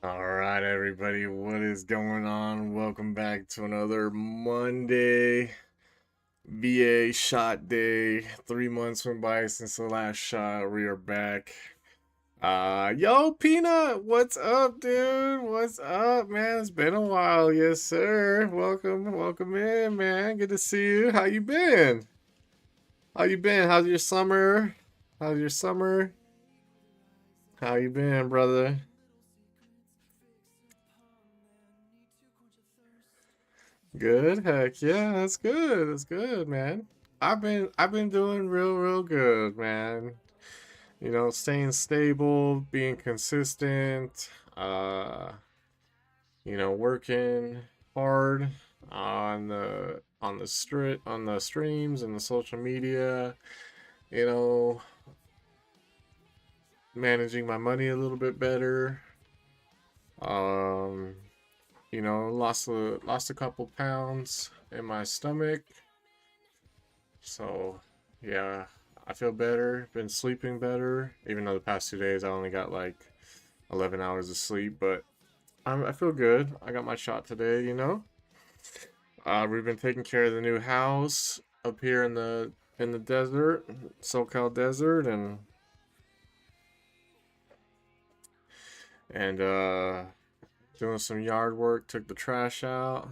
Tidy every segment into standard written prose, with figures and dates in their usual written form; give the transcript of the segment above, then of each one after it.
All right, everybody, what is going on? Welcome back to another Monday VA shot day. 3 months went by since the last shot. We are back. Yo, Peanut, what's up, dude? What's up, man? It's been a while, yes, sir. Welcome in, man. Good to see you. How you been? How you been? How's your summer? How's your summer? How you been, brother? Good, heck yeah, that's good. That's good, man. I've been doing real good, man. Staying stable, being consistent, working hard on the streams and the social media, you know, managing my money a little bit better. Um, lost a couple pounds in my stomach. So, yeah, I feel better. Been sleeping better, even though the past 2 days I only got like 11 hours of sleep. But I feel good. I got my shot today. We've been taking care of the new house up here in the desert, SoCal desert, and doing some yard work. Took the trash out.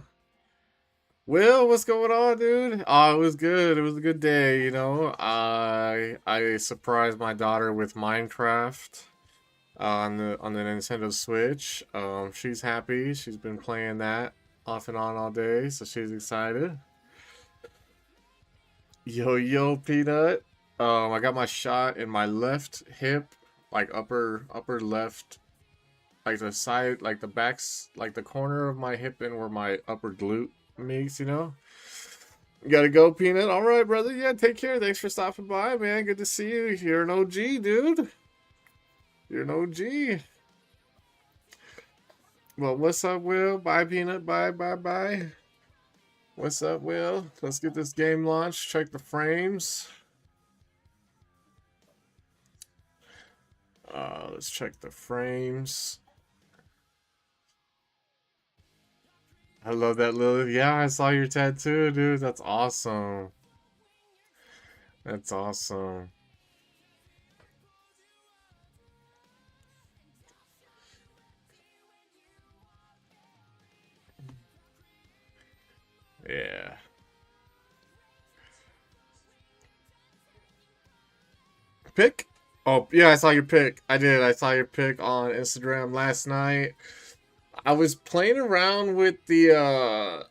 Will, what's going on, dude? Oh, it was good. It was a good day, I surprised my daughter with Minecraft on the Nintendo Switch. She's happy. She's been playing that off and on all day, so she's excited. Yo, Peanut. I got my shot in my left hip, like upper left, like the side, like the backs, like the corner of my hip and where my upper glute meets. You gotta go, Peanut. All right, brother. Yeah, take care. Thanks for stopping by, man. Good to see you. You're an OG, dude. You're an OG. Well, what's up, Will? Bye, Peanut. Bye. What's up, Will? Let's get this game launched. Check the frames. Let's check the frames. I love that little. Yeah, I saw your tattoo, dude. That's awesome. That's awesome. Yeah. Pick? Oh, yeah, I saw your pick. I did. I saw your pick on Instagram last night. I was playing around with the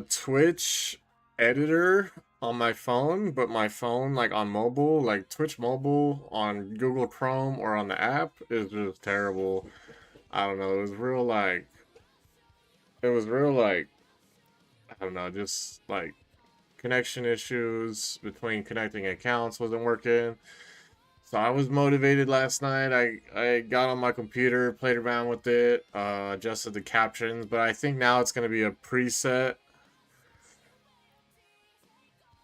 Twitch editor on my phone, but my phone like on mobile, like Twitch mobile on Google Chrome or on the app is just terrible. I don't know. It was real like I don't know, just like connection issues between connecting accounts wasn't working. So I was motivated last night. I got on my computer, played around with it, adjusted the captions, but I think now it's going to be a preset.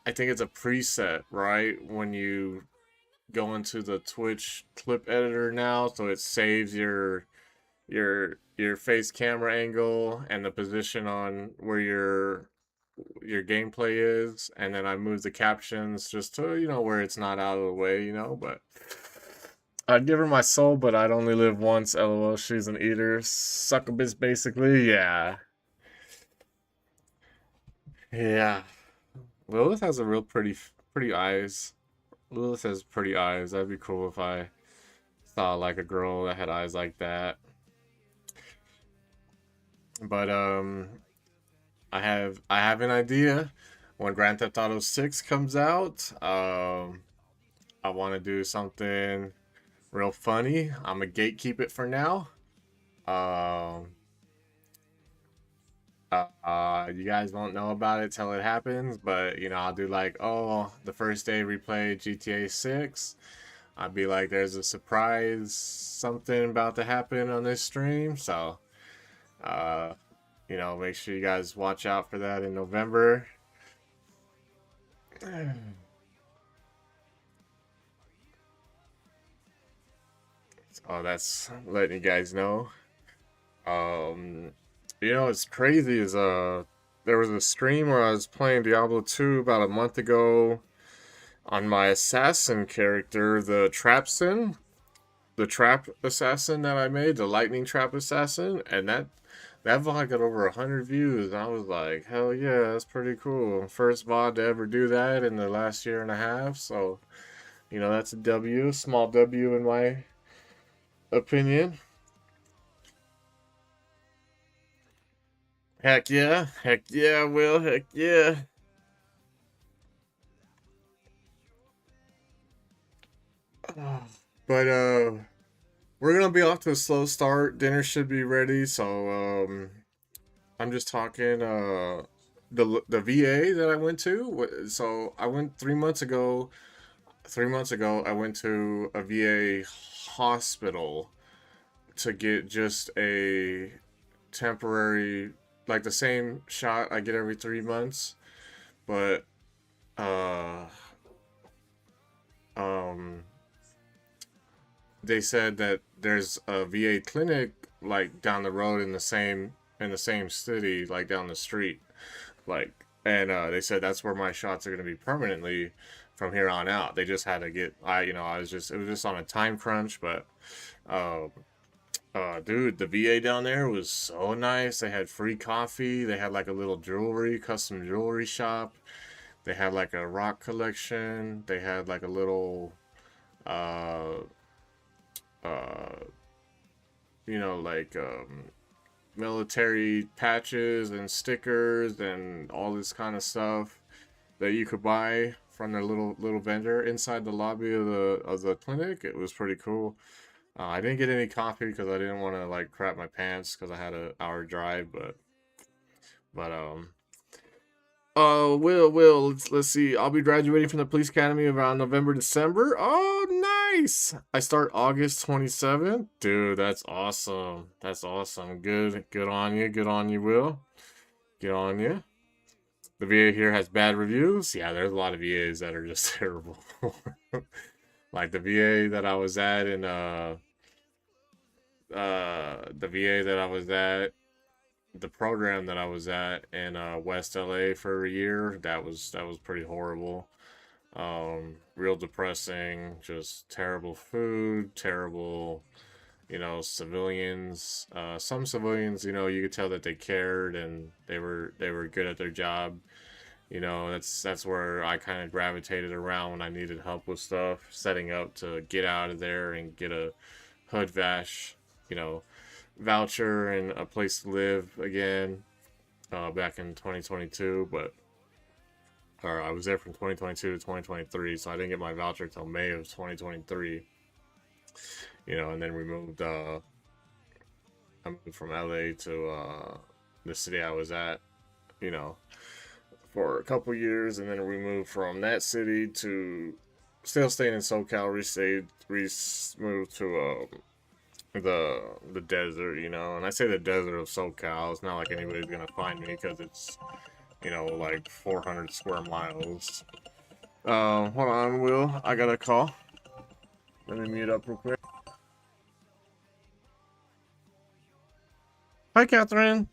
I think it's a preset, right? When you go into the Twitch clip editor now, so it saves your face camera angle and the position on where your gameplay is, and then I move the captions just to where it's not out of the way. But I'd give her my soul, but I'd only live once. LOL. She's an eater, succubus, basically. Yeah, yeah. Lilith has a real pretty eyes. Lilith has pretty eyes. That'd be cool if I saw like a girl that had eyes like that. But I have an idea. When Grand Theft Auto 6 comes out, I want to do something real funny. I'm gonna gatekeep it for now. Um, you guys won't know about it till it happens, but I'll do like, oh, the first day we play GTA 6. I'd be like, there's a surprise, something about to happen on this stream, so uh, make sure you guys watch out for that in November. that's letting you guys know. Um, it's crazy is there was a stream where I was playing Diablo 2 about a month ago on my assassin character, the trap assassin that I made, the lightning trap assassin, and that VOD got over 100 views. And I was like, hell yeah, that's pretty cool. First VOD to ever do that in the last year and a half. So, that's a W, small W in my opinion. Heck yeah, Will, heck yeah. But we're gonna be off to a slow start. Dinner should be ready, so I'm just talking the VA that I went to. So I went 3 months ago. 3 months ago, I went to a VA hospital to get just a temporary, like the same shot I get every 3 months, but uh, um, they said that there's a VA clinic like down the road in the same city, like down the street, like, and they said that's where my shots are gonna be permanently from here on out. They just had to get I was just it was just on a time crunch, but um dude, the VA down there was so nice. They had free coffee. They had like a little custom jewelry shop. They had like a rock collection. They had like a little, uh, uh, like military patches and stickers and all this kind of stuff that you could buy from their little vendor inside the lobby of the clinic. It was pretty cool. I didn't get any coffee because I didn't want to like crap my pants because I had an hour drive, but Will, let's see. I'll be graduating from the police academy around November, December. Oh, nice. I start August 27th. Dude, that's awesome. That's awesome. Good on you. Good on you, Will. Good on you. The VA here has bad reviews. Yeah, there's a lot of VAs that are just terrible. Like the VA that I was at in the VA that I was at, the program that I was at in West LA for a year, that was pretty horrible. Real depressing, just terrible food, terrible, civilians. Some civilians, you could tell that they cared and they were good at their job. That's where I kind of gravitated around when I needed help with stuff, setting up to get out of there and get a hood vash, you know, voucher and a place to live again. Back in 2022, but or I was there from 2022 to 2023, so I didn't get my voucher till May of 2023. And then we moved. I moved from LA to the city I was at. You know, for a couple years, and then we moved from that city to still staying in SoCal. We moved to the desert, and I say the desert of SoCal. It's not like anybody's gonna find me because it's like 400 square miles. Hold on, Will. I got a call. Let me mute up real quick. Hi, Catherine.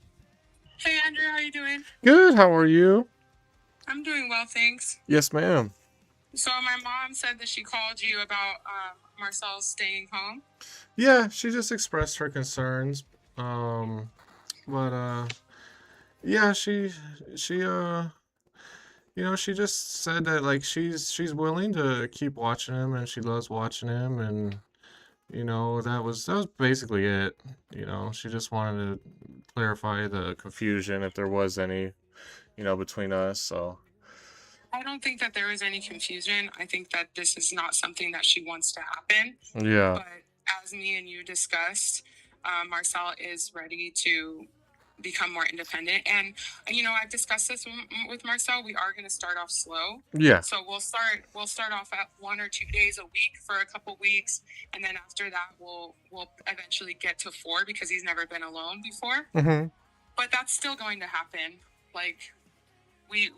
Hey Andrew, how you doing? Good. How are you? I'm doing well, thanks. Yes, ma'am. So my mom said that she called you about Marcel staying home. Yeah, she just expressed her concerns. But yeah, she just said that like she's willing to keep watching him and she loves watching him, and that was basically it. She just wanted to clarify the confusion if there was any, between us. So I don't think that there is any confusion. I think that this is not something that she wants to happen. yeah. But as me and you discussed, Marcel is ready to become more independent. And I've discussed this with Marcel. We are going to start off slow. Yeah. So we'll start off at 1 or 2 days a week for a couple weeks, and then after that we'll eventually get to 4 because he's never been alone before. Mm-hmm. But that's still going to happen. Like we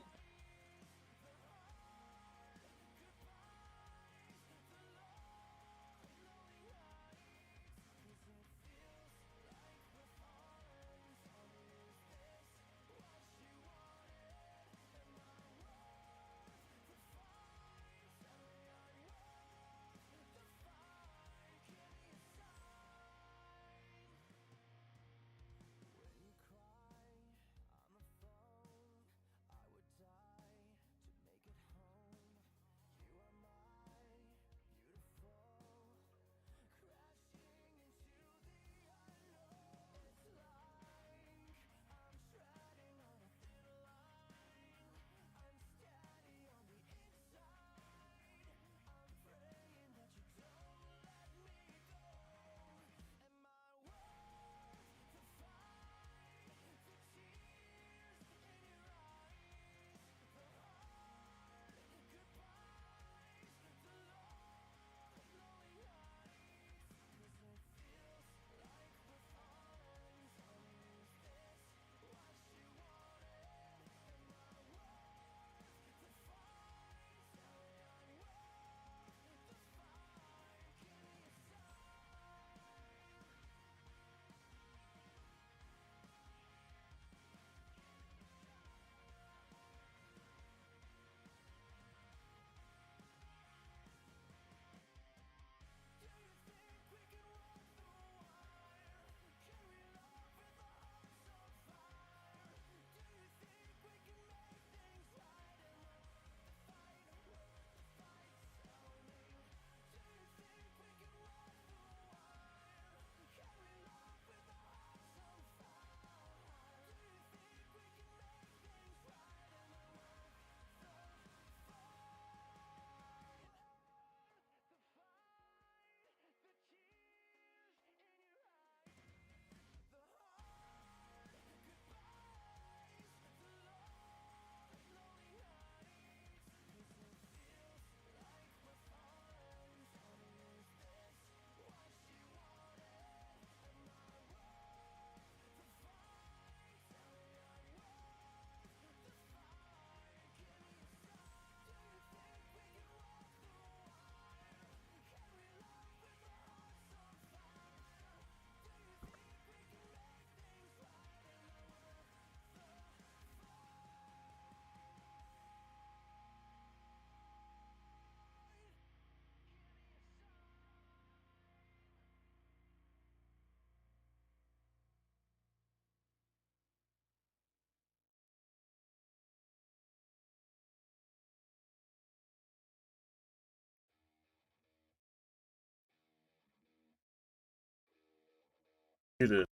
Muted.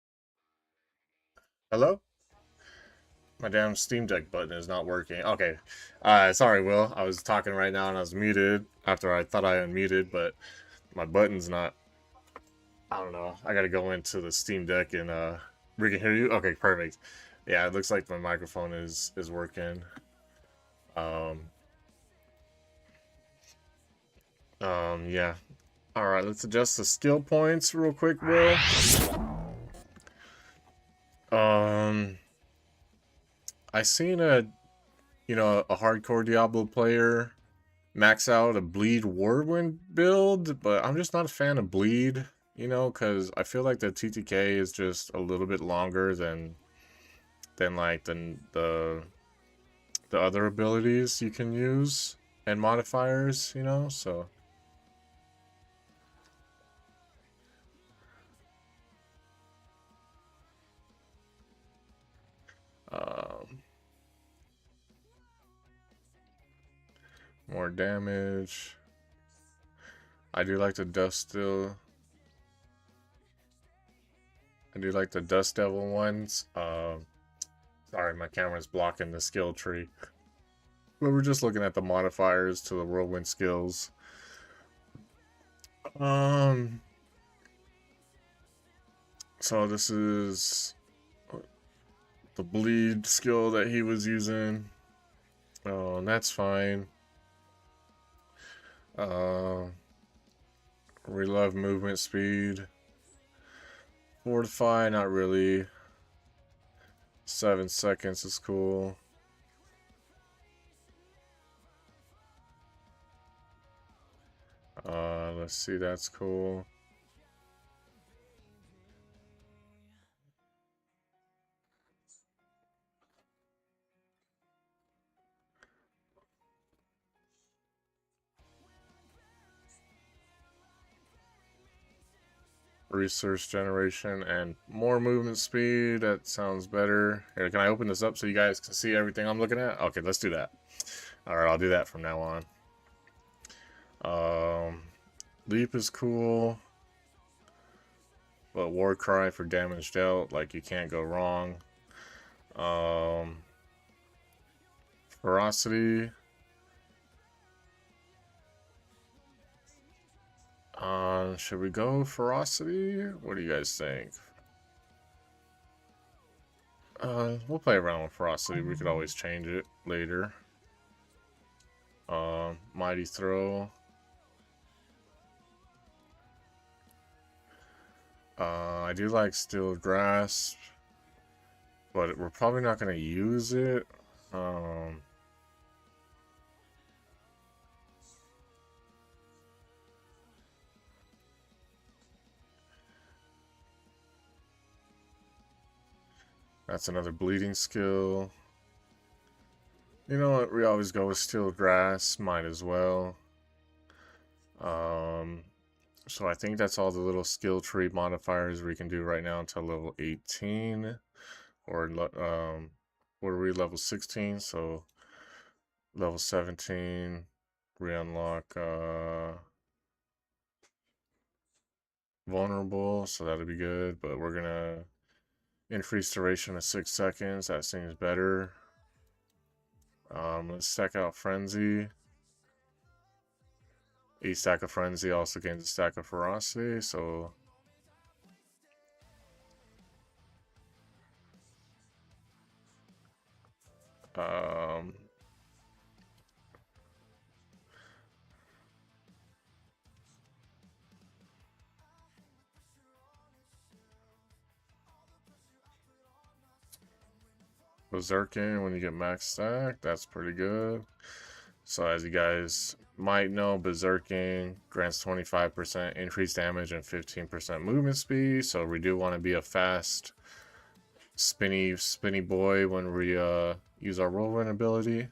Hello? My damn Steam Deck button is not working. Okay. Sorry, Will. I was talking right now and I was muted after I thought I unmuted, but my button's not. I don't know. I gotta go into the Steam Deck and we can hear you. Okay, perfect. Yeah, it looks like my microphone is working. Um, yeah. All right, let's adjust the skill points real quick, Will. I seen a hardcore Diablo player max out a Bleed Whirlwind build, but I'm just not a fan of Bleed, because I feel like the TTK is just a little bit longer than like the other abilities you can use and modifiers, so um, more damage. I do like the Dust still. I do like the Dust Devil ones. Sorry, my camera's blocking the skill tree. But we're just looking at the modifiers to the whirlwind skills. So this is the bleed skill that he was using. Oh, and that's fine. We love movement speed. Fortify, not really. 7 seconds is cool. Let's see, that's cool. Resource generation and more movement speed. That sounds better. Here, can I open this up so you guys can see everything I'm looking at? Okay, let's do that. Alright, I'll do that from now on. Leap is cool. But War Cry for damage dealt, like you can't go wrong. Ferocity. Should we go Ferocity? What do you guys think? We'll play around with Ferocity. We could always change it later. Mighty Throw. I do like Steel Grasp, but we're probably not going to use it. That's another bleeding skill. You know what? We always go with Steel Grass. Might as well. So I think that's all the little skill tree modifiers we can do right now until level 18. Or, what are we, level 16? So, level 17, re-unlock, vulnerable, so that'll be good. But we're gonna increase duration to 6 seconds. That seems better. Let's stack out Frenzy. A stack of Frenzy also gains a stack of Ferocity, so Berserking when you get max stack, that's pretty good. So as you guys might know, Berserking grants 25% increased damage and 15% movement speed. So we do want to be a fast, spinny boy when we use our whirlwind ability,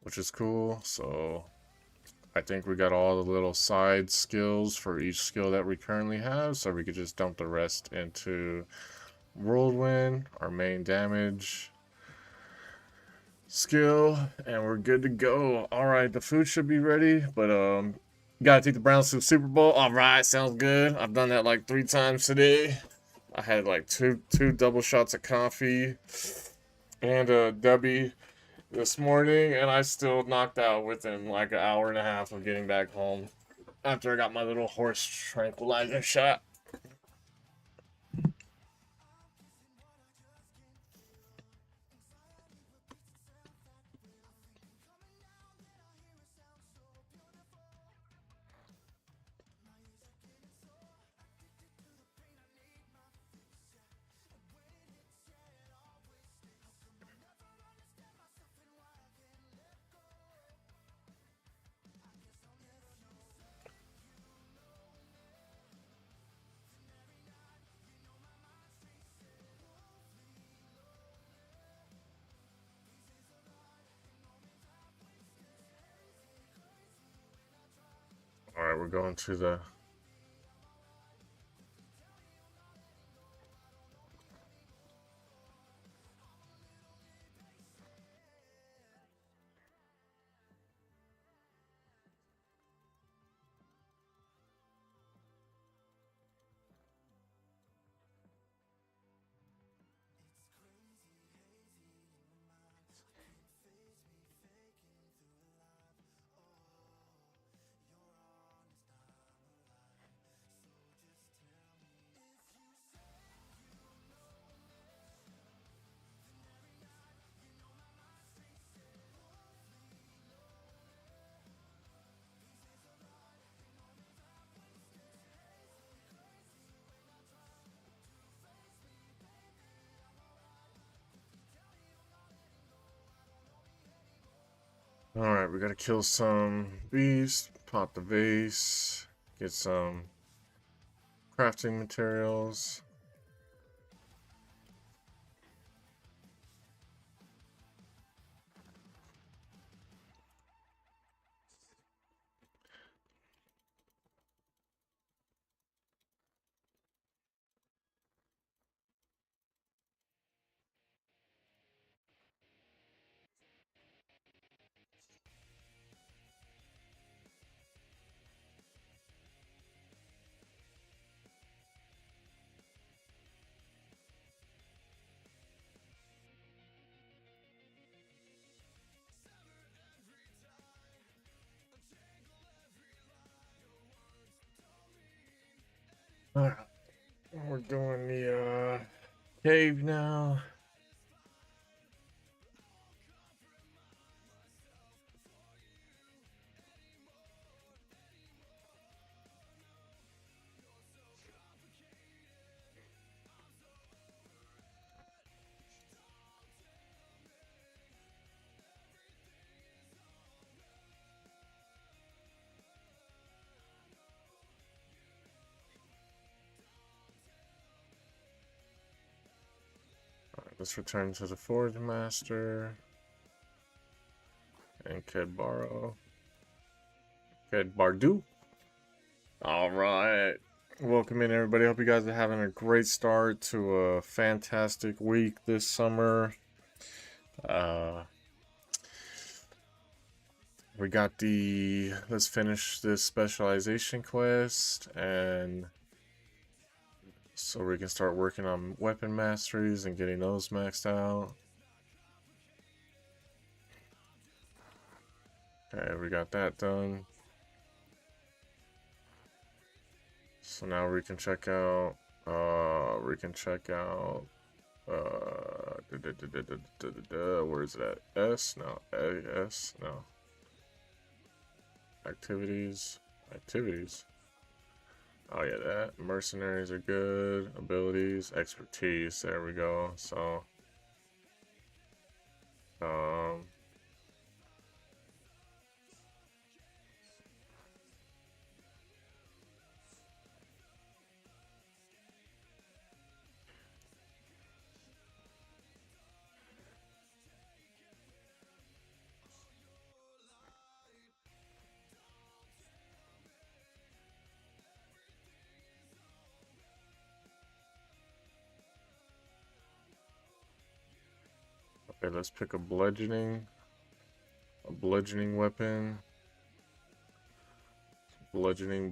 which is cool. So I think we got all the little side skills for each skill that we currently have. So we could just dump the rest into whirlwind, our main damage skill, and we're good to go. All right, the food should be ready, but gotta take the Browns to the Super Bowl. All right, sounds good. I've done that like 3 times today. I had like two double shots of coffee and a Debbie this morning, and I still knocked out within like an hour and a half of getting back home after I got my little horse tranquilizer shot. All right, we're going to the. All right, we gotta kill some beasts, pop the vase, get some crafting materials. All right, we're doing the cave now. All right, let's return to the Forge Master and Kedbaro. Kedbardu. All right. Welcome in, everybody. Hope you guys are having a great start to a fantastic week this summer. We got the. Let's finish this specialization quest, and so we can start working on weapon masteries and getting those maxed out. Okay, we got that done. So now we can check out. Where is it at? S? No. AS? No. Activities. Activities. Oh yeah, that. Mercenaries are good. Abilities. Expertise. There we go. So. Okay, let's pick a bludgeoning. A bludgeoning weapon. Bludgeoning.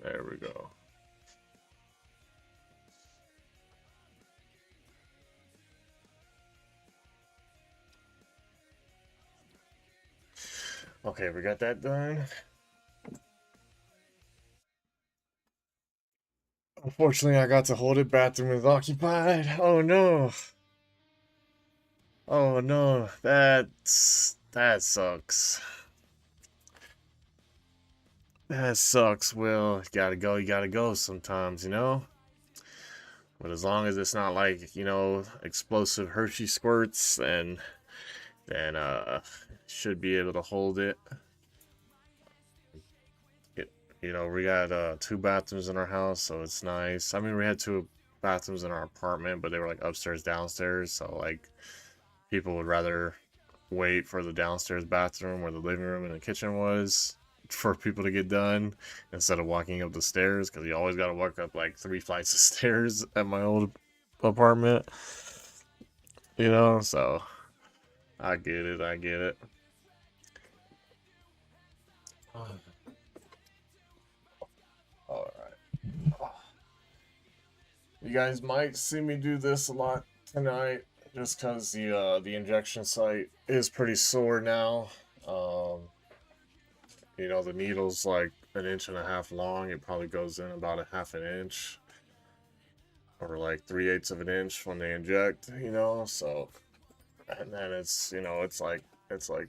There we go. Okay, we got that done. Unfortunately, I got to hold it. Bathroom is occupied. Oh no. Oh no. That sucks. That sucks, Will. You gotta go sometimes, you know? But as long as it's not like, explosive Hershey squirts, and then should be able to hold it. it we got two bathrooms in our house, so it's nice. I mean, we had two bathrooms in our apartment, but they were like upstairs, downstairs, so like people would rather wait for the downstairs bathroom where the living room and the kitchen was for people to get done instead of walking up the stairs, because you always got to walk up like 3 flights of stairs at my old apartment, so I get it. I get it. All right. You guys might see me do this a lot tonight, just because the injection site is pretty sore now. Um, the needle's like an inch and a half long. It probably goes in about a half an inch, or like 3/8 of an inch when they inject. So, and then it's like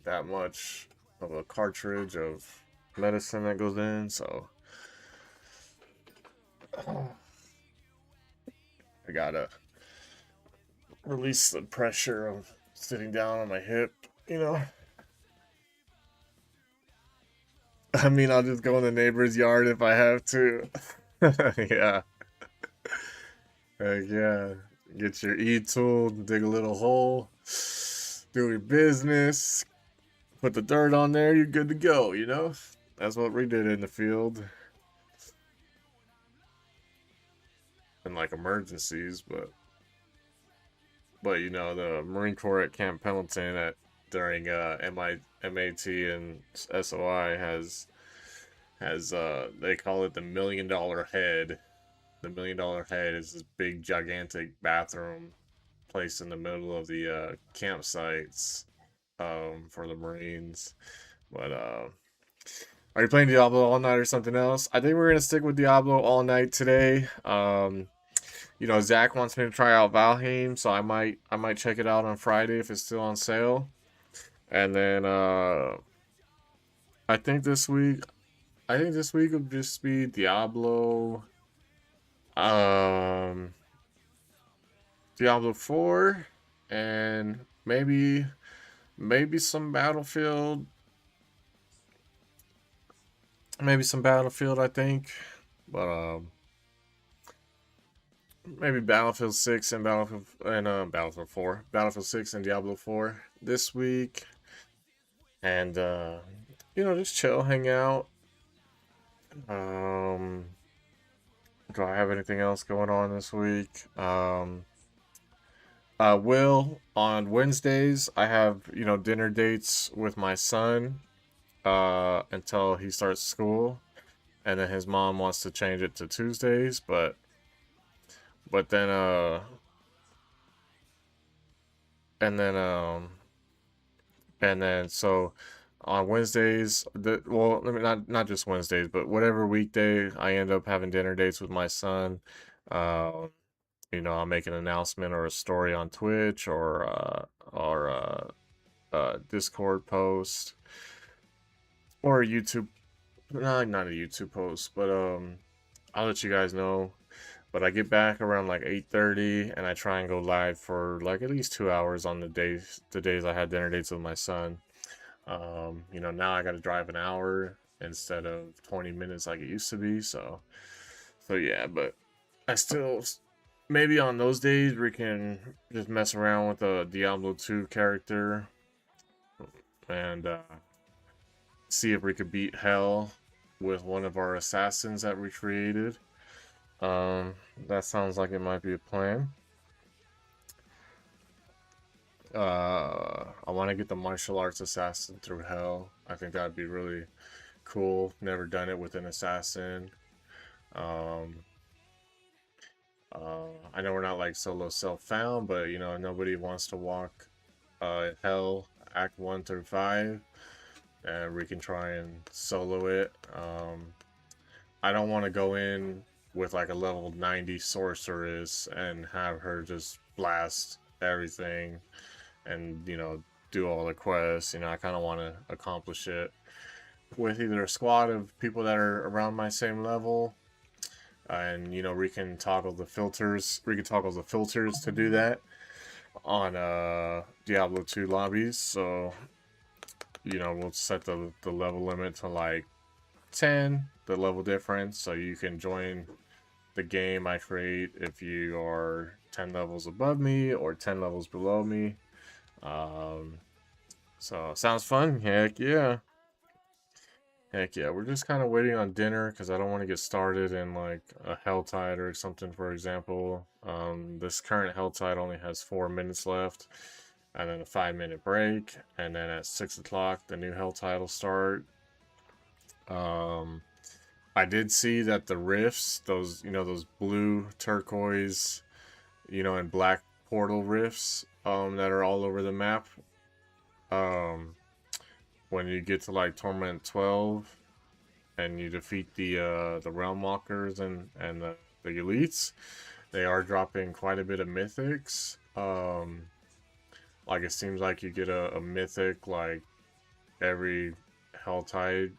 that much of a cartridge of medicine that goes in. So I gotta release the pressure of sitting down on my hip. I mean, I'll just go in the neighbor's yard if I have to. Yeah. Heck yeah. Get your e-tool, dig a little hole, do your business, put the dirt on there, you're good to go. That's what we did in the field. In like emergencies, but the Marine Corps at Camp Pendleton during MAT and SOI has they call it the $1 million head. The $1 million head is this big gigantic bathroom placed in the middle of the campsites for the Marines. But are you playing Diablo all night or something else? I think we're gonna stick with Diablo all night today. Zach wants me to try out Valheim, so I might check it out on Friday if it's still on sale. And then I think this week I think this week will just be Diablo, um, Diablo 4, and maybe some Battlefield, I think, but maybe Battlefield 6 and Battlefield 4, Battlefield 6 and Diablo 4 this week, and just chill, hang out. Um, do I have anything else going on this week? Will on Wednesdays I have dinner dates with my son until he starts school, and then his mom wants to change it to Tuesdays, but then and then and then so on Wednesdays, let me not just Wednesdays, but whatever weekday I end up having dinner dates with my son. um I'll make an announcement or a story on Twitch, or Discord post, or a YouTube, no, not a YouTube post, but I'll let you guys know. But I get back around like 8:30, and I try and go live for like at least 2 hours on the days I had dinner dates with my son. Now I got to drive an hour instead of 20 minutes like it used to be. So yeah, but I still, maybe on those days we can just mess around with a Diablo 2 character, and see if we could beat Hell with one of our assassins that we created. That sounds like it might be a plan. I want to get the martial arts assassin through Hell. I think that'd be really cool. Never done it with an assassin. Um, I know we're not like solo self found, but nobody wants to walk Hell Act 1 through 5. and we can try and solo it. I don't want to go in with like a level 90 sorceress and have her just blast everything and, do all the quests. I kind of want to accomplish it with either a squad of people that are around my same level, and we can toggle the filters. We can toggle the filters to do that on Diablo 2 lobbies. So we'll set the level limit to like 10, the level difference, so you can join the game I create if you are 10 levels above me or 10 levels below me. Um, so sounds fun. Heck yeah. Heck yeah. We're just kind of waiting on dinner because I don't want to get started in like a hell tide or something, for example. This current hell tide only has 4 minutes left, and then a 5 minute break, and then at 6 o'clock the new hell tide will start. Um, I did see that the rifts, those blue, turquoise, and black portal rifts, that are all over the map. Um, when you get to like Torment 12 and you defeat the Realm Walkers and the elites, they are dropping quite a bit of mythics. Like it seems like you get a mythic like every Helltide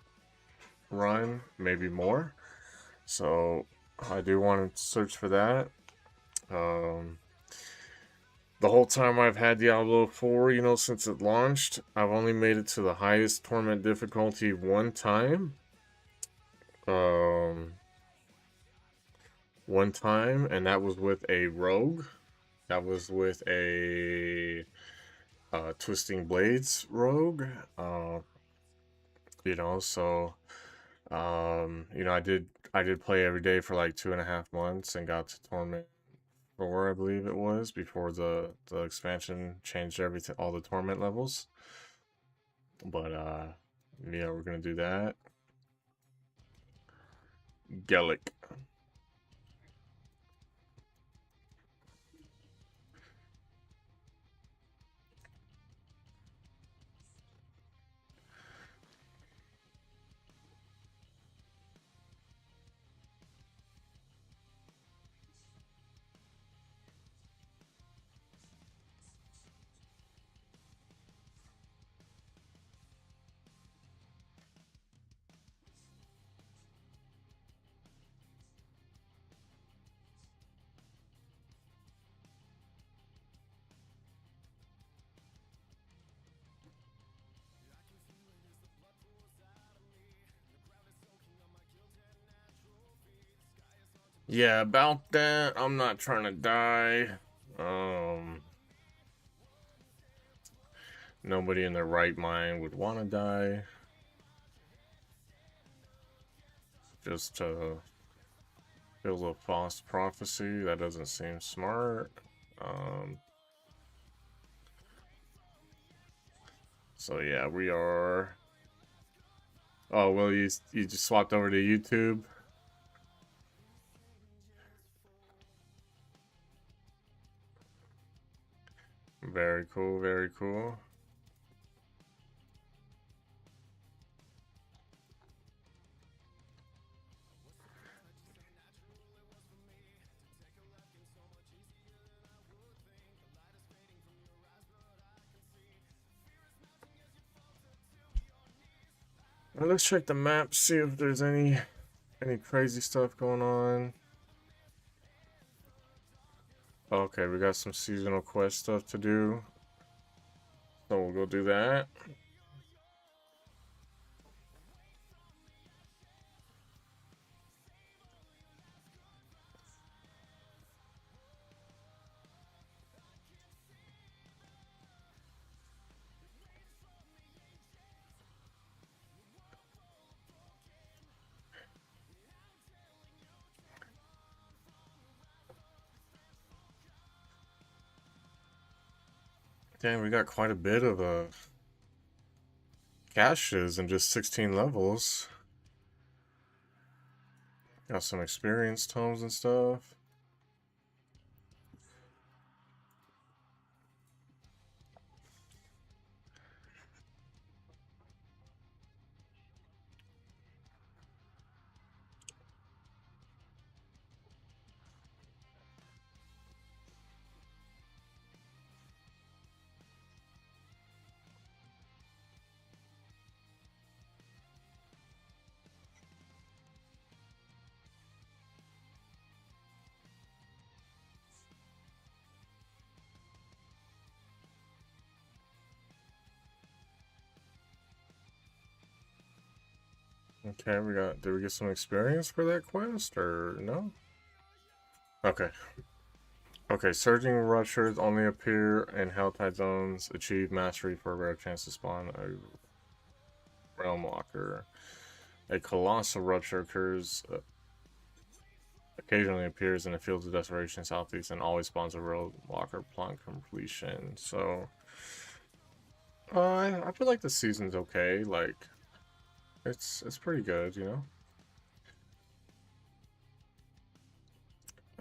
run, maybe more. So I do want to search for that. Um, the whole time I've had Diablo 4, since it launched, I've only made it to the highest torment difficulty one time. Um, One time, and that was with a rogue. That was with a Twisting Blades rogue. So I did play every day for like 2.5 months and got to Torment 4, I believe it was, before the expansion changed everything, all the Torment levels. But yeah, we're gonna do that. Gellick. Yeah, about that. I'm not trying to die. Um, Nobody in their right mind would want to die. Just to build a false prophecy. That doesn't seem smart. Um, so yeah, we are. Oh well, you just swapped over to YouTube. Very cool. Very cool. Well, let's check the map, see if there's any crazy stuff going on. Okay, we got some seasonal quest stuff to do, so we'll go do that. Dang, we got quite a bit of caches in just 16 levels. Got some experience tomes and stuff. Okay, did we get some experience for that quest or no? Okay. Okay, surging rushers only appear in Helltide zones. Achieve mastery for a rare chance to spawn a realm walker. A colossal rupture occasionally appears in the fields of desperation southeast and always spawns a realm walker upon completion. So, I feel like the season's okay. Like, it's pretty good, you know.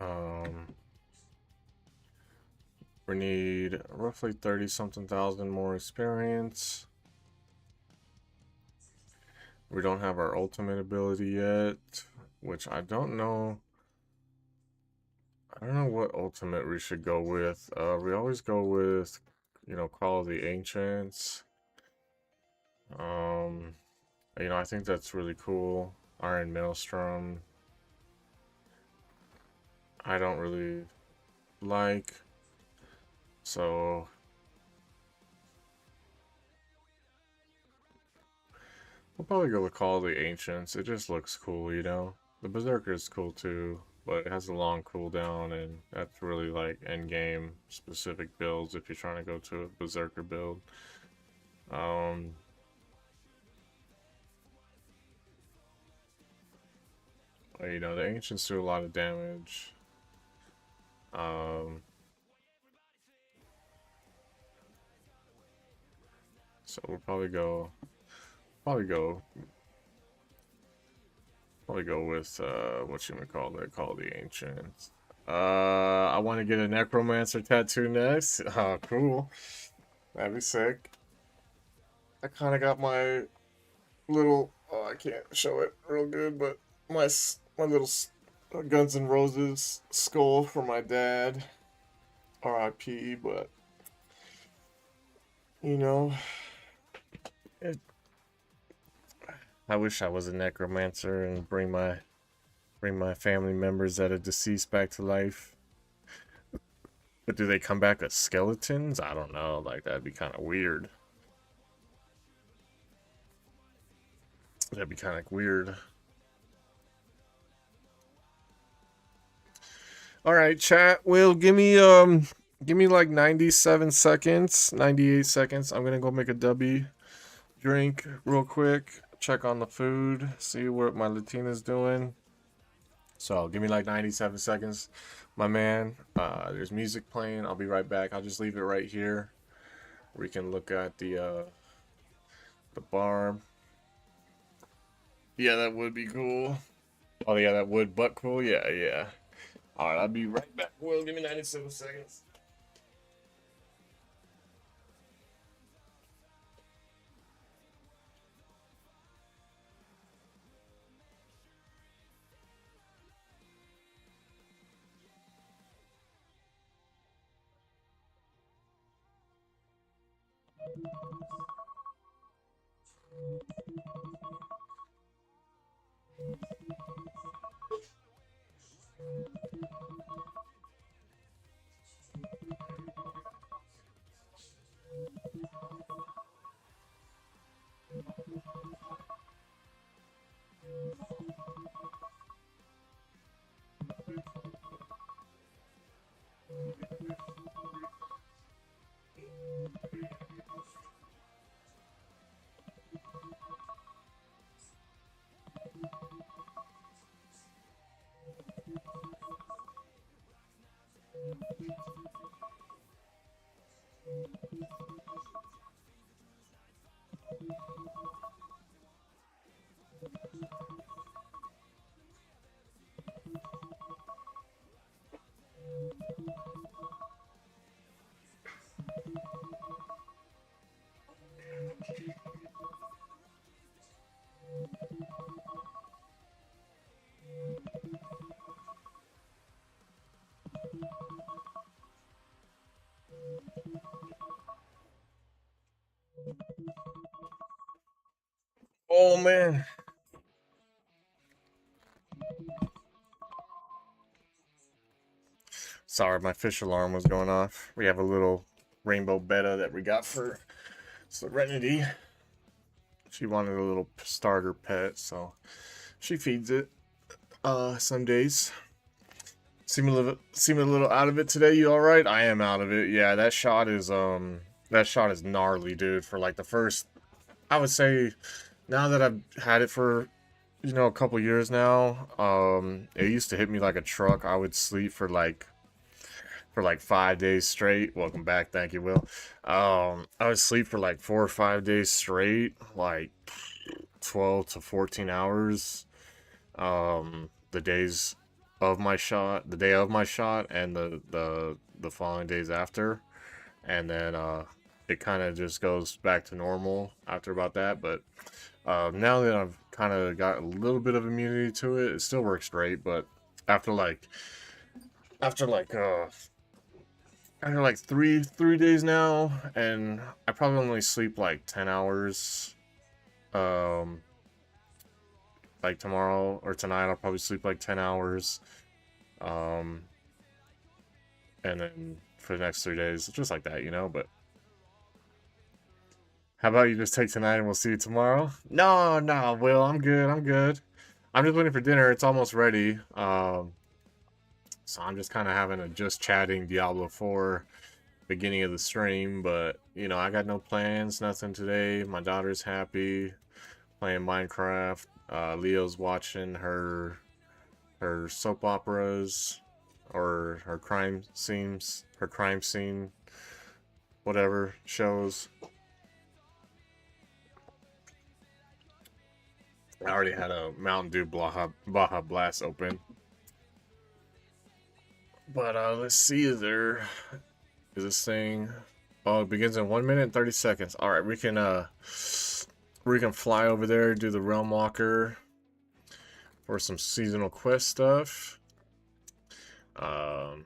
Um, we need roughly 30 something thousand more experience. We don't have our ultimate ability yet, which I don't know. I don't know what ultimate we should go with. We always go with, Call of the Ancients. Um, I think that's really cool. Iron Maelstrom, I don't really like. So we'll probably go with Call of the Ancients. It just looks cool, you know? The Berserker is cool too, but it has a long cooldown, and that's really like end game specific builds if you're trying to go to a Berserker build. Um, the Ancients do a lot of damage. Um, so we'll probably go with what you call it, Call the Ancients. I want to get a Necromancer tattoo next. Oh, cool. That'd be sick. I kind of got my little. Oh, I can't show it real good, but my little Guns N' Roses skull for my dad. R.I.P. But you know, it, I wish I was a necromancer and bring my family members that are deceased back to life. But do they come back as skeletons? I don't know. Like, that'd be kind of weird. That'd be kind of weird. All right, chat. Will give me like 97 seconds, 98 seconds. I'm gonna go make a W drink real quick. Check on the food. See what my Latina's doing. So give me like 97 seconds, my man. There's music playing. I'll be right back. I'll just leave it right here. We can look at the bar. Yeah, that would be cool. Oh yeah, that would butt cool. Yeah, yeah. All right, I'll be right back. Will, give me 97 seconds. Oh man. Sorry, my fish alarm was going off. We have a little rainbow betta that we got for Serenity. She wanted a little starter pet, so she feeds it. Some days. Seem a little out of it today. You all right? I am out of it. Yeah, that shot is gnarly, dude. For like the first, I would say, now that I've had it for a couple years now, it used to hit me like a truck. I would sleep for like 5 days straight. Welcome back, thank you, Will. I would sleep for like 4 or 5 days straight, like 12 to 14 hours. The days of my shot, the day of my shot, and the following days after, and then it kind of just goes back to normal after about that. But now that I've kind of got a little bit of immunity to it, it still works great. But after like after like uh after like three days now, and I probably only sleep like 10 hours. Um, like tomorrow or tonight, I'll probably sleep like 10 hours. Um, and then for the next 3 days, just like that, you know. But how about you just take tonight and we'll see you tomorrow? No, no, Will, I'm good. I'm good. I'm just waiting for dinner. It's almost ready. So I'm just kind of having a just chatting Diablo 4 beginning of the stream, but I got no plans, nothing today. My daughter's happy playing Minecraft. Leo's watching her soap operas or her crime scene, whatever shows. I already had a Mountain Dew Baja Blast open. But let's see, is this thing? Oh, it begins in 1 minute and 30 seconds. All right, we can fly over there, do the Realm Walker for some seasonal quest stuff. But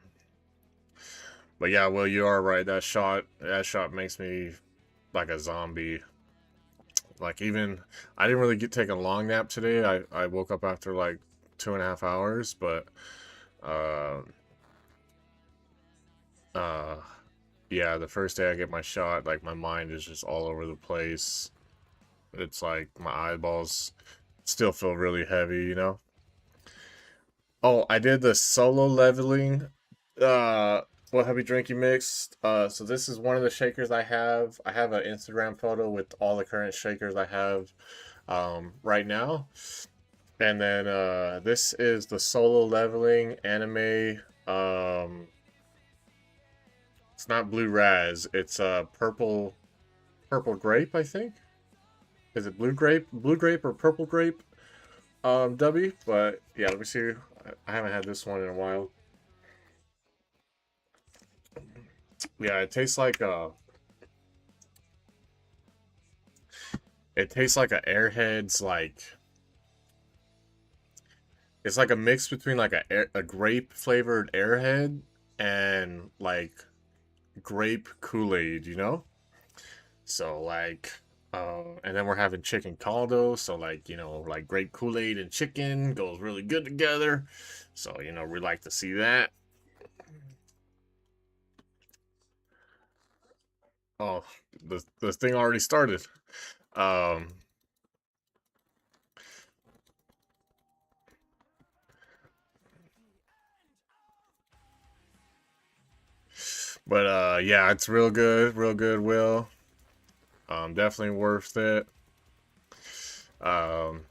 yeah, well, you are right. That shot makes me like a zombie. Like even I didn't really take a long nap today. I woke up after like 2.5 hours, but uh, uh, yeah, the first day I get my shot, like my mind is just all over the place. It's like my eyeballs still feel really heavy, you know? Oh, I did the solo leveling. What heavy drink you mixed? So this is one of the shakers I have. I have an Instagram photo with all the current shakers I have right now. And then this is the solo leveling anime. It's not blue raz. It's purple grape, I think. Is it blue grape or purple grape? W. But yeah, let me see. I haven't had this one in a while. Yeah, it tastes like a Airheads like it's like a mix between like a grape flavored Airhead and like grape Kool-Aid, you know? So like and then we're having chicken caldo, so like, like grape Kool-Aid and chicken goes really good together. So, we like to see that. Oh, the thing already started. Um but yeah, it's real good, Will. Definitely worth it. Um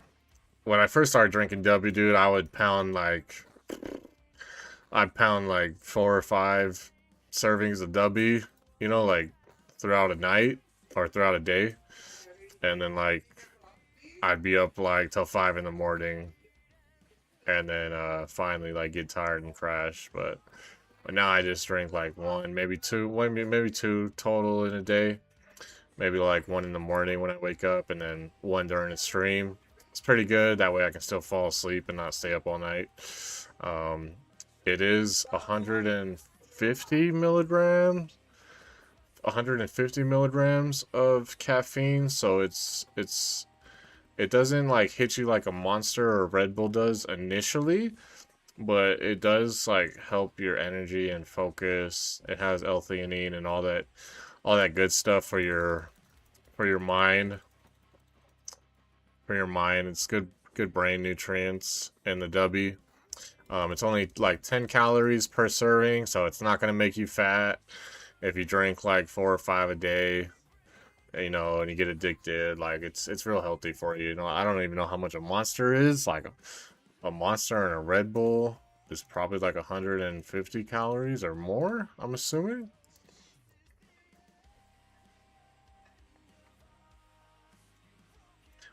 when I first started drinking W, dude, I'd pound like 4 or 5 servings of W, like throughout a night or throughout a day. And then like I'd be up like till 5 in the morning and then finally like get tired and crash. But now I just drink like maybe two total in a day. Maybe like one in the morning when I wake up, and then one during the stream. It's pretty good. That way I can still fall asleep and not stay up all night. Um, it is 150 milligrams, 150 milligrams of caffeine, so it doesn't like hit you like a Monster or Red Bull does initially, but it does like help your energy and focus. It has L-theanine and all that good stuff for your mind. for your mind. It's good brain nutrients in the W. It's only like 10 calories per serving, so it's not gonna make you fat. If you drink like 4 or 5 a day, and you get addicted, like it's real healthy for you. I don't even know how much a Monster is. Like a Monster and a Red Bull is probably like 150 calories or more, I'm assuming.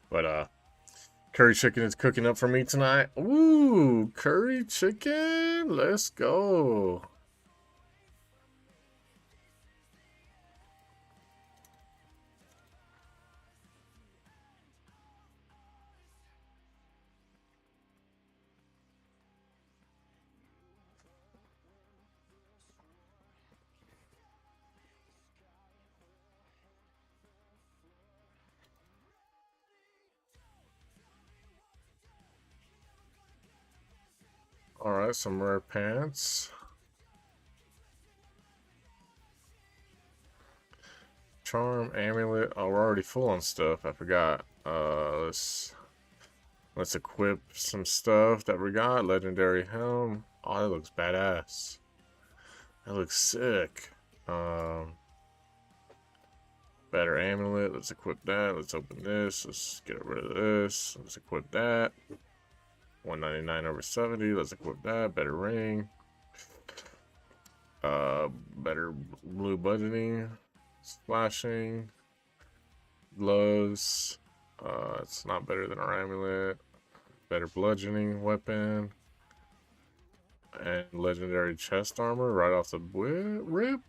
But curry chicken is cooking up for me tonight. Ooh, curry chicken. Let's go. All right, some rare pants. Charm, amulet. Oh, we're already full on stuff. I forgot. Let's equip some stuff that we got. Legendary helm. Oh, that looks badass. That looks sick. Better amulet. Let's equip that. Let's open this. Let's get rid of this. Let's equip that. 199 over 70. Let's equip that. Better ring. Better blue budgeting. Splashing. Gloves. It's not better than our amulet. Better bludgeoning weapon. And legendary chest armor right off the rip.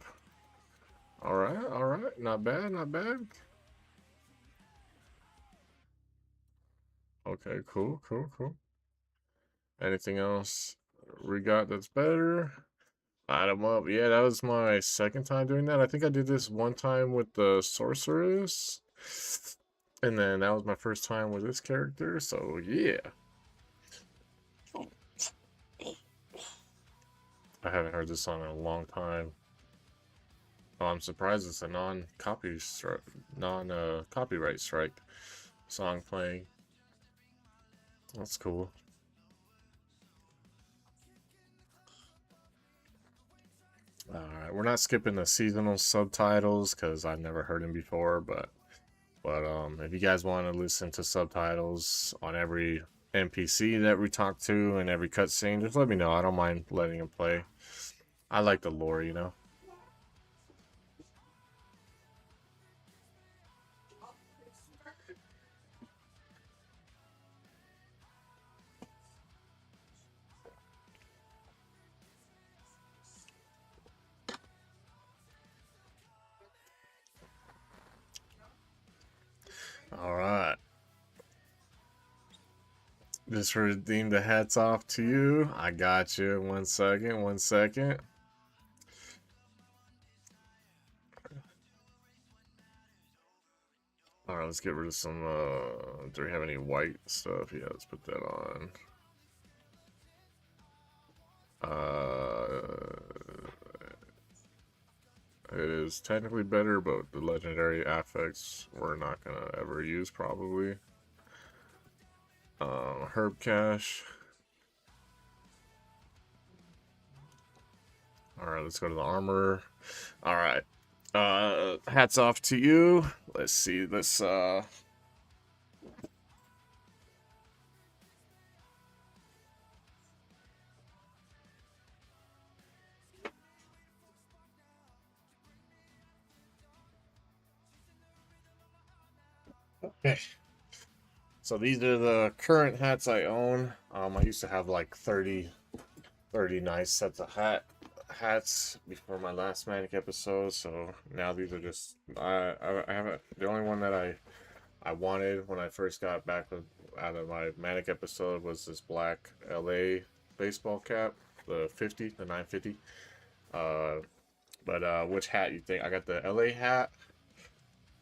Alright. Not bad, not bad. Okay, cool. Anything else we got that's better? Add them up. Yeah, that was my second time doing that. I think I did this one time with the sorceress. And then that was my first time with this character, so yeah. I haven't heard this song in a long time. Oh, I'm surprised it's a non-copyright strike song playing. That's cool. Alright, we're not skipping the seasonal subtitles because I've never heard them before, but if you guys want to listen to subtitles on every NPC that we talk to and every cutscene, just let me know. I don't mind letting them play. I like the lore. Alright. Just redeem the hats off to you. I got you. 1 second. Alright, let's get rid of some, do we have any white stuff? Yeah, let's put that on. It is technically better, but the legendary affects we're not gonna ever use probably. Herb cache. Alright, let's go to the armor. Alright. Hats off to you. Let's see this, okay. So these are the current hats I own. I used to have like 30 nice sets of hats before my last Manic episode. So now these are just I have the only one that I wanted when I first got back out of my Manic episode was this black LA baseball cap, the 950. But which hat you think? I got the LA hat.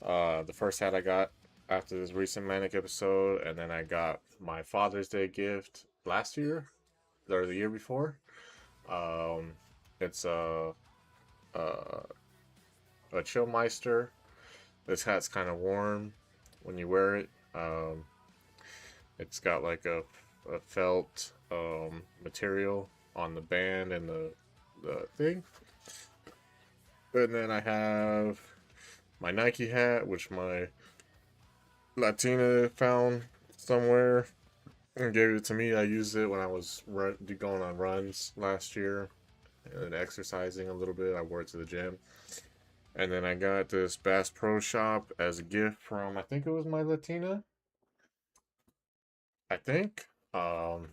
The first hat I got after this recent Manic episode, and then I got my Father's Day gift last year or the year before. It's a Chillmeister. This hat's kind of warm when you wear it. It's got like a felt material on the band and the thing. And then I have my Nike hat, which my Latina found somewhere and gave it to me. I used it when I was going on runs last year and exercising a little bit. I wore it to the gym. And then I got this Bass Pro Shop as a gift from, I think it was my Latina. I think. So,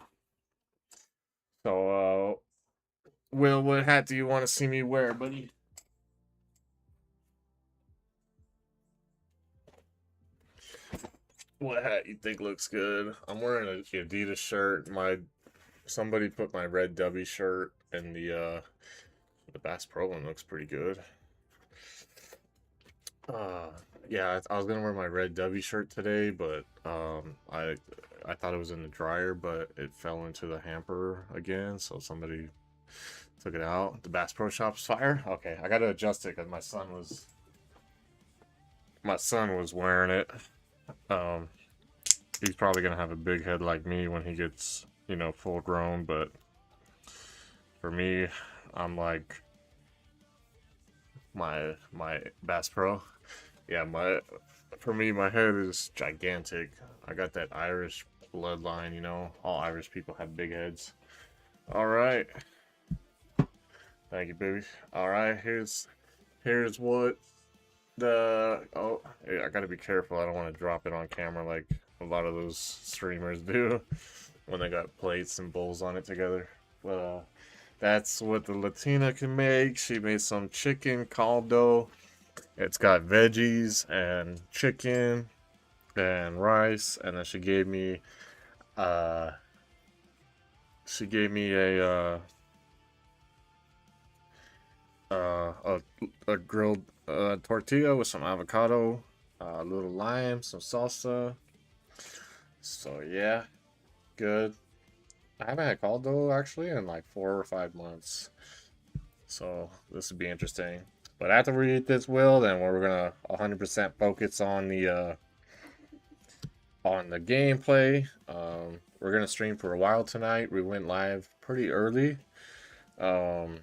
Will, what hat do you want to see me wear, buddy? What hat you think looks good? I'm wearing a Adidas shirt. My somebody put my red W shirt, and the Bass Pro one looks pretty good. Uh, yeah, I was gonna wear my red W shirt today, but I thought it was in the dryer, but it fell into the hamper again, so somebody took it out. The Bass Pro Shop's fire. Okay, I gotta adjust it because my son was wearing it. Um, he's probably gonna have a big head like me when he gets full grown, but for me, I'm like my Bass Pro. Yeah, my for me, my head is gigantic. I got that Irish bloodline, All Irish people have big heads. All right. Thank you, baby. All right, here's what yeah, I gotta be careful. I don't want to drop it on camera like a lot of those streamers do when they got plates and bowls on it together. But that's what the Latina can make. She made some chicken caldo. It's got veggies and chicken and rice, and then uh she gave me a grilled tortilla with some avocado, a little lime, some salsa. So yeah, good. I haven't had caldo actually in like 4 or 5 months, so this would be interesting. But after we eat this, Will, then we're gonna 100% focus on the gameplay. We're gonna stream for a while tonight. We went live pretty early. Um,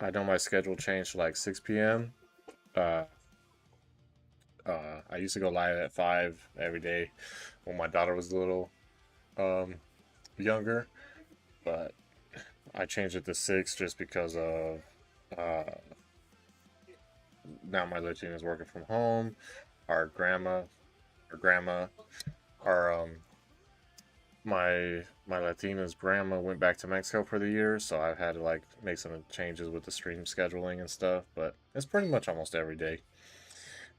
I know my schedule changed to like 6 p.m. Uh, I used to go live at 5 every day when my daughter was a little um, younger, but I changed it to 6 just because of uh, now my Latina is working from home. Our grandma, our grandma, our my Latina's grandma went back to Mexico for the year, so I've had to like make some changes with the stream scheduling and stuff. But it's pretty much almost every day.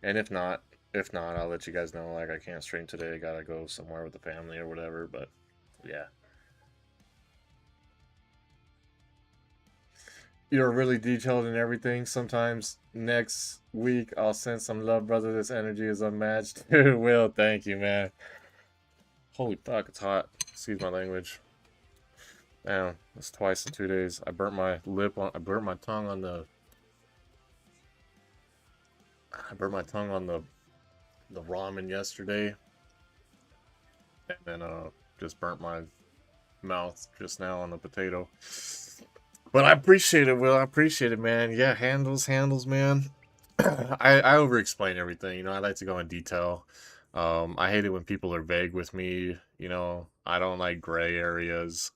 And if not, I'll let you guys know. Like I can't stream today. Gotta go somewhere with the family or whatever. But yeah, you're really detailed in everything. Sometimes next week I'll send some love, brother. This energy is unmatched. Will, thank you, man. Holy fuck, it's hot. Excuse my language. Damn, it's twice in 2 days. I burnt my tongue on the ramen yesterday, and then just burnt my mouth just now on the potato. But I appreciate it, Will. I appreciate it, man. Yeah, handles, man. I over explain everything. I like to go in detail. I hate it when people are vague with me. I don't like gray areas.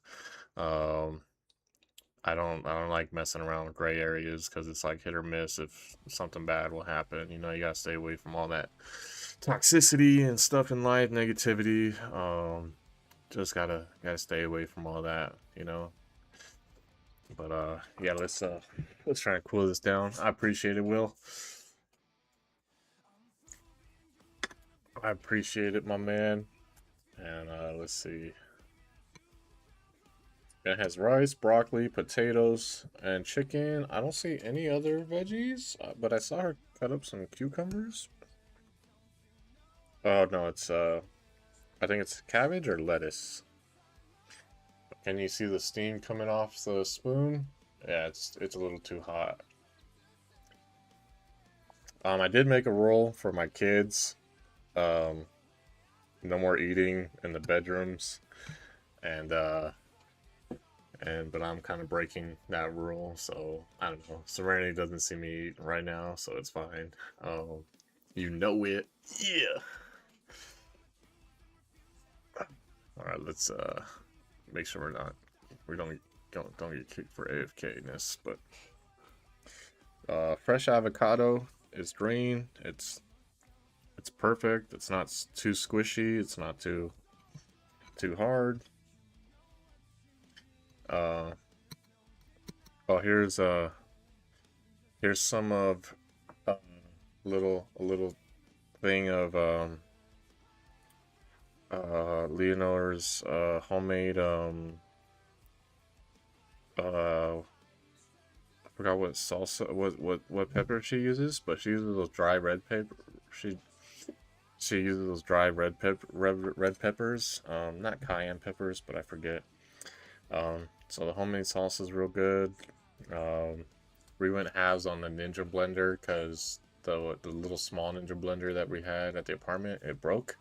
Um, I don't like messing around with gray areas because it's like hit or miss if something bad will happen. You gotta stay away from all that toxicity and stuff in life, negativity. Just gotta stay away from all that. But yeah, let's try and cool this down. I appreciate it, Will. I appreciate it, my man. And let's see. It has rice, broccoli, potatoes, and chicken. I don't see any other veggies, but I saw her cut up some cucumbers. Oh no, it's I think it's cabbage or lettuce. Can you see the steam coming off the spoon? Yeah, it's a little too hot. I did make a roll for my kids. Um, no more eating in the bedrooms, and but I'm kind of breaking that rule, so I don't know. Serenity doesn't see me eat right now, so it's fine. You know it, yeah. All right, let's make sure we don't get kicked for AFK-ness, but fresh avocado is green. It's perfect. It's not too squishy. It's not too hard. Uh, oh, here's some of a little thing of Leonore's homemade I forgot what salsa what pepper she uses, but she uses those dry red pepper. She uses those dry red peppers. Not cayenne peppers, but I forget. So the homemade sauce is real good. Um, we went halves on the Ninja blender because the little small Ninja blender that we had at the apartment, it broke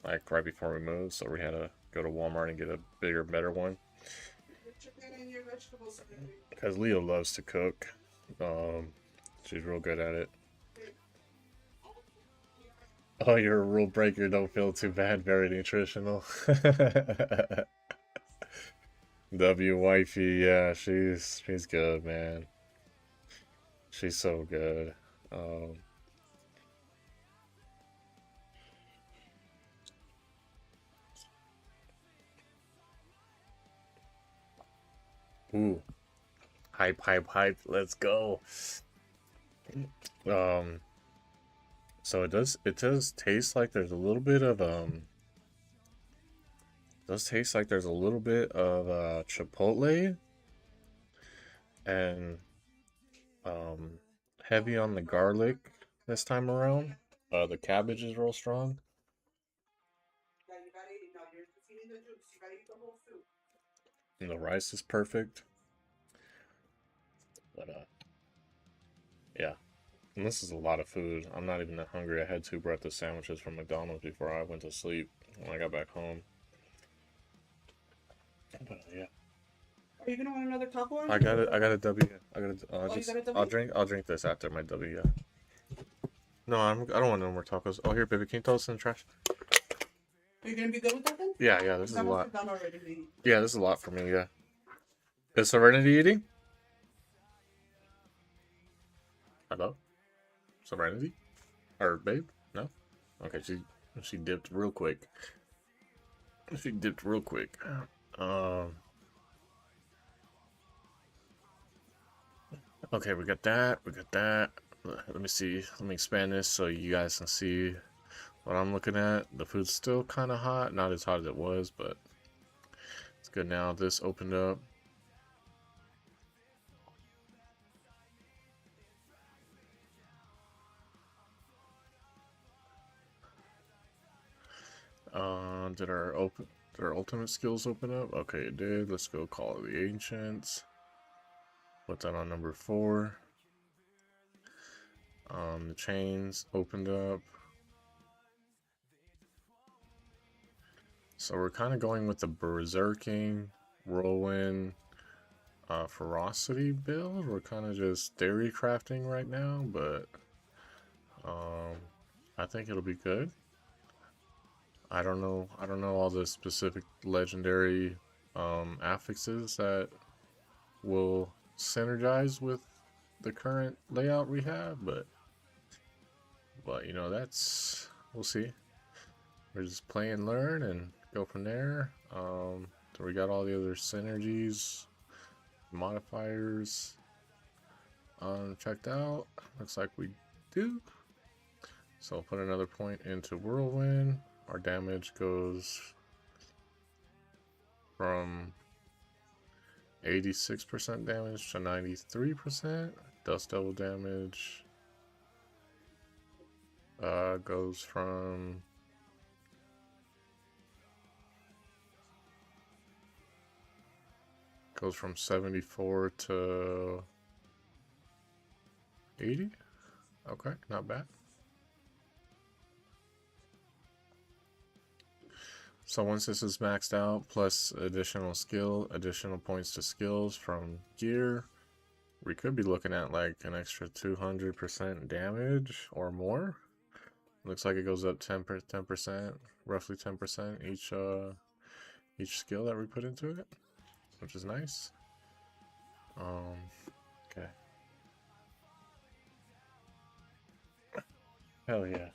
like right before we moved, so we had to go to Walmart and get a bigger, better one. Because Leo loves to cook. Um, she's real good at it. Oh, you're a rule breaker. Don't feel too bad. Very nutritional. W wifey, yeah, she's good, man. She's so good. Um, ooh, hype, hype, hype. Let's go. Um, so it does taste like there's a little bit of does taste like there's a little bit of chipotle and um heavy on the garlic this time around. The cabbage is real strong. And the rice is perfect. But yeah. And this is a lot of food. I'm not even that hungry. I had two breakfast sandwiches from McDonald's before I went to sleep when I got back home. But yeah. Are you gonna want another cup or? I got it. I got a W. I got a, Oh, you just. got a W? I'll drink this after my W. No, I don't want no more tacos. Oh, here, baby, can you throw this in the trash? Are you gonna be good with that then? Yeah. This is a lot. Done already. Yeah, this is a lot for me. Yeah. Is Serenity eating? Hello, Serenity, or babe? No. Okay, she dipped real quick. She dipped real quick. Um. Okay, we got that. We got that. Let me see. Let me expand this so you guys can see what I'm looking at. The food's still kind of hot. Not as hot as it was, but it's good now. This opened up. Did our ultimate skills open up? Okay, it did. Let's go call the ancients. Put that on number 4. The chains opened up. So we're kind of going with the berserking, whirlwind, ferocity build. We're kind of just theory crafting right now, but um, I think it'll be good. I don't know. I don't know all the specific legendary affixes that will synergize with the current layout we have, but you know that's we'll see. We're just play and learn and go from there. So we got all the other synergies, modifiers checked out. Looks like we do. So I'll put another point into whirlwind. Our damage goes from 86% damage to 93%. Dust devil damage goes from goes from 74 to 80. Okay, not bad. So once this is maxed out, plus additional points to skills from gear, we could be looking at like an extra 200% damage or more. Looks like it goes up 10%, roughly 10% each skill that we put into it, which is nice. Okay. Hell yeah.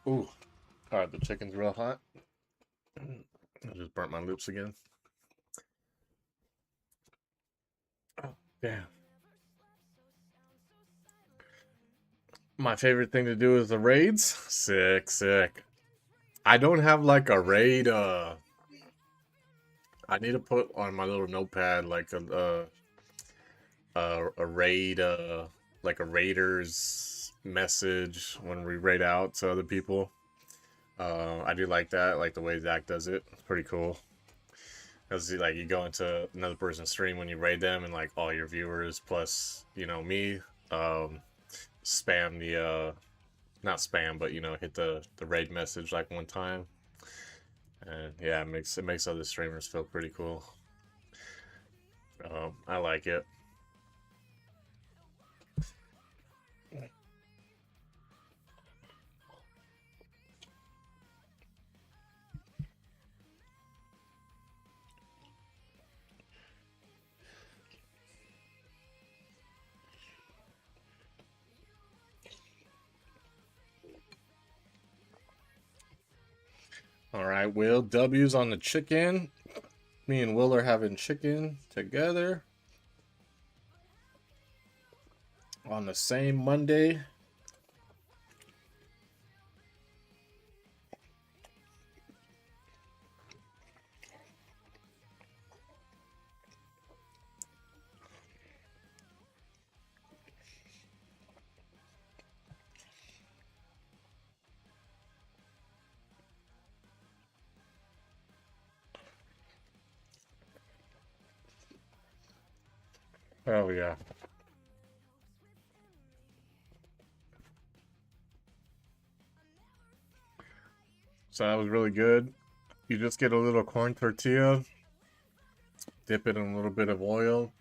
Ooh. Alright, the chicken's real hot. I just burnt my lips again. Oh, damn. My favorite thing to do is the raids. Sick, sick. I don't have like a raid, I need to put on my little notepad like a raid, like a raiders message when we raid out to other people. I do like that, like the way Zach does it. It's pretty cool. Because like you go into another person's stream when you raid them, and like all your viewers plus me, spam the not spam, but hit the raid message like one time, and yeah, it makes other streamers feel pretty cool. I like it. All right, Will. W's on the chicken. Me and Will are having chicken together on the same Monday. Oh yeah. So that was really good. You just get a little corn tortilla, dip it in a little bit of oil,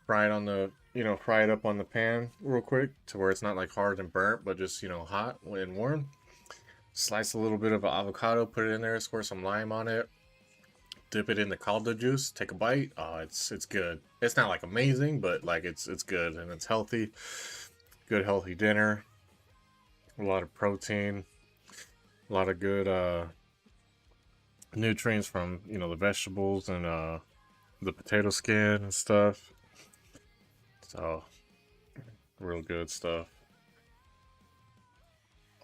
fry it on the fry it up on the pan real quick to where it's not like hard and burnt, but just hot and warm. Slice a little bit of avocado, put it in there, squirt some lime on it, dip it in the caldo juice, take a bite. Oh, it's good. It's not like amazing, but like it's good and it's healthy. Good healthy dinner. A lot of protein, a lot of good nutrients from the vegetables and the potato skin and stuff. So real good stuff.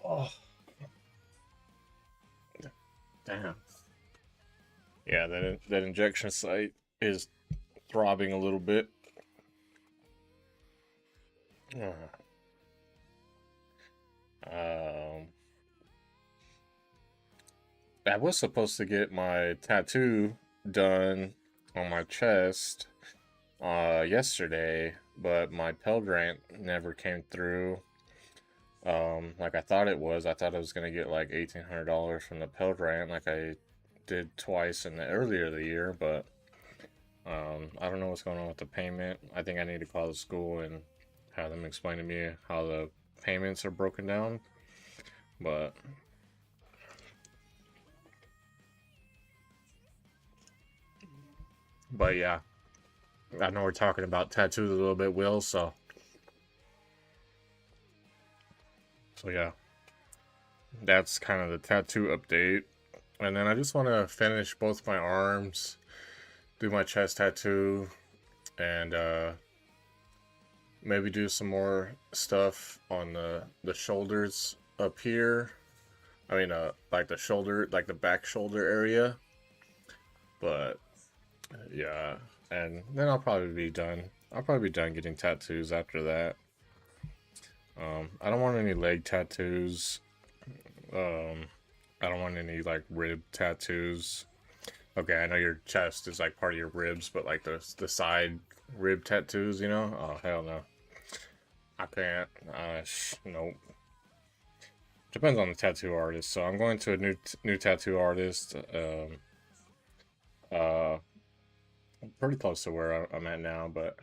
Oh, damn. Yeah, that injection site is throbbing a little bit. Um, I was supposed to get my tattoo done on my chest yesterday, but my Pell Grant never came through. Like I thought it was. I thought I was gonna get like $1,800 from the Pell Grant, like I did twice in the earlier of the year, but I don't know what's going on with the payment. I think I need to call the school and have them explain to me how the payments are broken down. But yeah, I know we're talking about tattoos a little bit, Will. So yeah, that's kind of the tattoo update. And then I just want to finish both my arms, do my chest tattoo, and maybe do some more stuff on the shoulders up here. I mean, like the shoulder, like the back shoulder area. But yeah, and then I'll probably be done. I'll probably be done getting tattoos after that. I don't want any leg tattoos. Um, I don't want any like rib tattoos. Okay, I know your chest is like part of your ribs, but like the side rib tattoos, you know? Oh hell no, I can't. Nope. Depends on the tattoo artist. So I'm going to a new tattoo artist. Uh, Pretty close to where I'm at now, but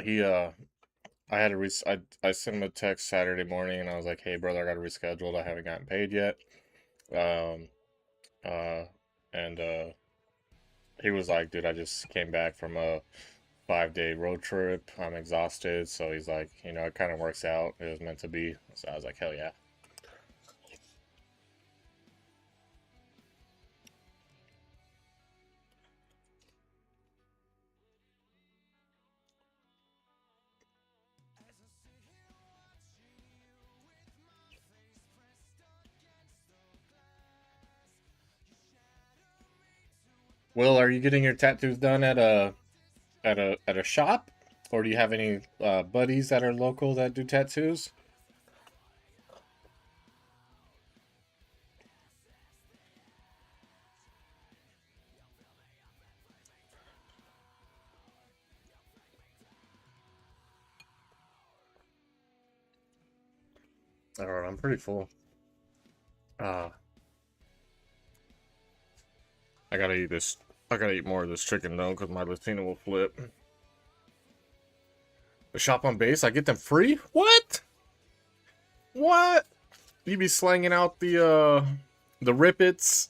he I had to I sent him a text Saturday morning and I was like, "Hey brother, I got to reschedule. I haven't gotten paid yet." Um uh and he was like, "Dude, I just came back from a 5-day road trip. I'm exhausted." So he's like, "It kind of works out. It was meant to be." So I was like, "Hell yeah." Will, are you getting your tattoos done at a shop, or do you have any buddies that are local that do tattoos? All right, I'm pretty full. Uh, I gotta eat this. I gotta eat more of this chicken though, because my Latina will flip. The shop on base, I get them free? What? What? You be slanging out the rippets?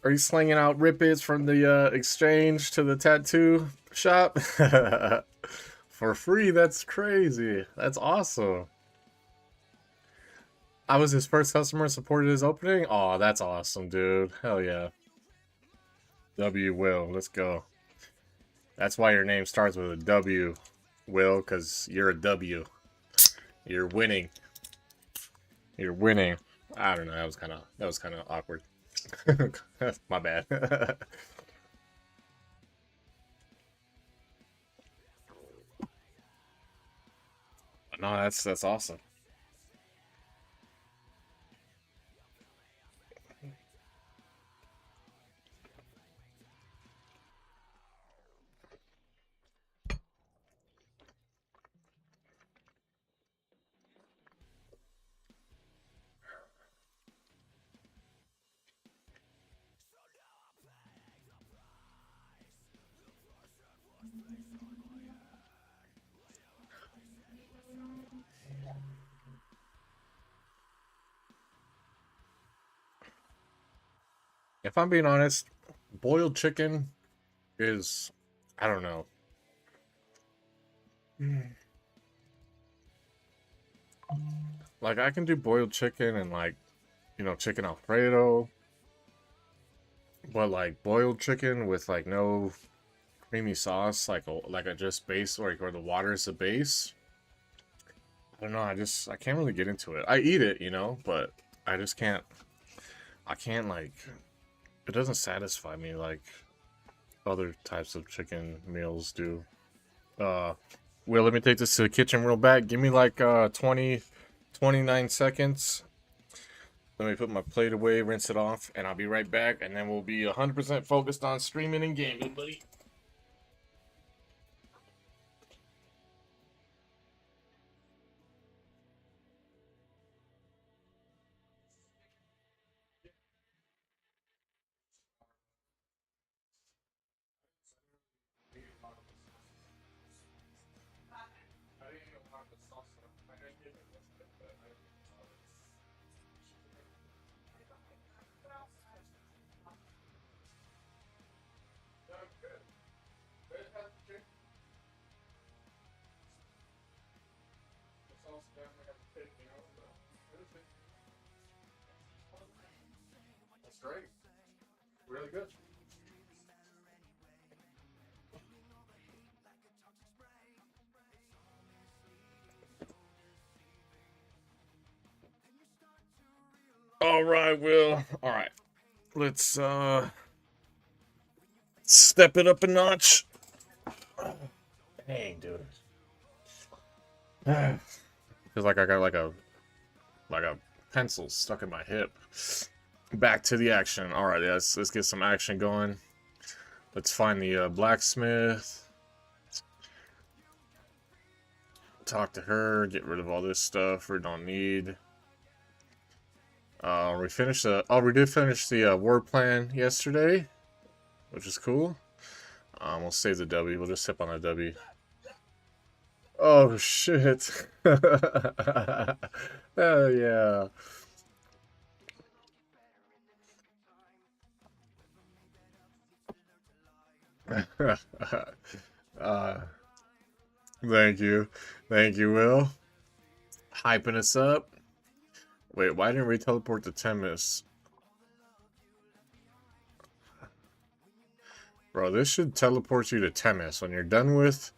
Are you slanging out rippets from the exchange to the tattoo shop? For free? That's crazy. That's awesome. I was his first customer, supported his opening. Oh, that's awesome, dude. Hell yeah. W Will, let's go. That's why your name starts with a W, Will, because you're a W. You're winning. You're winning. I don't know. That was kind of awkward. My bad. No, that's awesome. If I'm being honest, boiled chicken is, I don't know. Like I can do boiled chicken and like chicken alfredo, but like boiled chicken with like no creamy sauce, like a just base or the water is the base. I don't know. I can't really get into it. I eat it, but I just can't. I can't like. It doesn't satisfy me like other types of chicken meals do. Uh, Will, let me take this to the kitchen real back. Give me like 29 seconds. Let me put my plate away, rinse it off, and I'll be right back. And then we'll be 100% focused on streaming and gaming, buddy. That's great. Really good. All right, Will. All right. Let's step it up a notch. Dang, dude. Feels like I got like a pencil stuck in my hip. Back to the action. All right, let's get some action going. Let's find the blacksmith. Talk to her. Get rid of all this stuff we don't need. We finished the. Oh, we did finish the war plan yesterday, which is cool. We'll save the W. We'll just sip on a W. Oh shit! Oh yeah. uh, thank you, Will. Hyping us up. Wait, why didn't we teleport to Temis? Bro, this should teleport you to Temis when you're done with.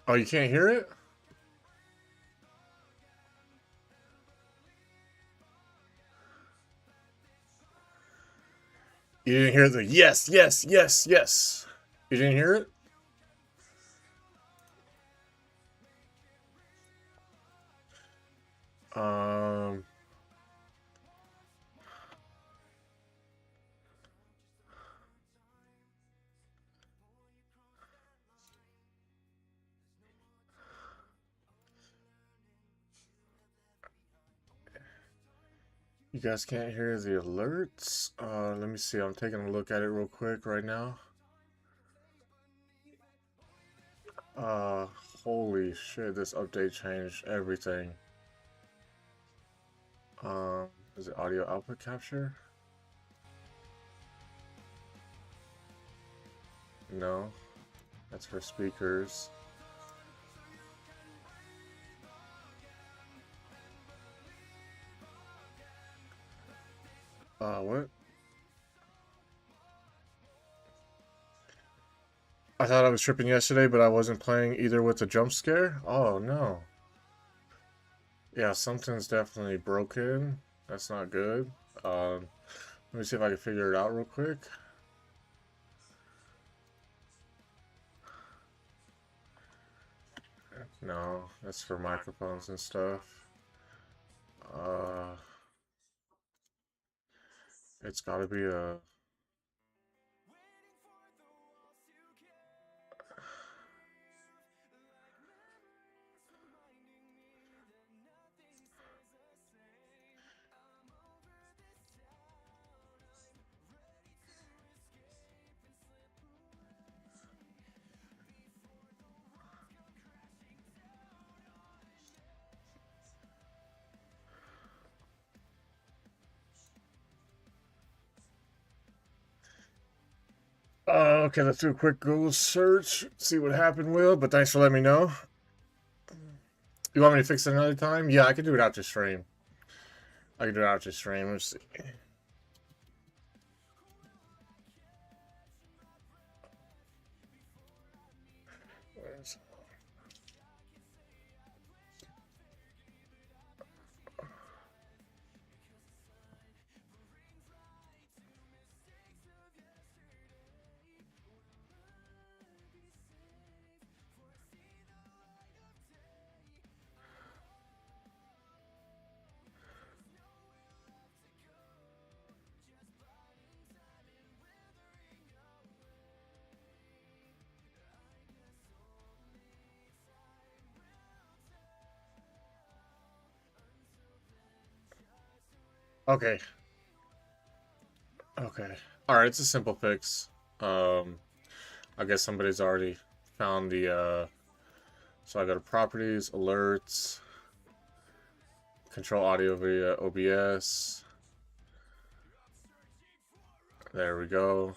Oh, you can't hear it? You didn't hear the yes, yes, yes, yes. You didn't hear it? Um, you guys can't hear the alerts? Let me see. I'm taking a look at it real quick right now. Uh, Holy shit, this update changed everything. Um, is it audio output capture? No, that's for speakers. What? I thought I was tripping yesterday, but I wasn't playing either with the jump scare. Oh no. Yeah, something's definitely broken. That's not good. Let me see if I can figure it out real quick. No, that's for microphones and stuff. Uh, it's gotta be a. Okay, let's do a quick Google search, see what happened, Will. But thanks for letting me know. You want me to fix it another time? Yeah, I can do it after stream. I can do it after stream. Let's see. Okay. Okay. All right, it's a simple fix. Um, I guess somebody's already found the. So I go to properties, alerts, control audio via OBS. There we go.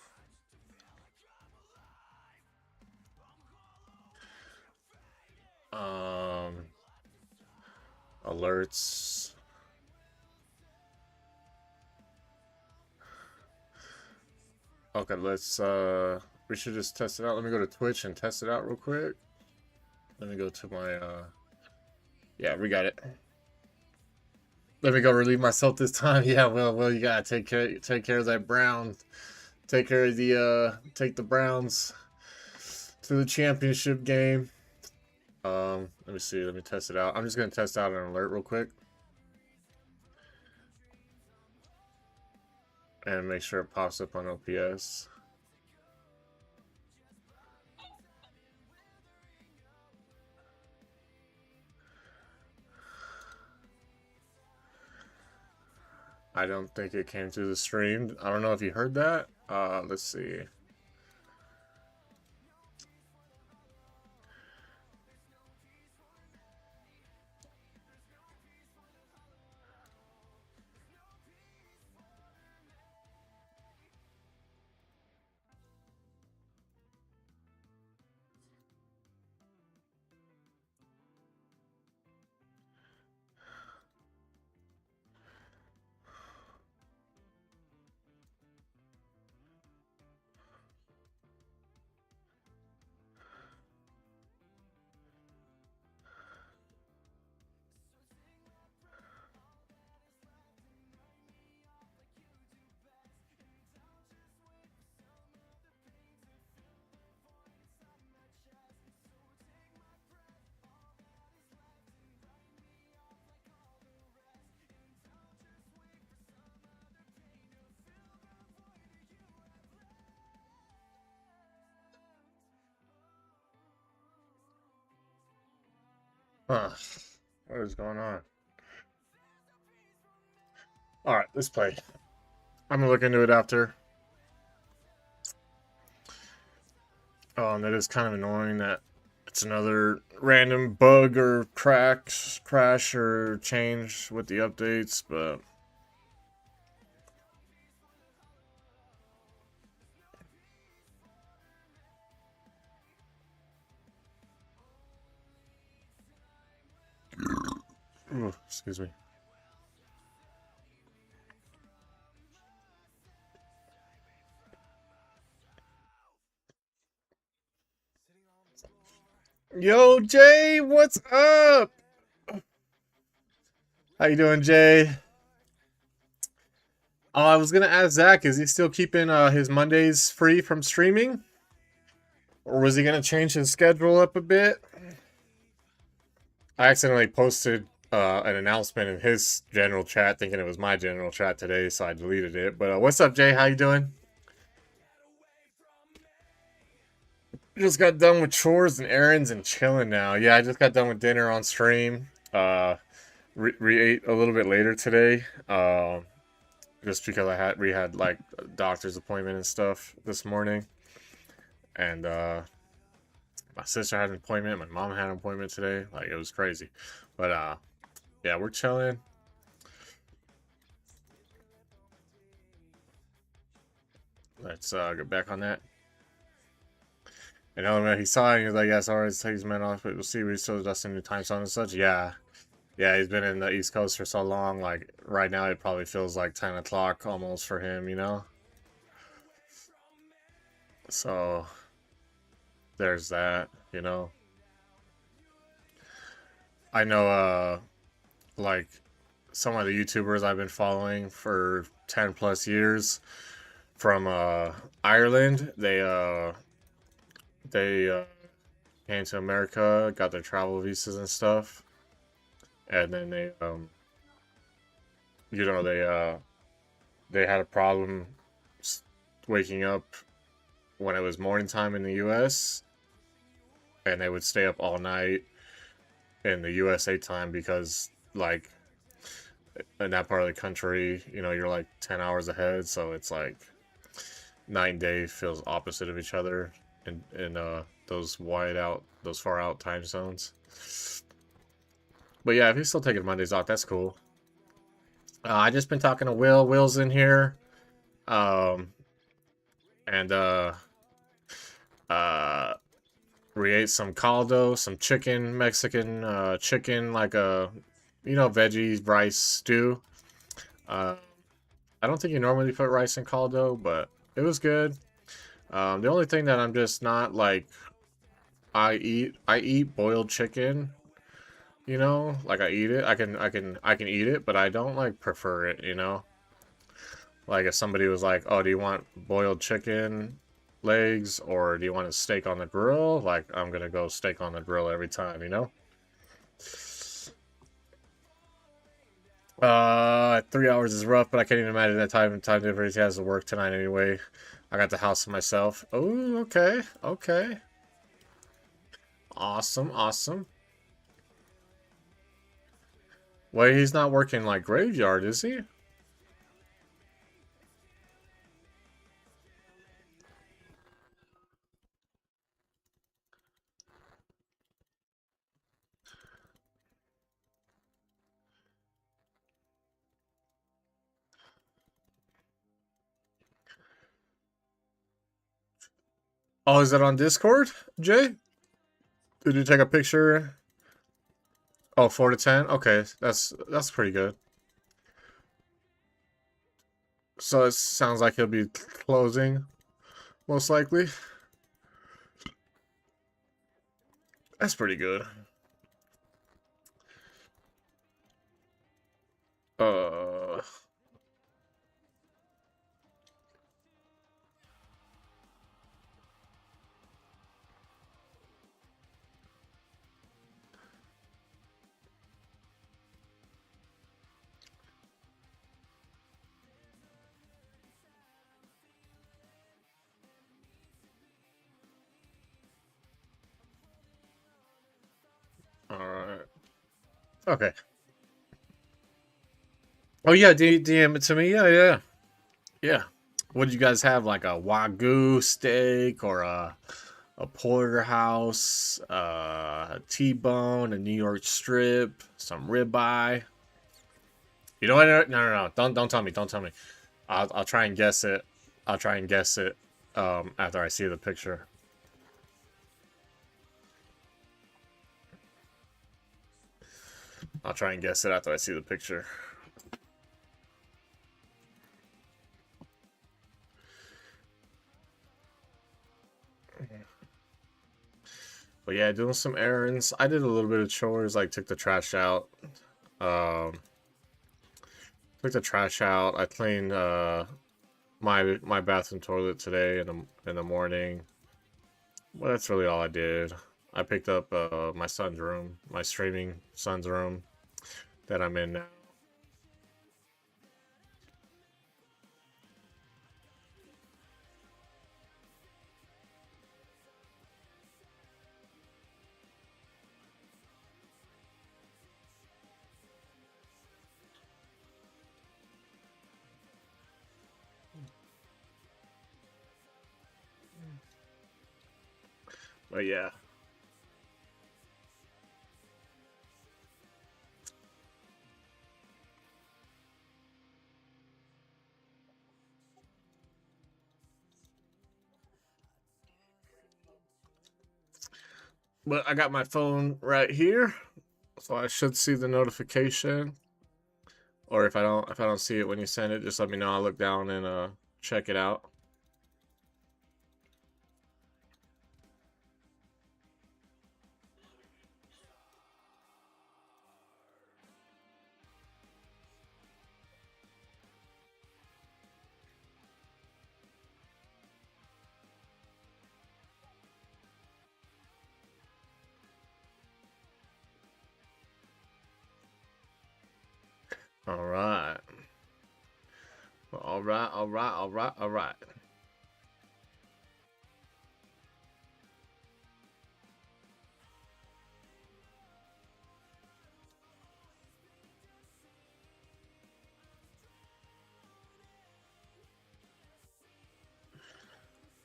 Alerts. Okay, let's we should just test it out. Let me go to Twitch and test it out real quick. Let me go to my yeah, we got it. Let me go relieve myself this time. Yeah, well, you gotta take care of that Brown. Take care of the take the Browns to the championship game. Let me see. Let me test it out. I'm just gonna test out an alert real quick and make sure it pops up on OPS. I don't think it came through the stream. I don't know if you heard that. Let's see. Huh. What is going on? Alright, let's play. I'm gonna look into it after. And it is kind of annoying that it's another random bug or crash or change with the updates, but ooh, excuse me. Yo, Jay, what's up? How you doing, Jay? Oh, I was gonna ask Zach, is he still keeping his Mondays free from streaming? Or was he gonna change his schedule up a bit? I accidentally posted an announcement in his general chat thinking it was my general chat today, so I deleted it. But what's up, Jay? How you doing? Just got done with chores and errands and chilling now. Yeah, I just got done with dinner on stream. Ate a little bit later today. Just because we had like a doctor's appointment and stuff this morning, and my sister had an appointment. My mom had an appointment today. Like, it was crazy, but yeah, we're chilling. Let's get back on that. And he saw it and he was like, yeah, sorry, it takes men off, but we'll see. We still adjusting new time zone and such. Yeah. Yeah, he's been in the East Coast for so long. Like, right now, it probably feels like 10 o'clock almost for him, you know? So, there's that, you know? I know, like, some of the YouTubers I've been following for 10 plus years from Ireland, they came to America, got their travel visas and stuff, and then you know, they had a problem waking up when it was morning time in the U.S., and they would stay up all night in the USA time because, like, in that part of the country, you know, you're like 10 hours ahead, so it's like night and day feels opposite of each other in those far out time zones. But yeah, if he's still taking Mondays off, that's cool. I just been talking to Will. Will's in here. And we ate some caldo, some chicken, Mexican chicken, like a, you know, veggie rice stew. I don't think you normally put rice in caldo, but it was good. The only thing that I'm just not like, I eat boiled chicken, you know? Like I eat it. I can eat it, but I don't like prefer it, you know? Like if somebody was like, "Oh, do you want boiled chicken legs or do you want a steak on the grill?" Like I'm gonna go steak on the grill every time, you know? 3 hours is rough, but I can't even imagine that time difference. He has to work tonight anyway. I got the house to myself. Oh, okay, okay, awesome, awesome. Well, he's not working like graveyard, is he? Oh, is it on Discord, Jay? Did you take a picture? Oh, 4 to 10. Okay, that's pretty good. So it sounds like he'll be closing most likely. That's pretty good. Uh, all right. Okay. Oh yeah, DM it to me. Yeah, yeah, yeah. What did you guys have? Like a wagyu steak or a porterhouse, a T-bone, a New York strip, some ribeye. You know what? No, no, no. Don't tell me. Don't tell me. I'll try and guess it. I'll try and guess it. After I see the picture. I'll try and guess it after I see the picture. But yeah, doing some errands. I did a little bit of chores, like took the trash out. Um, took the trash out. I cleaned my bathroom toilet today in the morning. Well, that's really all I did. I picked up my son's room, my streaming son's room that I'm in now. But yeah, but I got my phone right here, so I should see the notification. Or if I don't see it when you send it, just let me know. I'll look down and check it out. All right. All right. All right. All right. All right.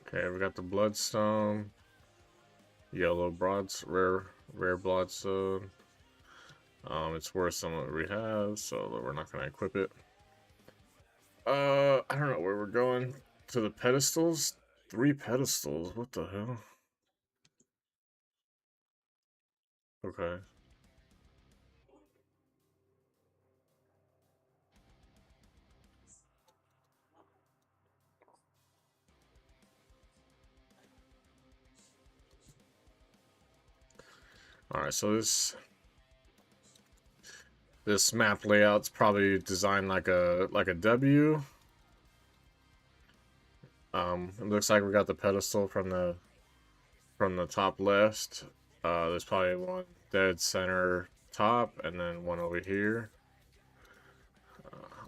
Okay, we got the bloodstone, yellow broads, rare bloodstone. It's worse than what we have, so we're not gonna equip it. I don't know where we're going. To the pedestals? 3 pedestals. What the hell? Okay. All right. So this. This map layout's probably designed like a W. It looks like we got the pedestal from the top left. There's probably one dead center top, and then one over here.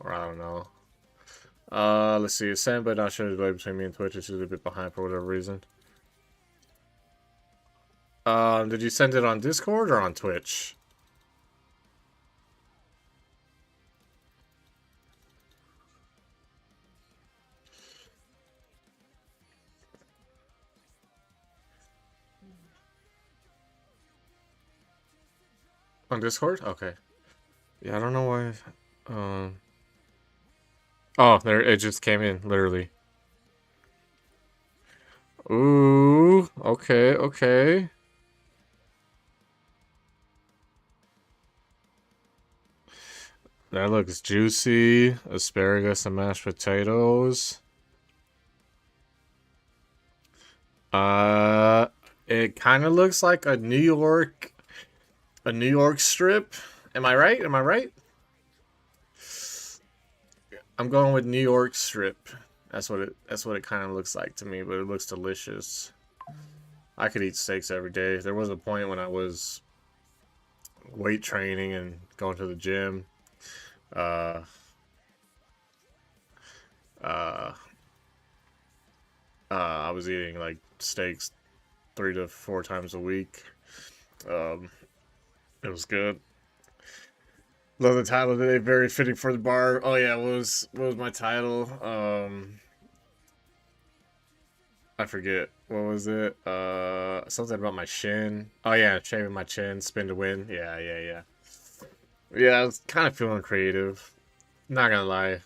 Or I don't know. Let's see. Send but not sure the delay between me and Twitch is a bit behind for whatever reason. Did you send it on Discord or on Twitch? On Discord? Okay. Yeah, I don't know why. Um. Oh, there it just came in, literally. Ooh. Okay. Okay. That looks juicy. Asparagus and mashed potatoes. Uh, it kind of looks like a New York strip. Am I right? Am I right? I'm going with New York strip. That's what it kind of looks like to me, but it looks delicious. I could eat steaks every day. There was a point when I was weight training and going to the gym. Uh, uh, I was eating like steaks 3 to 4 times a week. Um, it was good. Love the title today. Very fitting for the bar. Oh yeah, what was my title? I forget. What was it? Something about my shin. Oh yeah, shaving my chin, spin to win. Yeah, yeah, yeah. Yeah, I was kind of feeling creative. Not gonna lie.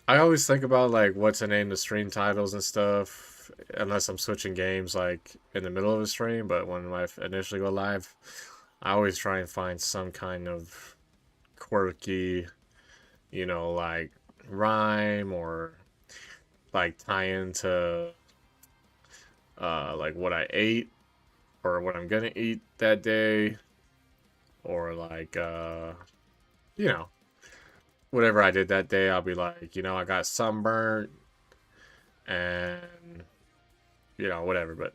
I always think about like what to name the stream titles and stuff, unless I'm switching games like in the middle of a stream. But when I initially go live, I always try and find some kind of quirky, like rhyme or like tie into like what I ate or what I'm gonna eat that day or like you know whatever I did that day. I'll be like, I got sunburnt and whatever, but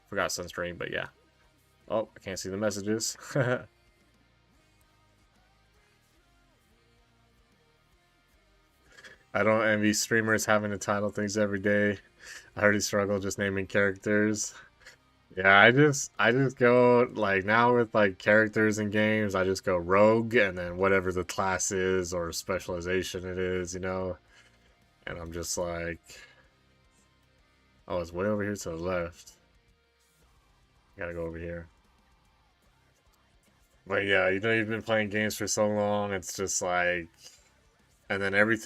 forgot sunscreen. But yeah. Oh, I can't see the messages. I don't envy streamers having to title things every day. I already struggle just naming characters. Yeah, I just go like now with like characters in games, I just go rogue and then whatever the class is or specialization it is. And I'm just like, oh, it's way over here to the left. Gotta go over here. But yeah, you've been playing games for so long, it's just like, and then every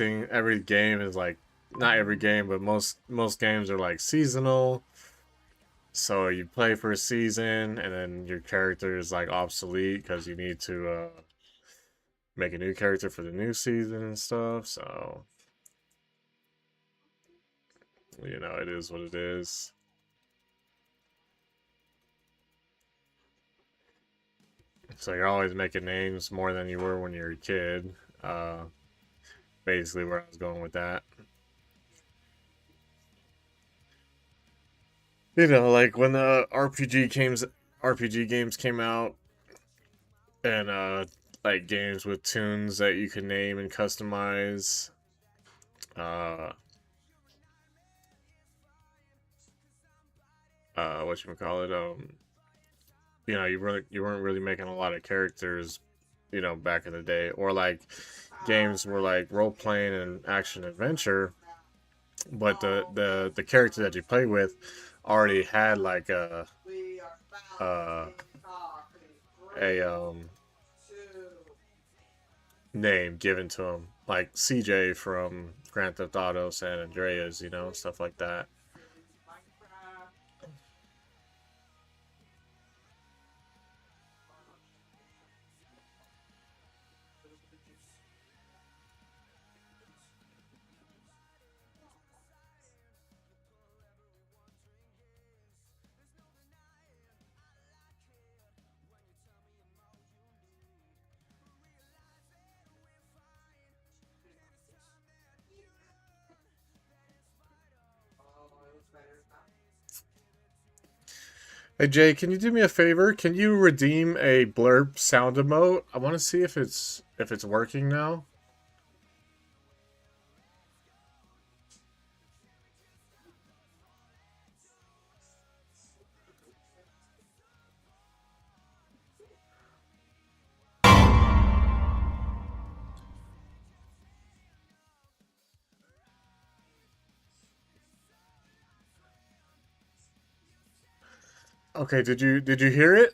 game is like, not every game, but most games are like seasonal. So you play for a season, and then your character is like obsolete because you need to make a new character for the new season and stuff. So it is what it is. So you're always making names more than you were when you were a kid. Uh, Basically, where I was going with that. Like when the RPG games came out, and like games with tunes that you could name and customize. Uh, what you call it? You weren't really making a lot of characters, back in the day, or like games were like role playing and action adventure, but the character that you play with already had like uh, a name given to him, like CJ from Grand Theft Auto San Andreas, stuff like that. Hey Jay, can you do me a favor? Can you redeem a blurb sound emote? I want to see if it's working now. Okay, did you hear it?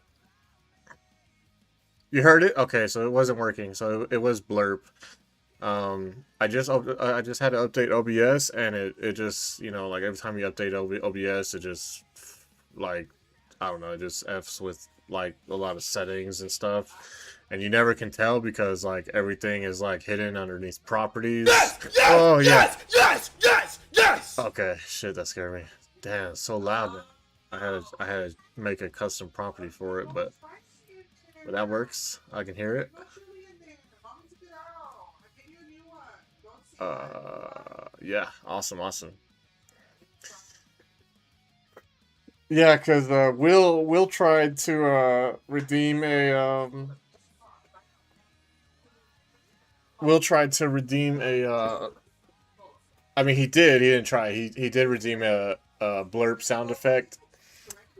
You heard it? Okay, so it wasn't working. So it was blurb. I just had to update OBS, and it just, like every time you update OBS, it just, like, I don't know, it just f's with like a lot of settings and stuff, and you never can tell because like everything is like hidden underneath properties. Yes! Yes! Oh yeah. Yes! Yes! Yes! Yes! Okay, shit, that scared me. Damn, it's so loud, man. I had to make a custom property for it, but that works. I can hear it. Yeah, awesome, awesome. Yeah, cause Will tried to redeem a Will tried to redeem a I mean he did, he didn't try. He did redeem a blurb sound effect,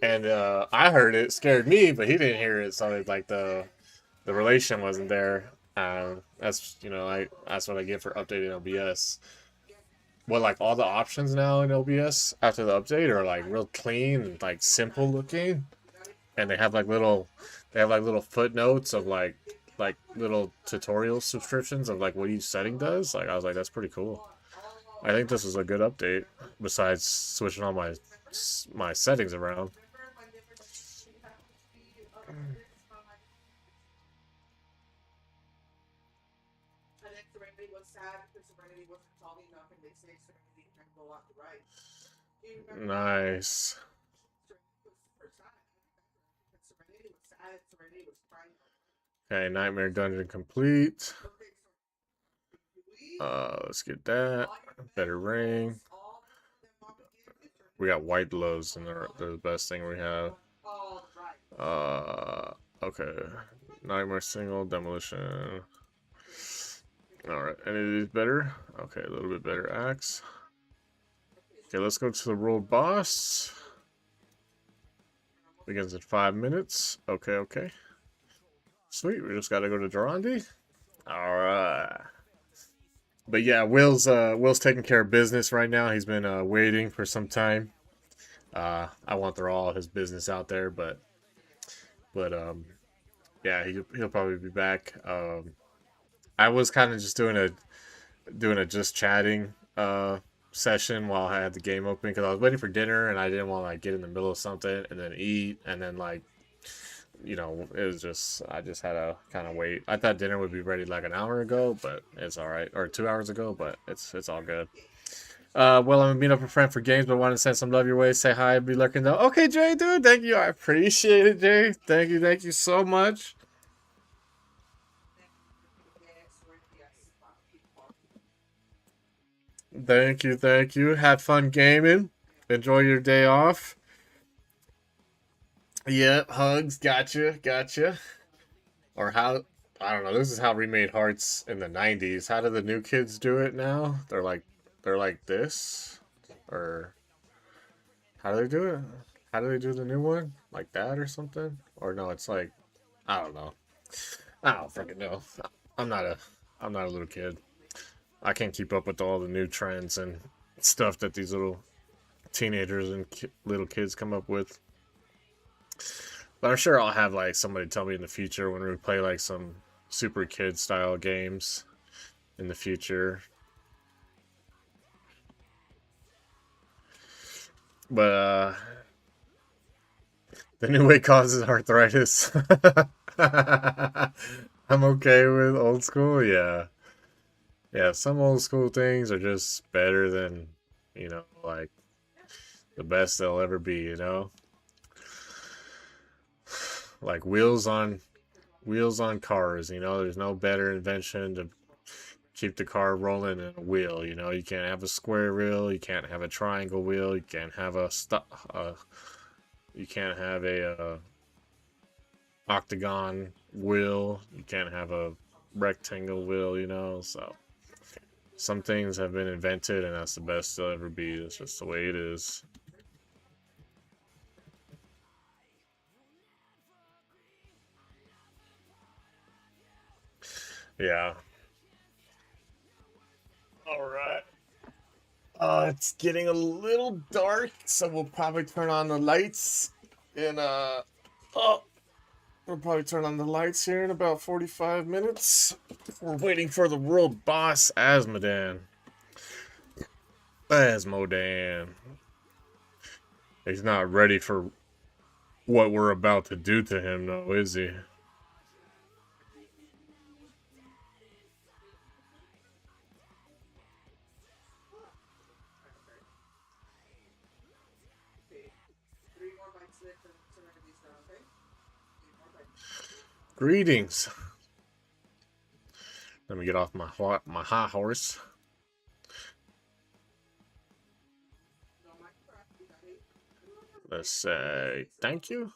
and I heard it, scared me, but he didn't hear it, so it's like the relation wasn't there. That's that's what I get for updating OBS. What, like all the options now in OBS after the update are like real clean and like simple looking, and they have like little footnotes of like little tutorial subscriptions of like what each setting does. Like I was like, that's pretty cool. I think this is a good update. Besides switching all my settings around. Nice. Okay, Nightmare Dungeon complete. Let's get that. Better ring. We got white gloves, and they're the best thing we have. Okay. Nightmare single, demolition. Alright, any of these better? Okay, a little bit better axe. Okay, let's go to the world boss. Begins in 5 minutes. Okay, okay. Sweet, we just gotta go to Durandi. Alright. But yeah, Will's taking care of business right now. He's been waiting for some time. I won't throw all his business out there, but yeah, he'll probably be back. I was kind of just doing a just chatting session while I had the game open because I was waiting for dinner and I didn't want to like get in the middle of something and then eat and then like it was just I just had to kind of wait. I thought dinner would be ready like an hour ago, but it's all right, or 2 hours ago, but it's all good. Well, I'm gonna meet up a friend for games, but I want to send some love your way. Say hi, be lurking though. Okay, Jay, dude, thank you. I appreciate it, Jay. Thank you so much. Thank you. Have fun gaming. Enjoy your day off. Yep, hugs. Gotcha. Or how? I don't know. This is how we made hearts in the '90s. How do the new kids do it now? They're like this, or how do they do it? How do they do the new one? Like that or something? Or no, it's like I don't know. I don't freaking know. I'm not a I'm not a little kid. I can't keep up with all the new trends and stuff that these little teenagers and little kids come up with. But I'm sure I'll have like somebody tell me in the future when we play like some super kid style games in the future. But the new way causes arthritis. I'm okay with old school, yeah. Yeah, some old school things are just better than, like the best they'll ever be. Like wheels on cars, there's no better invention to keep the car rolling than a wheel. You can't have a square wheel, you can't have a triangle wheel, you can't have a You can't have a octagon wheel. You can't have a rectangle wheel, you know. So some things have been invented, and that's the best they'll ever be. That's just the way it is. Yeah. All right. It's getting a little dark, so we'll probably turn on the lights in oh, we'll probably turn on the lights here in about 45 minutes. We're waiting for the world boss, Asmodan. Asmodan. He's not ready for what we're about to do to him, though, is he? Greetings. Let me get off my high horse. Let's say thank you.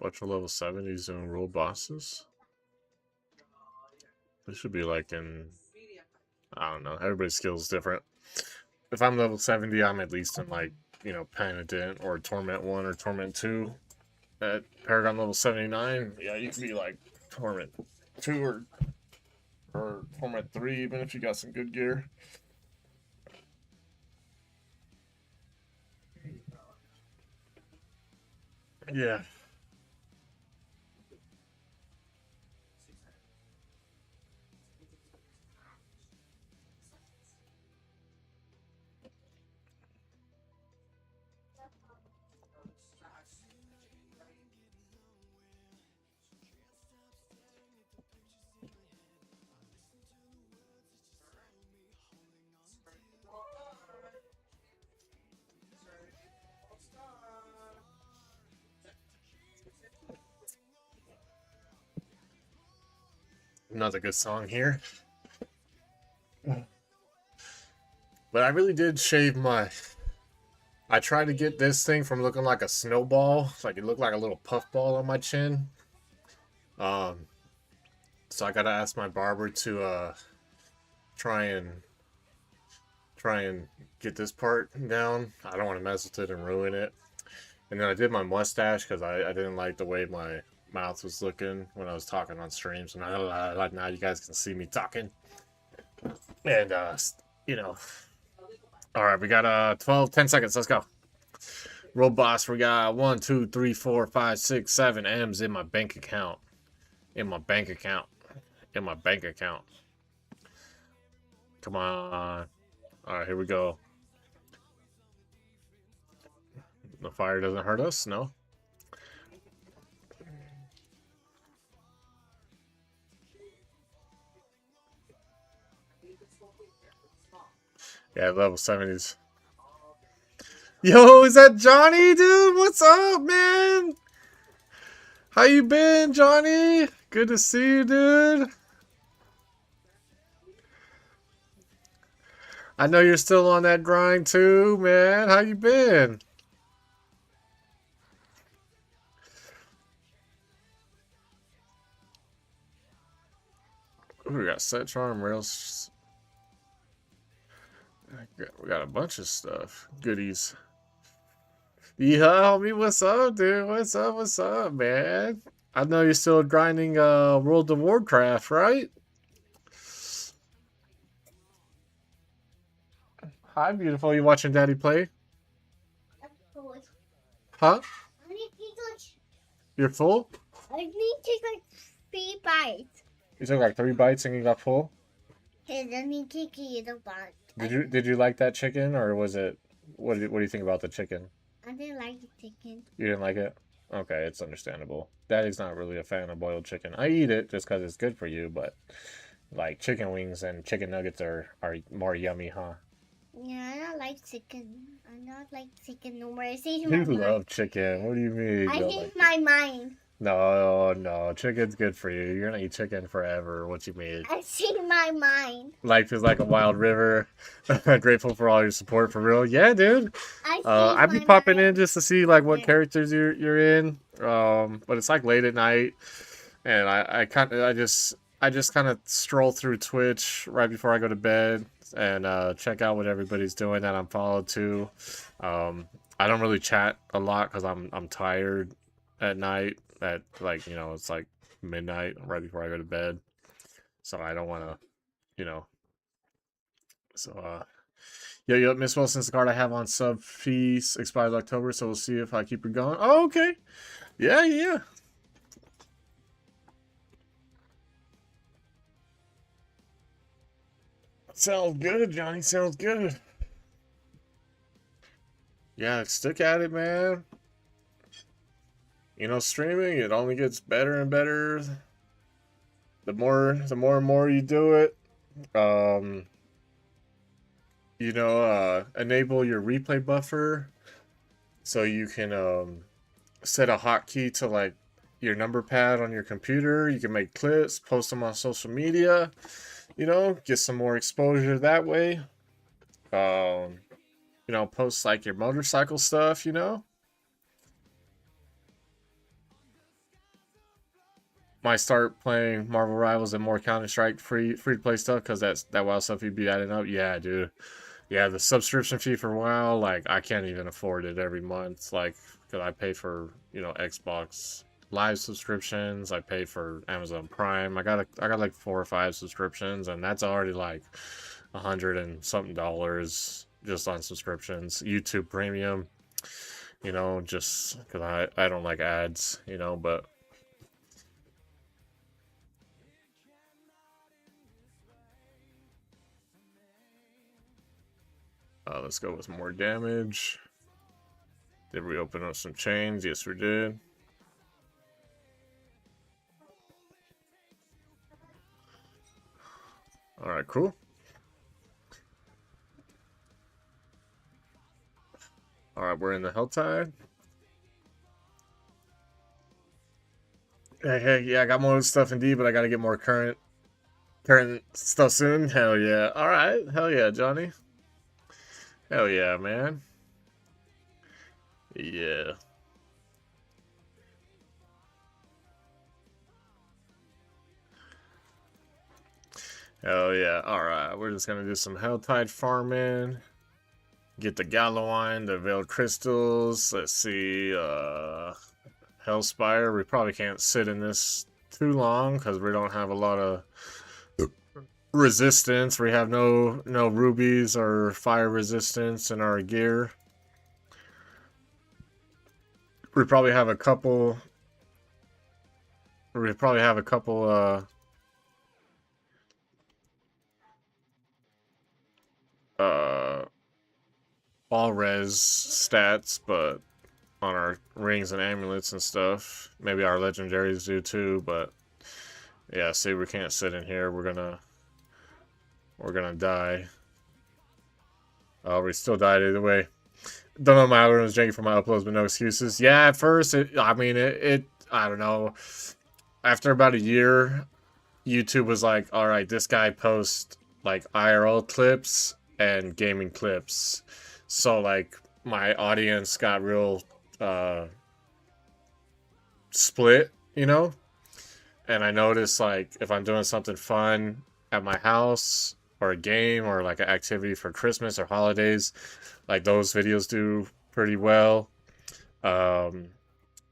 Bunch of level 70s doing world bosses. This should be like in, I don't know, everybody's skill is different. If I'm level 70, I'm at least in like, you know, Penitent or Torment 1 or Torment 2. At Paragon level 79, yeah, you can be like Torment 2 or Torment 3, even if you got some good gear. Yeah. Another good song here. But I really did shave my. I tried to get this thing from looking like a snowball, like it looked like a little puffball on my chin. Um, so I gotta ask my barber to try and get this part down. I don't want to mess with it and ruin it. And then I did my mustache because I didn't like the way my mouth was looking when I was talking on streams. And now you guys can see me talking. And you know, all right, we got 10 seconds. Let's go. Roll boss, we got 1, 2, 3, 4, 5, 6, 7 M's in my bank account. In my bank account. In my bank account. Come on. All right, here we go. The fire doesn't hurt us, no? Yeah, level 70s. Yo, is that Johnny, dude? What's up, man? How you been, Johnny? Good to see you, dude. I know you're still on that grind too, man. How you been? Ooh, we got set charm rails. We got a bunch of stuff. Goodies. Yeah, homie, what's up, dude? What's up, man? I know you're still grinding World of Warcraft, right? Hi, beautiful. You watching Daddy play? Huh? You're full? I need to take like 3 bites. You took like 3 bites and you got full? Okay, let me take a little bite. Did you like that chicken, or was it what do you think about the chicken? I didn't like the chicken. You didn't like it? Okay, it's understandable. Daddy's not really a fan of boiled chicken. I eat it just because it's good for you, but like chicken wings and chicken nuggets are more yummy, huh? Yeah, I don't like chicken. I don't like chicken no more. I changed You my mind. love chicken. What do you mean? I you don't changed like my mind. No, chicken's good for you. You're gonna eat chicken forever. What you mean? I changed my mind. Life is like a wild river. Grateful for all your support for real. Yeah, dude. I changed I'd be my popping mind. in just to see like what Yeah. characters you're in. But it's like late at night, and I just kind of stroll through Twitch right before I go to bed and check out what everybody's doing that I'm followed to. I don't really chat a lot because I'm tired at night. At like it's like midnight right before I go to bed, so I don't want to you know. So yo, Miss Wilson's the card I have on sub fees expires October, so we'll see if I keep her going. Oh, okay. Yeah. Sounds good, Johnny. Sounds good. Yeah, stick at it, man. Streaming, it only gets better and better. The more and more you do it. Enable your replay buffer so you can set a hotkey to like your number pad on your computer. You can make clips, post them on social media, get some more exposure that way. Post like your motorcycle stuff, Might start playing Marvel Rivals and more Counter-Strike free to play stuff because that WoW stuff you'd be adding up. Yeah, dude. Yeah, the subscription fee for WoW, like I can't even afford it every month. Like, cause I pay for Xbox Live subscriptions. I pay for Amazon Prime. I got like 4 or 5 subscriptions, and that's already like $100 and something just on subscriptions. YouTube Premium, just because I don't like ads, but. Let's go with more damage. Did we open up some chains? Yes, we did. Alright, cool. Alright, we're in the Helltide. Hey, yeah, I got more stuff indeed, but I gotta get more current stuff soon. Hell yeah. Alright, hell yeah, Johnny. Hell yeah, man. Yeah. Hell yeah. Alright, we're just gonna do some Helltide farming. Get the Gallowine, the Veiled Crystals. Let's see, Hellspire. We probably can't sit in this too long because we don't have a lot of resistance. We have no rubies or fire resistance in our gear. We probably have a couple all res stats, but on our rings and amulets and stuff. Maybe our legendaries do too, but yeah, see, we can't sit in here. We're gonna die. We still died either way. Don't know, my algorithm is janky for my uploads, but no excuses. Yeah, at first, I don't know. After about a year, YouTube was like, all right, this guy posts like IRL clips and gaming clips. So like my audience got real split, And I noticed like if I'm doing something fun at my house or a game or like an activity for Christmas or holidays, like those videos do pretty well. And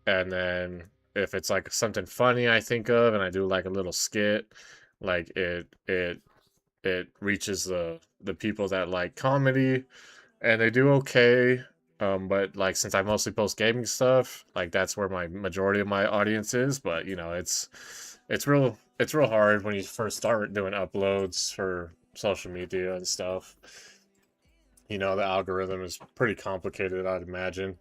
then if it's like something funny I think of and I do like a little skit, like it reaches the people that like comedy and they do okay. But like since I mostly post gaming stuff, like that's where my majority of my audience is. But it's real hard when you first start doing uploads for social media and stuff. The algorithm is pretty complicated, I'd imagine.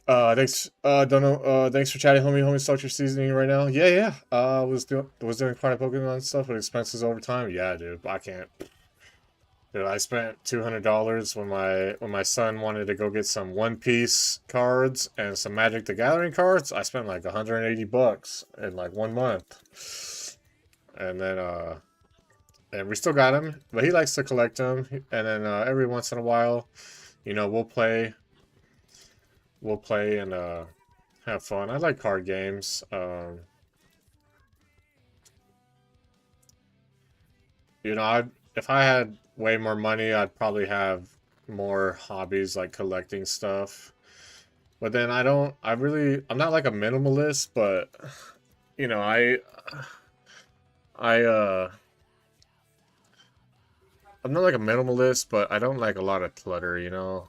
Thanks. Don't know. Thanks for chatting, homie. Homie, start your seasoning right now. Yeah. Was doing quite a Pokemon stuff with expenses over time. Yeah, dude. I can't. Dude, I spent $200 when my son wanted to go get some One Piece cards and some Magic the Gathering cards. I spent like $180 in like 1 month, and then and we still got him, but he likes to collect them. And then every once in a while, we'll play and have fun. I like card games. If I had way more money, I'd probably have more hobbies like collecting stuff. But then I'm not like a minimalist, but you know, I I'm not like a minimalist, but I don't like a lot of clutter, you know.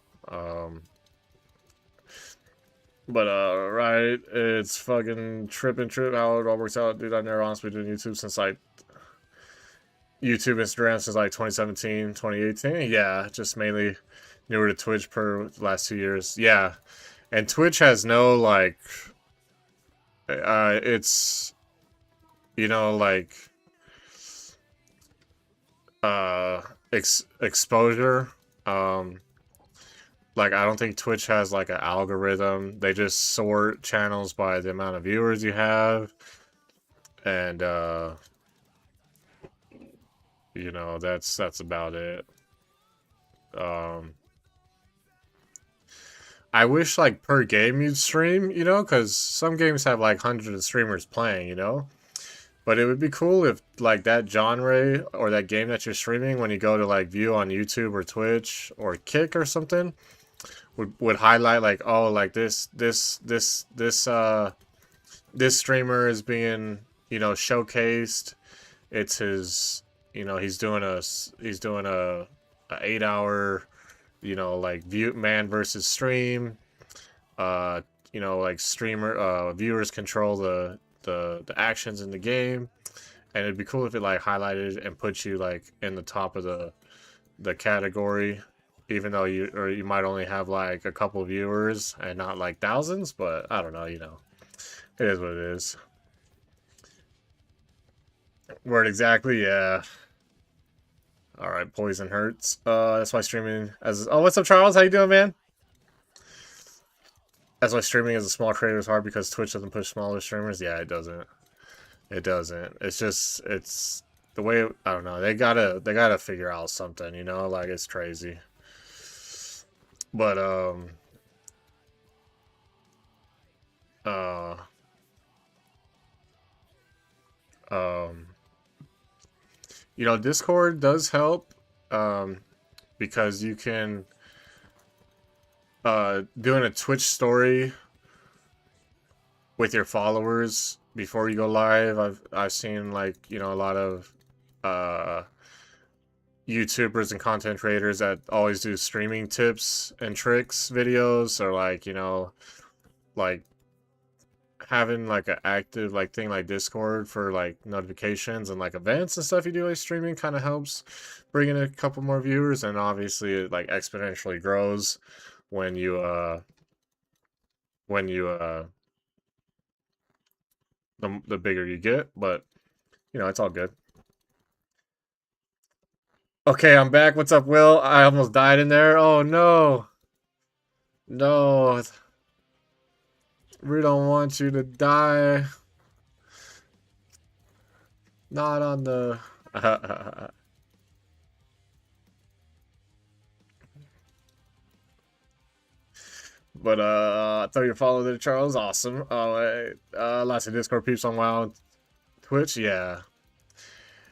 But right, it's fucking trip how it all works out, dude. I've never honestly been doing Instagram since like 2017, 2018. Yeah, just mainly newer to Twitch per the last 2 years. Yeah. And Twitch has no like it's like exposure. Like I don't think Twitch has like an algorithm. They just sort channels by the amount of viewers you have. And that's about it. I wish like per game you'd stream, because some games have like hundreds of streamers playing, But it would be cool if like that genre or that game that you're streaming, when you go to like view on YouTube or Twitch or Kick or something, would highlight like, oh, like this streamer is being showcased. It's his, he's doing a 8 hour like man versus stream. Like viewers control the actions in the game, and it'd be cool if it like highlighted and put you like in the top of the category, even though you might only have like a couple viewers and not like thousands. But I don't know, it is what it is. Word exactly, yeah. All right, poison hurts. That's why streaming what's up, Charles? How you doing, man? That's why streaming as a small creator is hard, because Twitch doesn't push smaller streamers. Yeah, it doesn't. It doesn't. It's the way, I don't know. They gotta figure out something, like it's crazy. But Discord does help, because you can doing a Twitch story with your followers before you go live. I've seen like a lot of YouTubers and content creators that always do streaming tips and tricks videos, or like like having like an active like thing like Discord for like notifications and like events and stuff you do like streaming kind of helps bring in a couple more viewers. And obviously it like exponentially grows when you the bigger you get. But it's all good. Okay, I'm back. What's up, Will? I almost died in there. Oh no. No. We don't want you to die. Not on the But I thought you followed there, Charles. Awesome. Lots of Discord peeps on WoW, Twitch, yeah.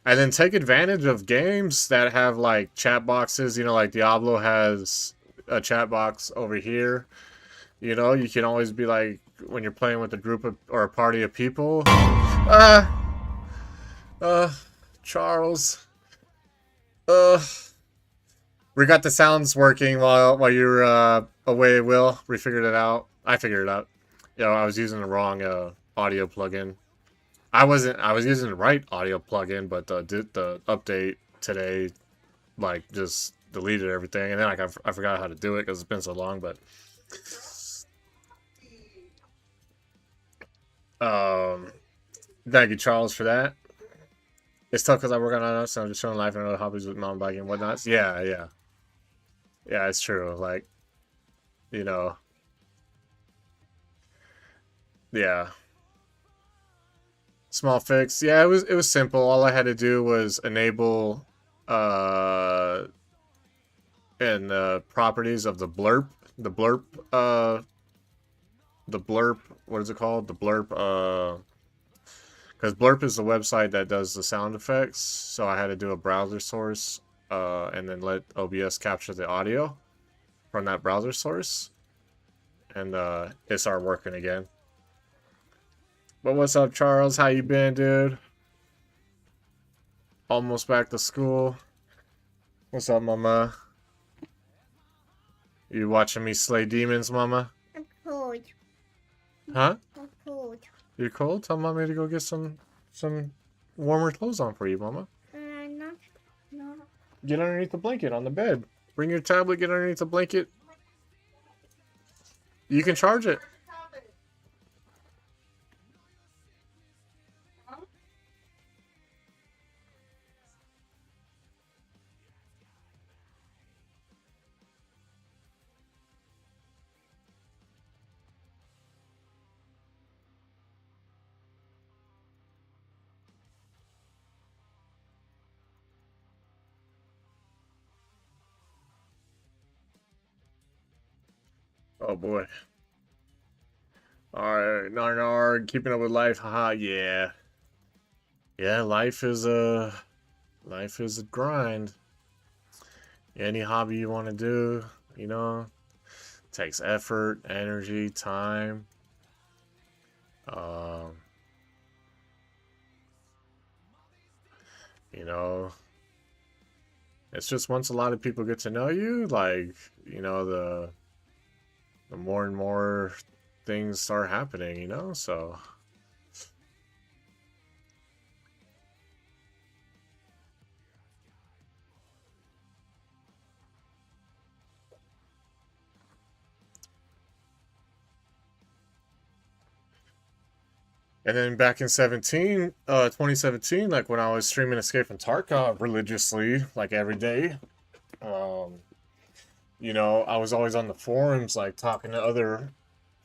And then take advantage of games that have like chat boxes. Like Diablo has a chat box over here. You can always be like, when you're playing with a group of, or a party of people. Charles. We got the sounds working while you were away, Will. We figured it out. I figured it out. I was using the wrong audio plugin. I was using the right audio plugin, but the update today like just deleted everything, and then I forgot how to do it because it's been so long. But thank you, Charles, for that. It's tough because I work on other, so I'm just showing life and other hobbies with mountain biking and whatnot. Yeah, yeah. Yeah, it's true. Like, you know, yeah. Small fix. Yeah, it was simple. All I had to do was enable and properties of the blurb, what is it called? The blurb because blurb is the website that does the sound effects, so I had to do a browser source and then let OBS capture the audio from that browser source, and it started working again. But what's up, Charles? How you been, dude? Almost back to school. What's up, mama? You watching me slay demons, mama? I'm cold. Huh? I'm cold. You're cold? Tell mommy to go get some warmer clothes on for you, mama. Not. No. Get underneath the blanket on the bed. Bring your tablet, get underneath the blanket. You can charge it. Oh boy. Alright, nar, keeping up with life, haha, yeah. Yeah, life is a grind. Any hobby you want to do, takes effort, energy, time. Um, you know, it's just once a lot of people get to know you, like, the more and more things start happening, so. And then back in 2017, like when I was streaming Escape from Tarkov religiously, like every day, I was always on the forums, like talking to other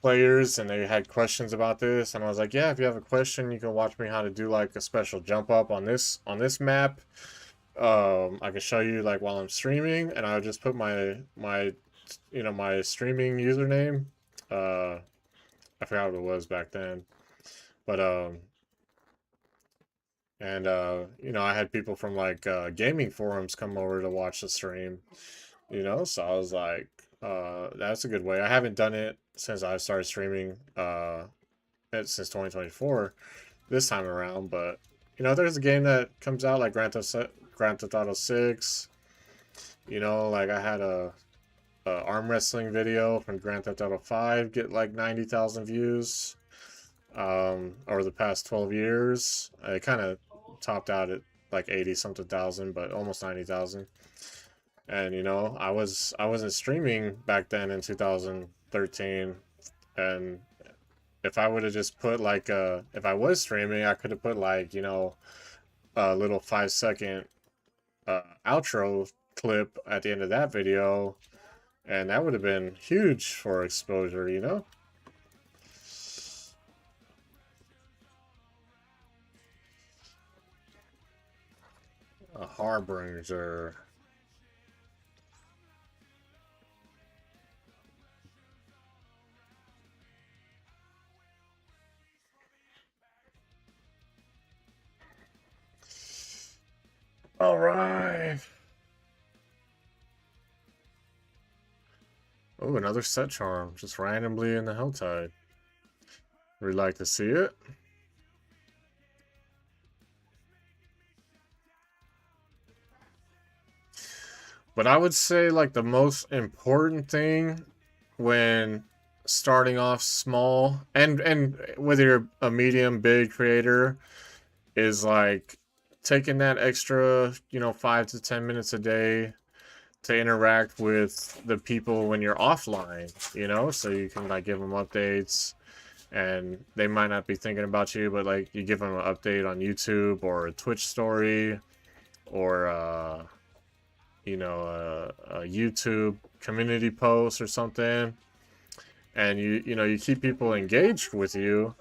players, and they had questions about this, and I was like, yeah, if you have a question, you can watch me how to do like a special jump up on this map. I can show you like while I'm streaming, and I would just put my streaming username. I forgot what it was back then, but I had people from like gaming forums come over to watch the stream, so I was like, that's a good way. I haven't done it since I started streaming since 2024 this time around, but there's a game that comes out like Grand Theft Auto 6. Like I had a arm wrestling video from Grand Theft Auto 5 get like 90,000 views over the past 12 years. It kind of topped out at like 80 something thousand, but almost 90,000. And I wasn't streaming back then in 2013, and if I would have just put like if I was streaming, I could have put like a little 5-second outro clip at the end of that video, and that would have been huge for exposure, A harbinger. All right. Oh, another set charm, just randomly in the Helltide. We'd like to see it. But I would say like the most important thing when starting off small, and whether you're a medium, big creator, is like taking that extra 5 to 10 minutes a day to interact with the people when you're offline, so you can like give them updates, and they might not be thinking about you, but like you give them an update on YouTube or a Twitch story or a YouTube community post or something, and you keep people engaged with you,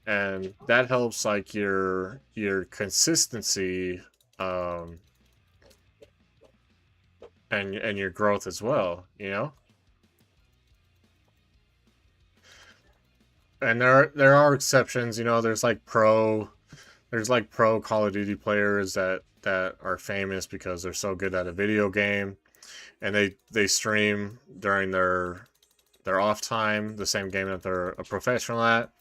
and that helps like your consistency, um, and your growth as well, you know. And there are exceptions, you know. There's like pro Call of Duty players that are famous because they're so good at a video game, and they stream during their off time the same game that they're a professional at,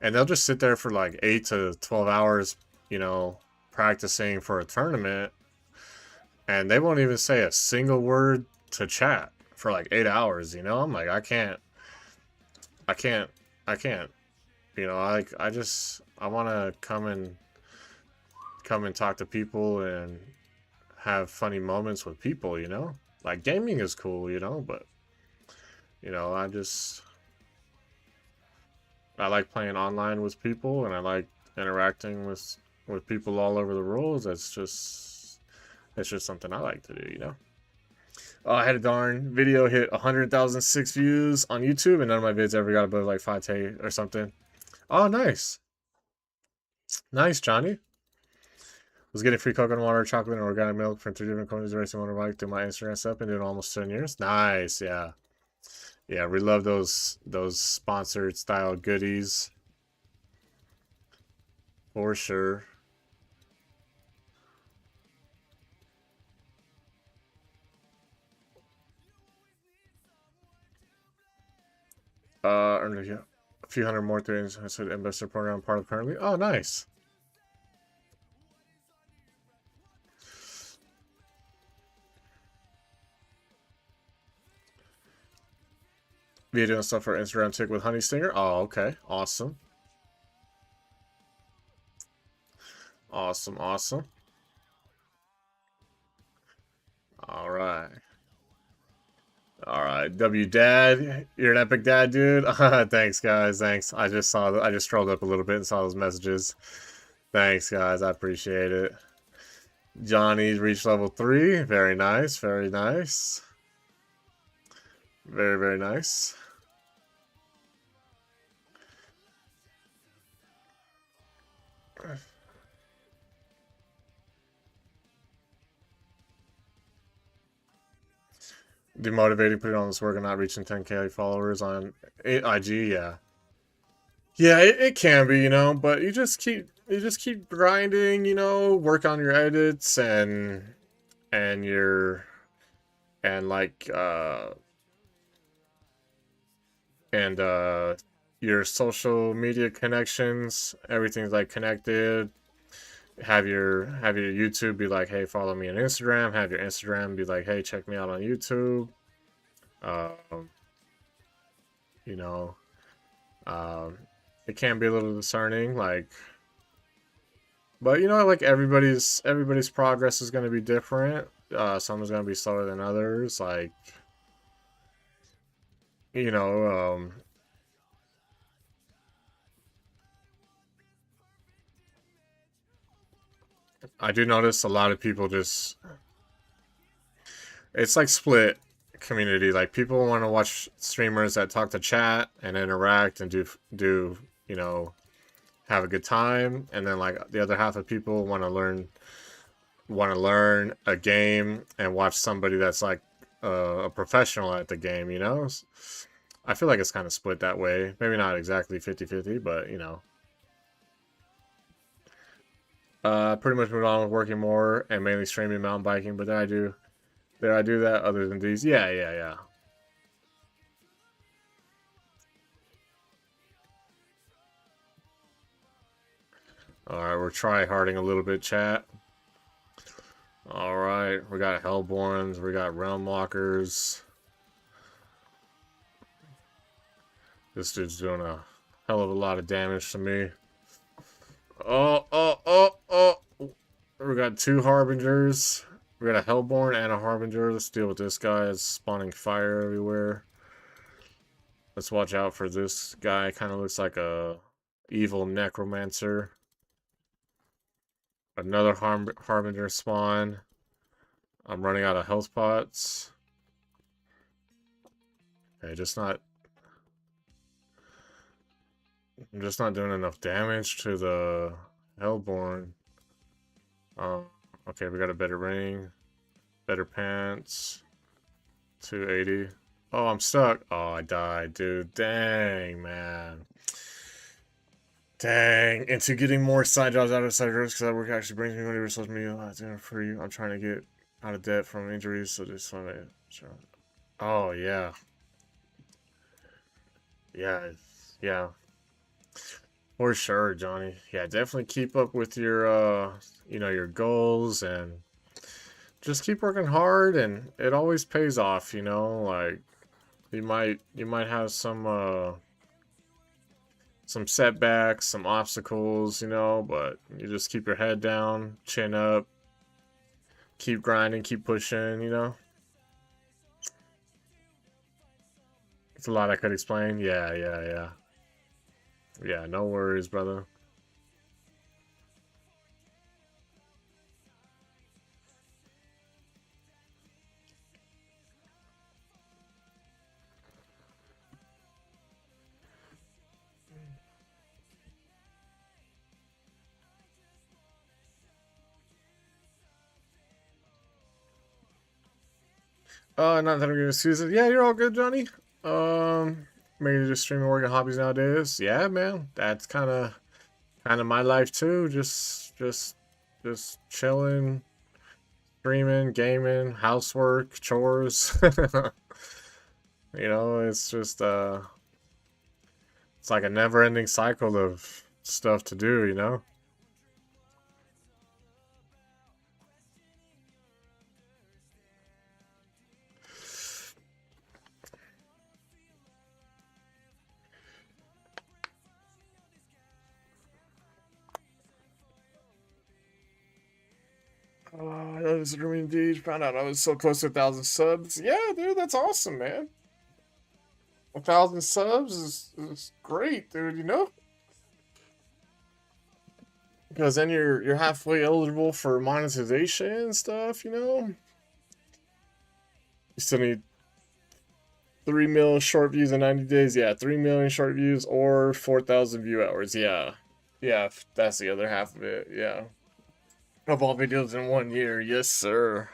and they'll just sit there for like 8 to 12 hours, you know, practicing for a tournament, and they won't even say a single word to chat for like 8 hours. You know, I'm like, I can't, I can't. You know, I want to come and talk to people and have funny moments with people. You know, like gaming is cool. You know, but you know, I like playing online with people, and I like interacting with people all over the world. It's just something I like to do. You know. Oh, I had a darn video hit 100,006 views on YouTube, and none of my vids ever got above like 5K or something. Oh, nice. Nice, Johnny. Was getting free coconut water, chocolate, and organic milk from 3 different companies racing motorbike through my Instagram stuff and doing almost 10 years. Nice, yeah. Yeah, we love those sponsored style goodies. For sure. Earned a few hundred more things. I said investor program part of currently. Oh, nice. Via doing stuff for Instagram tick with Honey Stinger. Oh, okay. Awesome. Awesome, awesome. All right. All right, W Dad, you're an epic dad, dude. Thanks, guys. Thanks. I just scrolled up a little bit and saw those messages. Thanks, guys. I appreciate it. Johnny's reached level 3. Very nice. Very nice. Very, very nice. Demotivating putting on this work and not reaching 10K followers on IG. Yeah. Yeah, it can be, you know, but you just keep grinding, you know, work on your edits and your and like and your social media connections, everything's like connected. Have your YouTube be like, hey, follow me on Instagram. Have your Instagram be like, hey, check me out on YouTube. Um, you know, it can be a little discerning, like, but you know, like everybody's progress is going to be different. Someone's going to be slower than others. Like, you know, I do notice a lot of people just, it's like split community. Like people want to watch streamers that talk to chat and interact and do you know, have a good time, and then like the other half of people want to learn a game and watch somebody that's like a professional at the game, you know. I feel like it's kind of split that way. Maybe not exactly 50-50, but you know. Pretty much moved on with working more and mainly streaming mountain biking, but there I do that other than these. Yeah, yeah, yeah. Alright, we're try-harding a little bit, chat. Alright, we got Hellborns, we got Realm Walkers. This dude's doing a hell of a lot of damage to me. Oh, oh, oh, oh! We got 2 Harbingers. We got a Hellborn and a Harbinger. Let's deal with this guy. It's spawning fire everywhere. Let's watch out for this guy. Kind of looks like a evil necromancer. Another Harbinger spawn. I'm running out of health pots. Okay, I'm just not doing enough damage to the Hellborn. Okay, we got a better ring. Better pants. 280. Oh, I'm stuck. Oh, I died, dude. Dang, man. Dang. Into getting more side jobs out of side jobs because that work actually brings me money for social media. That's for you. I'm trying to get out of debt from injuries, so just want to. Oh, yeah. Yeah. Yeah. For sure, Johnny. Yeah, definitely keep up with your, your goals and just keep working hard and it always pays off, like you might have some setbacks, some obstacles, but you just keep your head down, chin up, keep grinding, keep pushing. It's a lot I could explain. Yeah. Yeah, no worries, brother. Not that I'm gonna excuse it. Yeah, you're all good, Johnny. Maybe just streaming, working hobbies nowadays. Yeah, man, that's kind of my life too. Just chilling, streaming, gaming, housework, chores. It's just it's like a never-ending cycle of stuff to do. That was a dream indeed. Found out I was so close to 1,000 subs. Yeah, dude, that's awesome, man. 1,000 subs is great, dude. Because then you're halfway eligible for monetization and stuff. You still need 3 million short views in 90 days. Yeah, 3 million short views or 4,000 view hours. Yeah. Yeah, that's the other half of it. Yeah. Of all videos in 1 year. Yes, sir.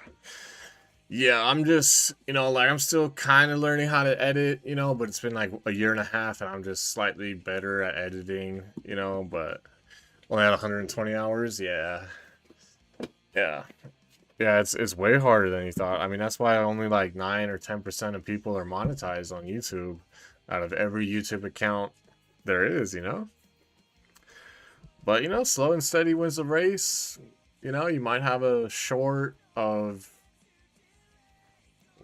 Yeah, I'm just, I'm still kind of learning how to edit, but it's been like a year and a half and I'm just slightly better at editing, but only at 120 hours. Yeah. Yeah. Yeah, it's way harder than you thought. I mean, that's why only like 9 or 10% of people are monetized on YouTube out of every YouTube account there is. But, slow and steady wins the race. You might have a short of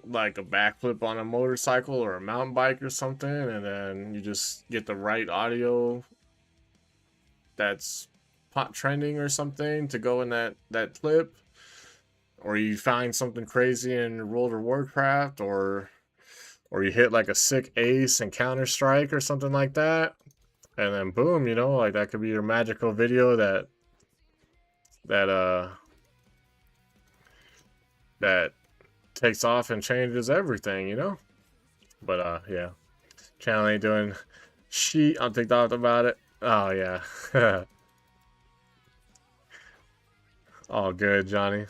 like a backflip on a motorcycle or a mountain bike or something, and then you just get the right audio that's trending or something to go in that clip. Or you find something crazy in World of Warcraft, or you hit like a sick ace in Counter-Strike or something like that, and then boom, like that could be your magical video that takes off and changes everything. But yeah, channel ain't doing shit on TikTok about it. Oh yeah. All good, Johnny.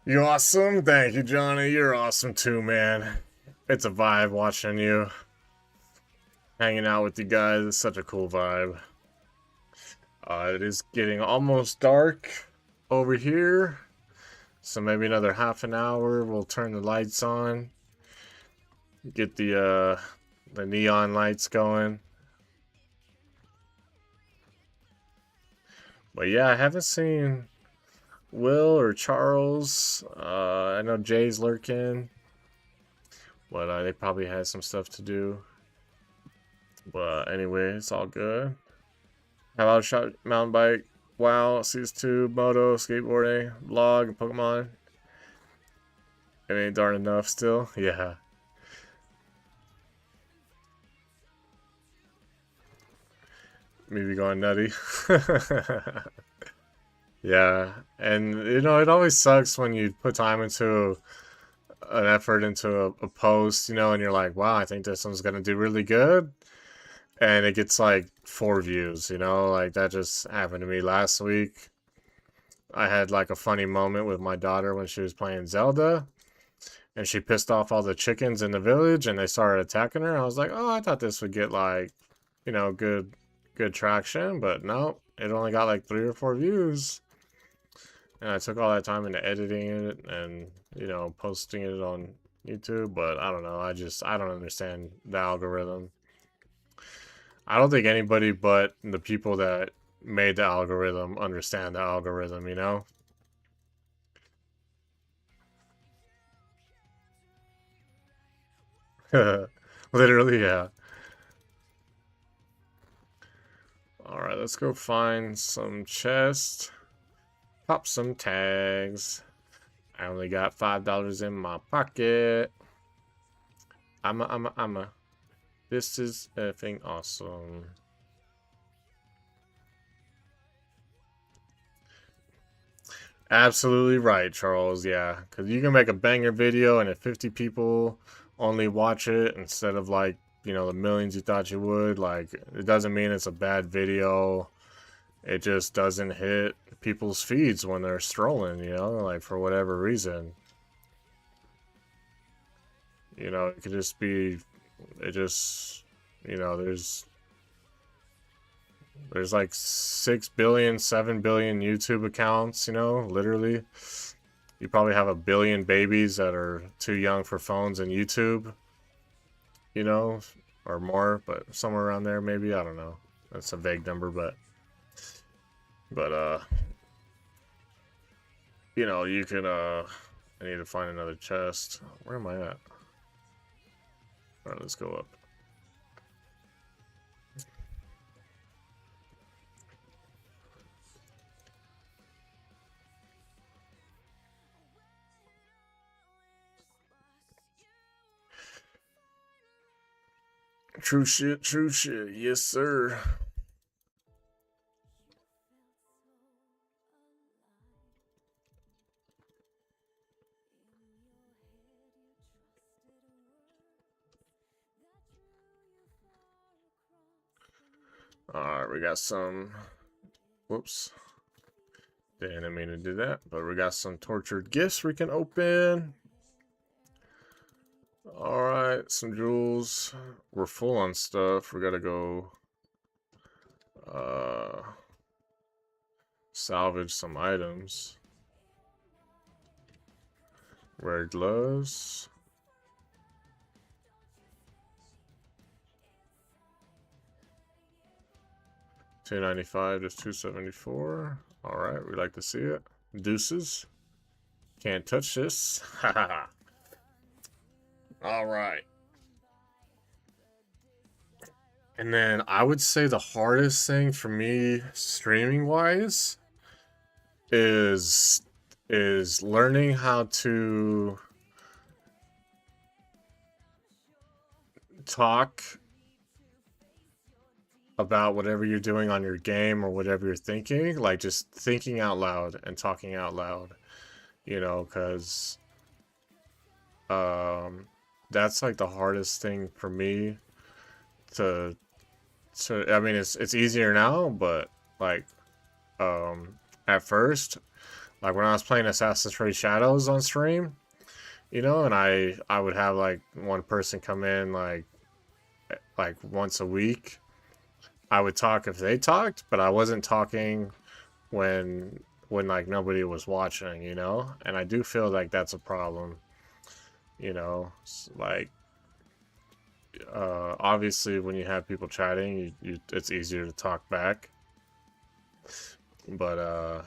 You awesome? Thank you, Johnny. You're awesome too, man. It's a vibe watching you. Hanging out with you guys is such a cool vibe. It is getting almost dark over here. So maybe another half an hour, we'll turn the lights on. Get the neon lights going. But yeah, I haven't seen Will or Charles. I know Jay's lurking, but they probably had some stuff to do. But anyway, it's all good. How about shot mountain bike? WoW, CS2, moto, skateboarding, vlog, Pokemon. It ain't darn enough still. Yeah. Maybe going nutty. Yeah, and you know, it always sucks when you put time into an effort into a post, you know, and you're like, wow, I think this one's gonna do really good. And it gets like 4 views, you know, like that just happened to me last week. I had like a funny moment with my daughter when she was playing Zelda, and she pissed off all the chickens in the village and they started attacking her. I was like, oh, I thought this would get like, you know, good traction, but no, it only got like 3 or 4 views. And I took all that time into editing it and, you know, posting it on YouTube, but I don't know. I don't understand the algorithm. I don't think anybody but the people that made the algorithm understand the algorithm, you know? Literally, yeah. Alright, let's go find some chests. Pop some tags. I only got $5 in my pocket. This is effing awesome. Absolutely right, Charles. Yeah, because you can make a banger video, and if 50 people only watch it instead of like, you know, the millions you thought you would, like, it doesn't mean it's a bad video. It just doesn't hit people's feeds when they're strolling, you know, like for whatever reason. You know, it could just be, it just, you know, there's like 6 billion, 7 billion YouTube accounts, you know, literally. You probably have 1 billion babies that are too young for phones and YouTube, you know, or more, but somewhere around there maybe, I don't know. That's a vague number, but you know, you can I need to find another chest. Where am I at? Alright, let's go up. True shit, yes sir. Alright, we got some, whoops. Didn't mean to do that, but we got some tortured gifts we can open. Alright, some jewels. We're full on stuff. We gotta go salvage some items. Rare gloves. $2.95 to $2.74. Alright, we like to see it. Deuces. Can't touch this. Haha. Alright. And then I would say the hardest thing for me streaming wise is learning how to talk about whatever you're doing on your game or whatever you're thinking, like just thinking out loud and talking out loud, you know, because that's like the hardest thing for me to I mean, it's easier now, but like at first, like when I was playing Assassin's Creed Shadows on stream, you know, and I would have like one person come in like once a week. I would talk if they talked, but I wasn't talking when like nobody was watching, you know? And I do feel like that's a problem, you know? Like obviously when you have people chatting, it's easier to talk back. But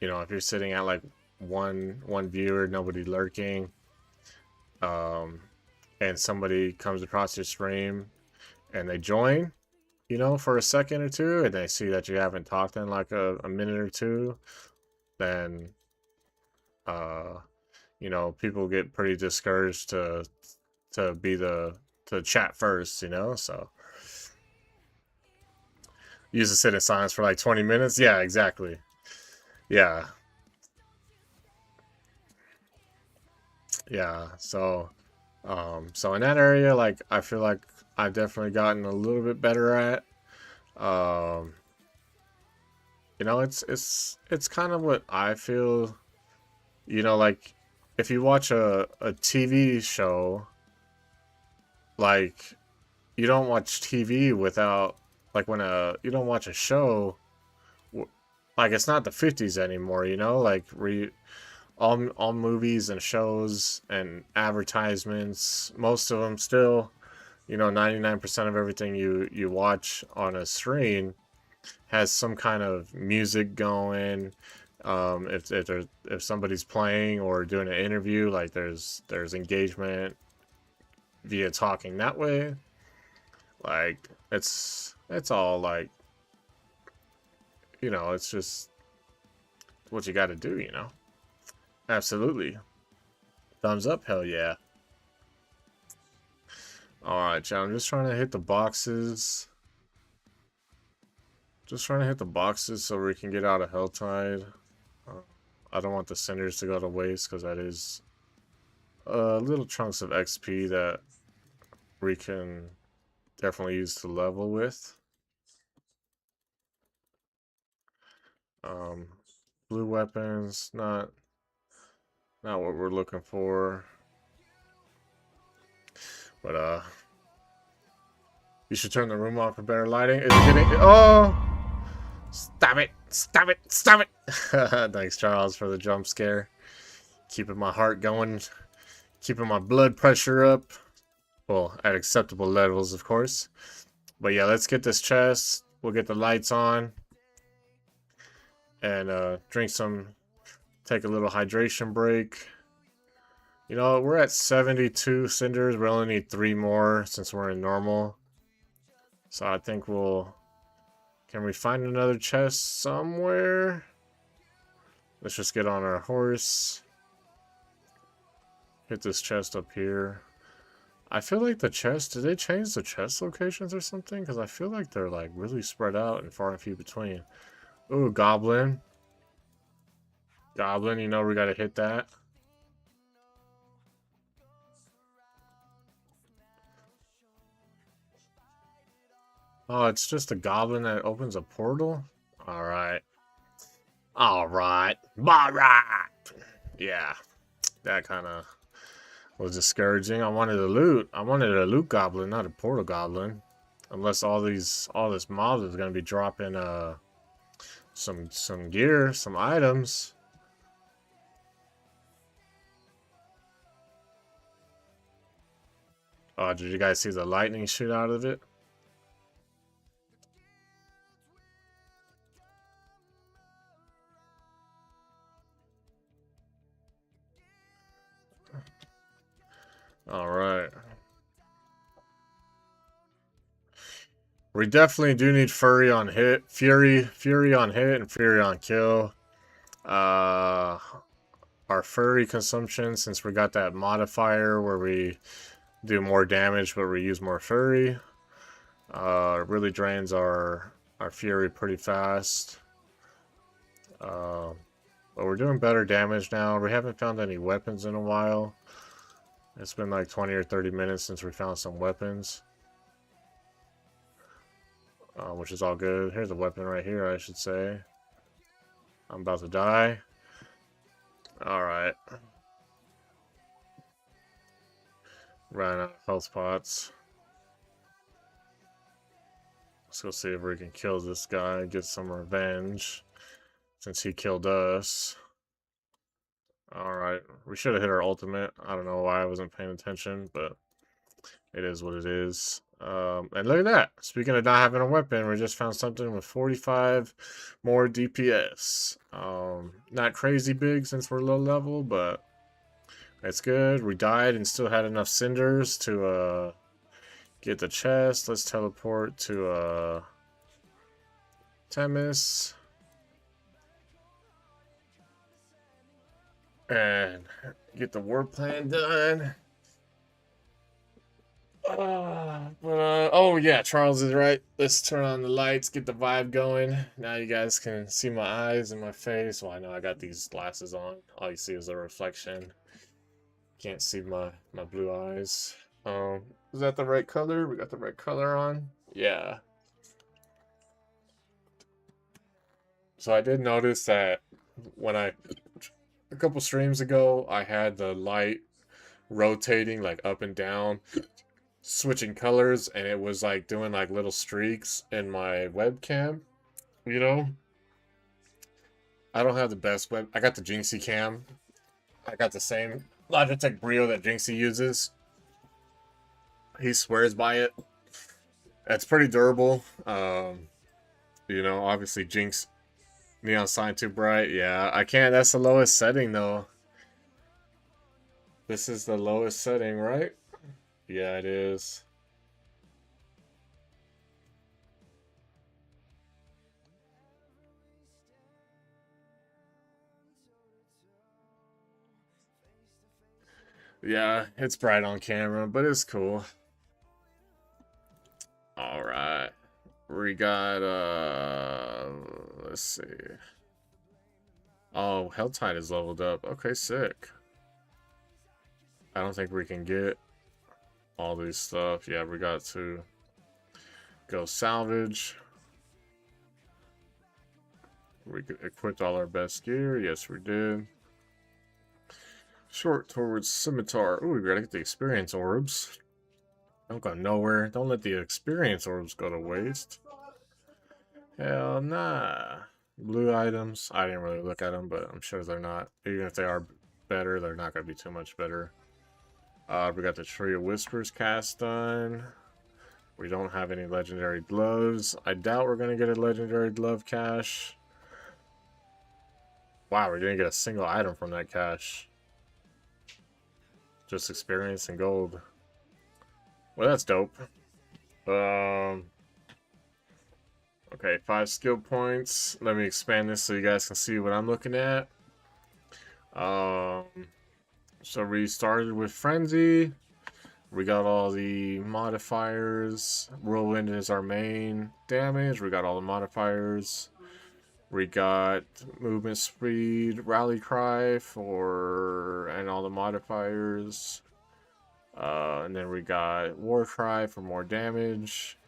you know, if you're sitting at like one viewer, nobody lurking, um, and somebody comes across your stream and they join, you know, for a second or two, and they see that you haven't talked in like a minute or two, then uh, you know, people get pretty discouraged to be the to chat first, you know. So use to sit in silence for like 20 minutes. Yeah, exactly. Yeah, yeah. So in that area, like I feel like I've definitely gotten a little bit better at. Um, you know, it's kind of what I feel. You know, like if you watch a TV show, like you don't watch TV without like when you don't watch a show like it's not the 50s anymore, you know, like all movies and shows and advertisements, most of them still, you know, 99% of everything you watch on a screen has some kind of music going. If somebody's playing or doing an interview, like there's engagement via talking that way. Like it's all like, you know, it's just what you got to do, you know. Absolutely. Thumbs up, hell yeah. Alright, chat, I'm just trying to hit the boxes. Just trying to hit the boxes so we can get out of Helltide. I don't want the cinders to go to waste because that is little chunks of XP that we can definitely use to level with. Blue weapons, not what we're looking for. But you should turn the room off for better lighting. Is it getting? Oh, stop it! Stop it! Stop it! Thanks, Charles, for the jump scare. Keeping my heart going, keeping my blood pressure up. Well, at acceptable levels, of course. But yeah, let's get this chest. We'll get the lights on. And drink some, take a little hydration break. You know, we're at 72 cinders. We only need 3 more since we're in normal. So I think we'll... Can we find another chest somewhere? Let's just get on our horse. Hit this chest up here. I feel like the chest... Did they change the chest locations or something? Because I feel like they're like really spread out and far and few between. Ooh, goblin. Goblin, you know we gotta hit that. Oh, it's just a goblin that opens a portal? Alright. Alright. Alright! Yeah. That kind of was discouraging. I wanted a loot. I wanted a loot goblin, not a portal goblin. Unless all this mob is gonna be dropping some gear, some items. Oh, did you guys see the lightning shoot out of it? All right. We definitely do need Fury on hit, Fury on hit, and Fury on kill. Our Fury consumption, since we got that modifier where we do more damage but we use more Fury, really drains our Fury pretty fast. But we're doing better damage now. We haven't found any weapons in a while. It's been like 20 or 30 minutes since we found some weapons. Which is all good. Here's a weapon right here, I should say. I'm about to die. Alright. Ran out of health pots. Let's go see if we can kill this guy, get some revenge. Since he killed us. Alright. We should have hit our ultimate. I don't know why I wasn't paying attention, but It is what it is. And look at that. Speaking of not having a weapon, we just found something with 45 more DPS. Not crazy big since we're low level, but it's good. We died and still had enough cinders to get the chest. Let's teleport to Temis. And get the war plan done. Oh yeah, Charles is right. Let's turn on the lights, get the vibe going. Now you guys can see my eyes and my face. Well, I know I got these glasses on. All you see is a reflection. Can't see my blue eyes. Is that the right color? We got the right color on. Yeah. So I did notice that when a couple streams ago, I had the light rotating like up and down, switching colors, and it was like doing like little streaks in my webcam. You know, I don't have the best web. I got the Jinxie cam. I got the same Logitech Brio that Jinxie uses. He swears by it. It's pretty durable. You know, obviously Jinx neon sign too bright. Yeah, I can't. That's the lowest setting though. This is the lowest setting, right? Yeah, it is. Yeah, it's bright on camera, but it's cool. All right. We got let's see. Oh, Helltide is leveled up. Okay, sick. I don't think we can get all these stuff. Yeah, we got to go salvage. We equipped all our best gear. Yes, we did. Short towards scimitar. Ooh, we gotta get the experience orbs. Don't go nowhere. Don't let the experience orbs go to waste. Hell nah. Blue items. I didn't really look at them, but I'm sure they're not. Even if they are better, they're not gonna be too much better. We got the Tree of Whispers cast done. We don't have any legendary gloves. I doubt we're gonna get a legendary glove cache. Wow, we didn't get a single item from that cache. Just experience and gold. Well, that's dope. Okay, 5 skill points. Let me expand this so you guys can see what I'm looking at. So we started with Frenzy. We got all the modifiers. Whirlwind is our main damage. We got all the modifiers. We got movement speed, rally cry and all the modifiers. And then we got war cry for more damage.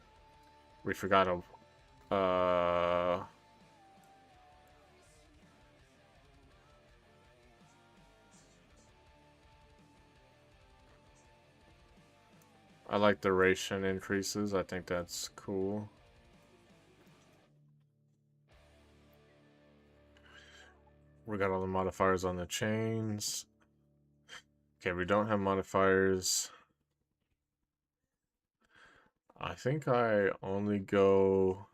We forgot a I like duration increases. I think that's cool. We got all the modifiers on the chains. Okay, we don't have modifiers. I think I only go...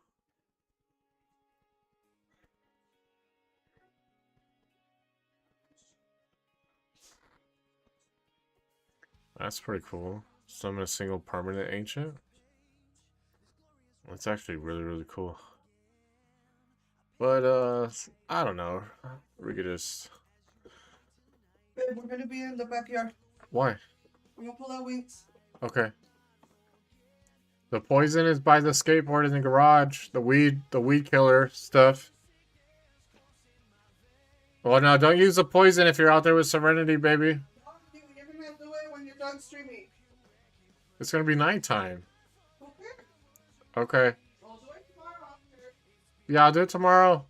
That's pretty cool. Summon a single permanent ancient. That's actually really, really cool. But, I don't know. We could just... Babe, we're gonna be in the backyard. Why? We're gonna pull out wings. Okay. The poison is by the skateboard in the garage. The weed killer stuff. Well, now don't use the poison if you're out there with Serenity, baby. No, you're gonna do it when you're done streaming. It's gonna be nighttime. Okay. Okay. We'll do it tomorrow. Yeah, I'll do it tomorrow.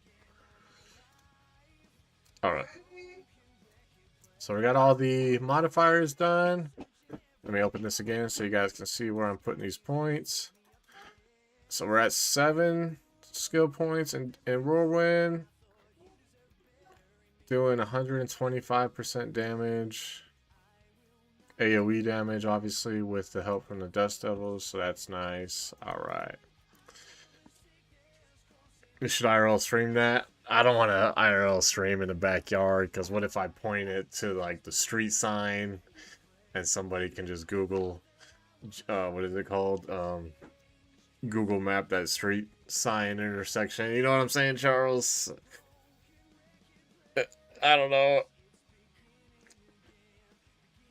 Alright. So we got all the modifiers done. Let me open this again so you guys can see where I'm putting these points. So we're at 7 skill points in Whirlwind. Doing 125% damage. AoE damage, obviously, with the help from the Dust Devils, so that's nice. Alright. Should IRL stream that? I don't want to IRL stream in the backyard, because what if I point it to, like, the street sign, and somebody can just Google, what is it called? Google map that street sign intersection. You know what I'm saying, Charles? I don't know.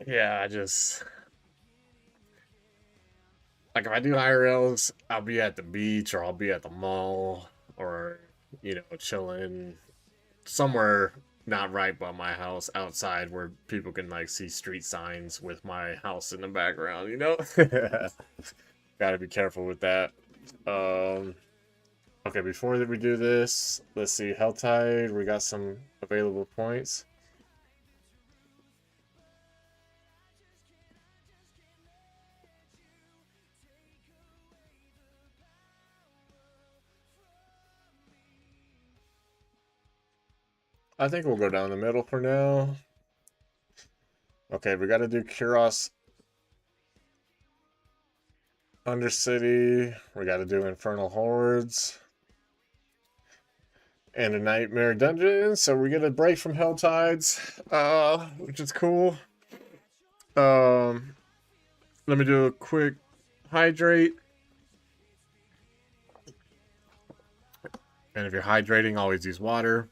Yeah, I just... Like, if I do IRLs, I'll be at the beach, or I'll be at the mall, or, you know, chilling somewhere not right by my house, outside, where people can, like, see street signs with my house in the background, you know? Gotta be careful with that. Okay, before we do this, let's see, Health Tide, we got some available points. I think we'll go down the middle for now. Okay, we gotta do Kuros Undercity. We gotta do Infernal Hordes. And a Nightmare Dungeon. So we get a break from Hell Tides, which is cool. Let me do a quick hydrate. And if you're hydrating, always use water.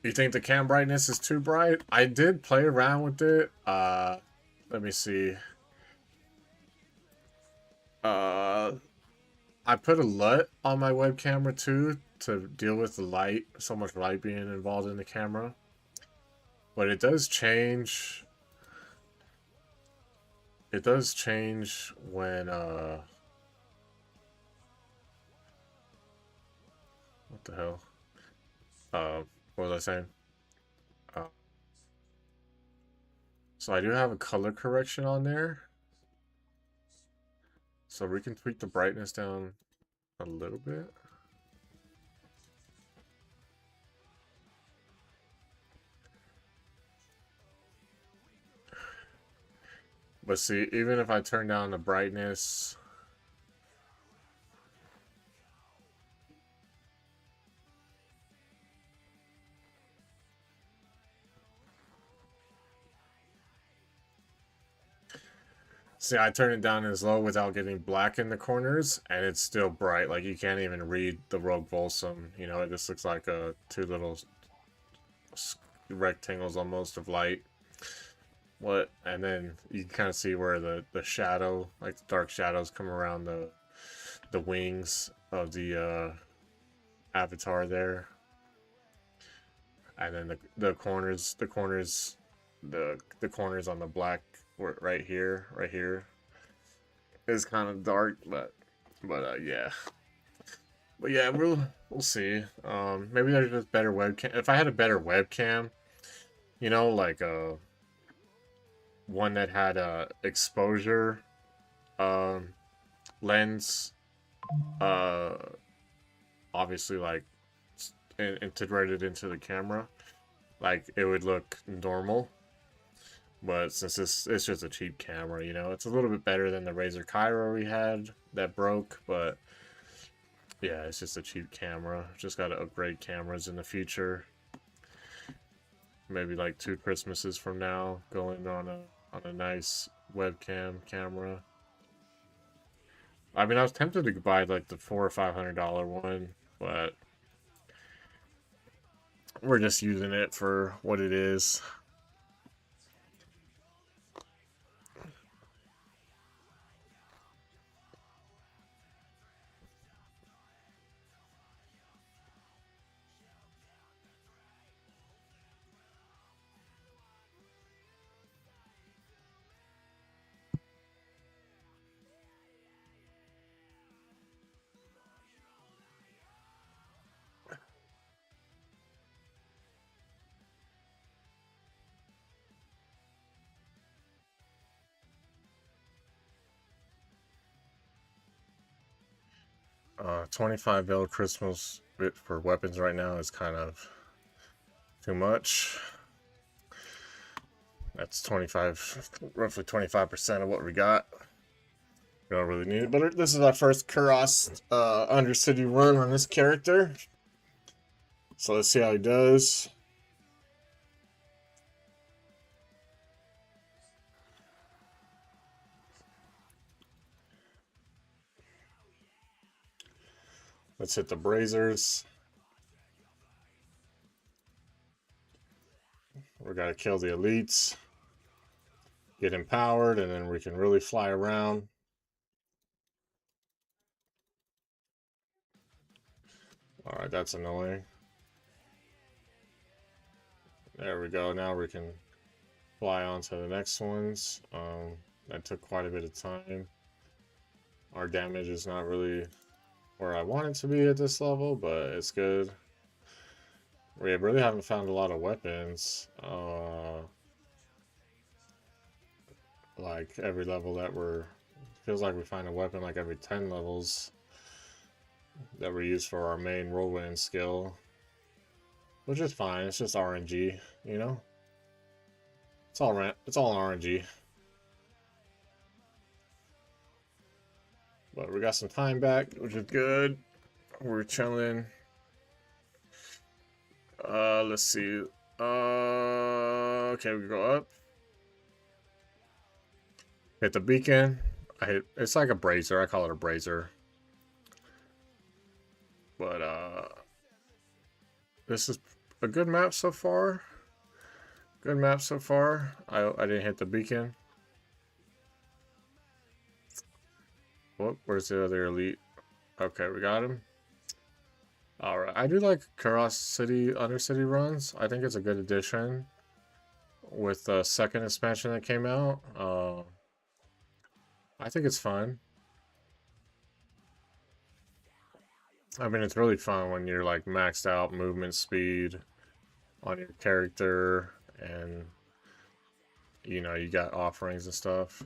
You think the cam brightness is too bright? I did play around with it. Let me see. I put a LUT on my web camera too to deal with the light, so much light being involved in the camera. But it does change. It does change when what the hell? What was I saying? So I do have a color correction on there. So we can tweak the brightness down a little bit. But see, even if I turn down the brightness, see, I turn it down as low without getting black in the corners, and it's still bright. Like, you can't even read the Rogue Volsum. You know, it just looks like two little rectangles almost of light. And then you can kind of see where the shadow, like the dark shadows, come around the wings of the avatar there. And then the corners on the black right here is kind of dark, but yeah. But yeah, we'll see. Maybe there's just better webcam. If I had a better webcam, you know, like one that had a exposure lens, obviously, like integrated into the camera, like it would look normal. But since it's just a cheap camera, you know, it's a little bit better than the Razer Cairo we had that broke, but yeah, it's just a cheap camera. Just got to upgrade cameras in the future. Maybe like 2 Christmases from now, going on a nice webcam camera. I mean, I was tempted to buy like the $400 or $500 one, but we're just using it for what it is. $25 Veil Christmas bit for weapons right now is kind of too much. That's 25, roughly 25% of what we got. We don't really need it, but this is our first Kuros Undercity run on this character. So let's see how he does. Let's hit the Brazers. We gotta kill the elites, get empowered, and then we can really fly around. Alright, that's annoying. There we go. Now we can fly on to the next ones. That took quite a bit of time. Our damage is not really where I want it to be at this level, but it's good. We really haven't found a lot of weapons. Like every level that feels like we find a weapon like every 10 levels that we use for our main whirlwind skill, which is fine. It's just RNG, you know. It's all RNG. But we got some time back, which is good. We're chilling. Let's see. Okay, we go up. Hit the beacon. It's like a brazier. I call it a brazier. But this is a good map so far. Good map so far. I didn't hit the beacon. Whoop, where's the other elite? Okay, we got him. Alright, I do like Kuros City Undercity runs. I think it's a good addition with the second expansion that came out. I think it's fun. I mean, it's really fun when you're like maxed out movement speed on your character and you know, you got offerings and stuff.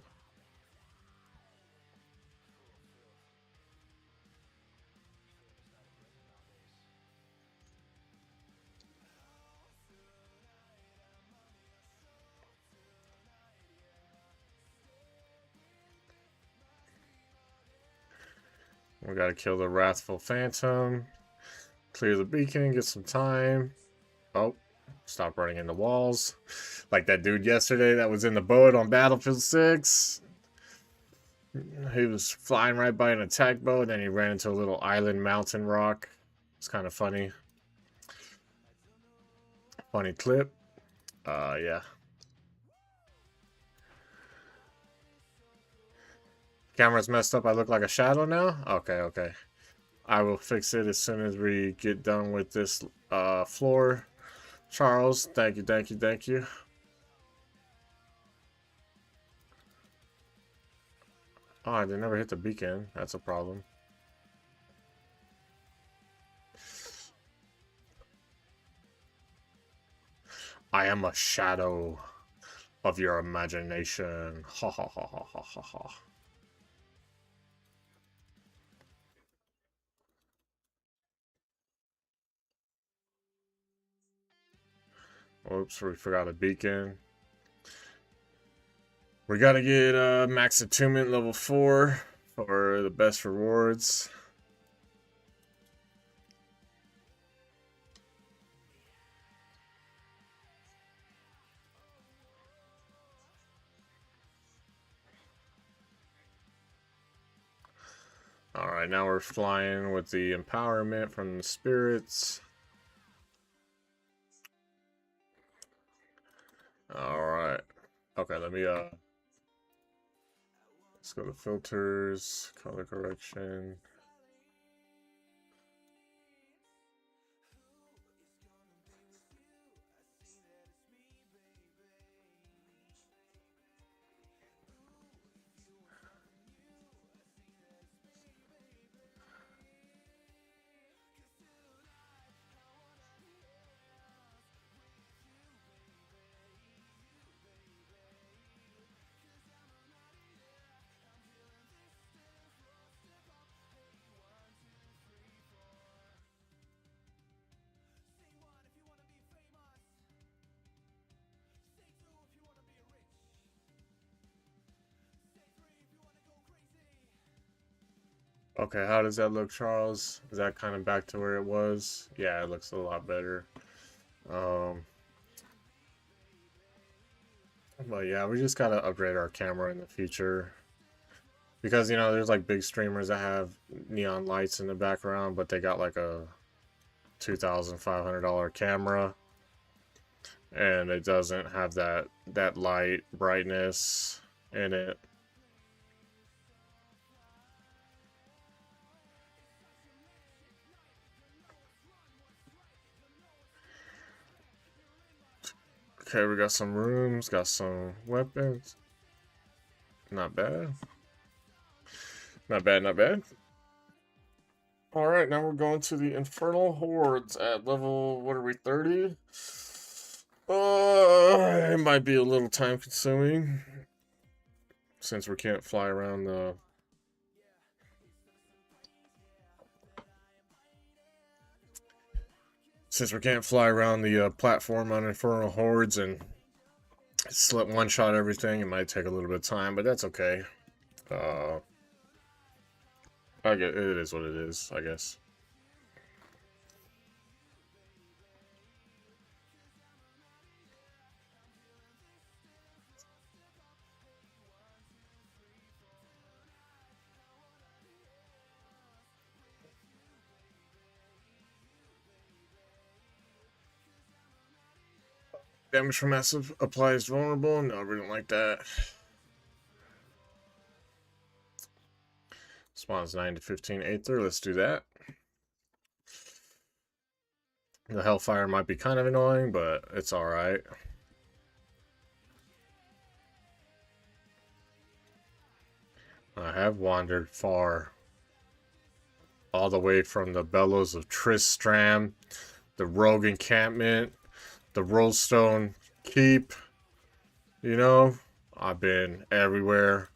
We gotta kill the Wrathful Phantom, clear the beacon, get some time. Oh, stop running into walls. Like that dude yesterday that was in the boat on Battlefield 6. He was flying right by an attack boat, and then he ran into a little island mountain rock. It's kind of funny. Funny clip. Yeah. Camera's messed up. I look like a shadow now? Okay, okay. I will fix it as soon as we get done with this floor. Charles, thank you, thank you, thank you. Oh, I never hit the beacon. That's a problem. I am a shadow of your imagination. Ha ha ha ha ha ha ha. Oops, we forgot a beacon. We gotta get max attunement level 4 for the best rewards. Alright, now we're flying with the empowerment from the spirits. Alright. Okay, let me let's go to filters, color correction. Okay, how does that look, Charles? Is that kind of back to where it was? Yeah, it looks a lot better. Um, but yeah, we just gotta upgrade our camera in the future. Because, you know, there's like big streamers that have neon lights in the background, but they got like a $2,500 camera. And it doesn't have that light brightness in it. Okay, we got some rooms, got some weapons. Not bad. Not bad, not bad. Alright, now we're going to the Infernal Hordes at level, what are we, 30? It might be a little time consuming. Since we can't fly around the... Since we can't fly around the platform on Infernal Hordes and one-shot everything, it might take a little bit of time, but that's okay. I get it is what it is, I guess. Damage from massive applies vulnerable. No, we don't like that. Spawns 9 to 15 Aether. Let's do that. The Hellfire might be kind of annoying, but it's alright. I have wandered far. All the way from the Bellows of Tristram, the Rogue Encampment, the Rollstone Keep. You know, I've been everywhere.